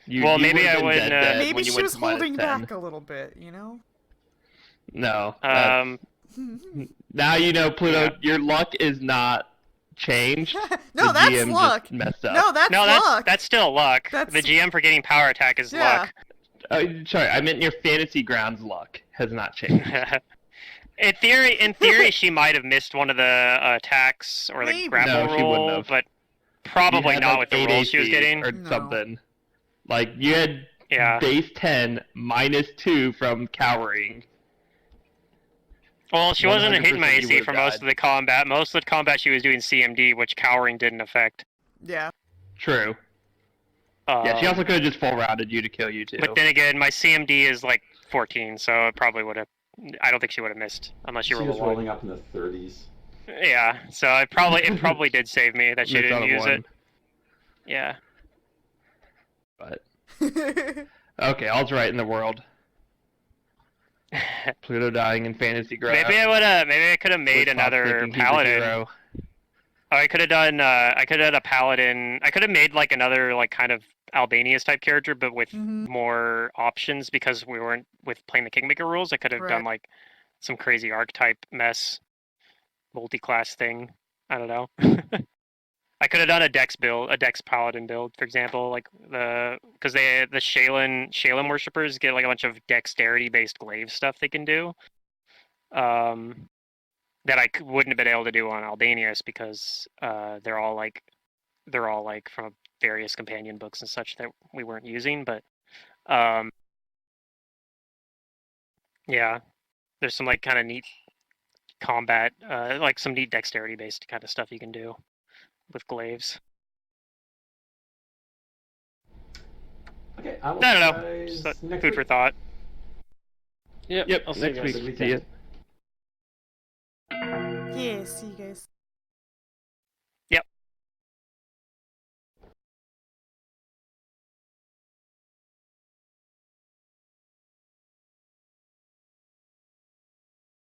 You, Well, you maybe would've I been wouldn't, dead Maybe when you she went was to minus holding 10. back a little bit, you know? No. Um, Now you know, Pluto, Yeah. your luck is not changed. No, The that's GM luck. Just messed up. No, that's no, luck. that's still luck. That's- The GM for getting power attack is Yeah. Sorry, I meant your fantasy grounds luck has not changed. luck. In theory, she might have missed one of the attacks or Maybe. the grapple No, she wouldn't roll, have. but You probably had, not like, with the 8 roll she was AC getting. or No. something. Like you had Yeah. base 10 minus 2 from cowering. Well, she wasn't hitting my 100% you AC would've for most died. of the combat. Most of the combat she was doing CMD, which cowering didn't affect. Yeah. True. Yeah, she Um, also could have just full rounded you to kill you too. But then again, my CMD is like 14, so it probably would have. I don't think she would have missed unless She you rolled was a one. rolling up in the 30s. Yeah, so it probably did save me that she Missed out didn't on use one, it. Yeah. But okay, all's right in the world. Pluto dying in fantasy ground. Maybe I could have made another paladin. Hero. Oh, I could have done a paladin. I could have made like another like kind of Albanius type character, but with Mhm. more options because we weren't with playing the Kingmaker rules. I could have done Right. like some crazy archetype mess, multi-class thing. I don't know. I could have done a Dex build, a Dex paladin build, for example, like because the Shaylin worshippers get like a bunch of dexterity based glaive stuff they can do. That I wouldn't have been able to do on Albanius because they're all like from various companion books and such that we weren't using. But yeah, there's some like kind of neat combat, like some neat dexterity based kind of stuff you can do with glaives. Okay, I will I don't see know. you guys Just next food week. for thought. Yep. Yep, I'll see you next guys. week. Good See ya. weekend. Yeah, see you guys.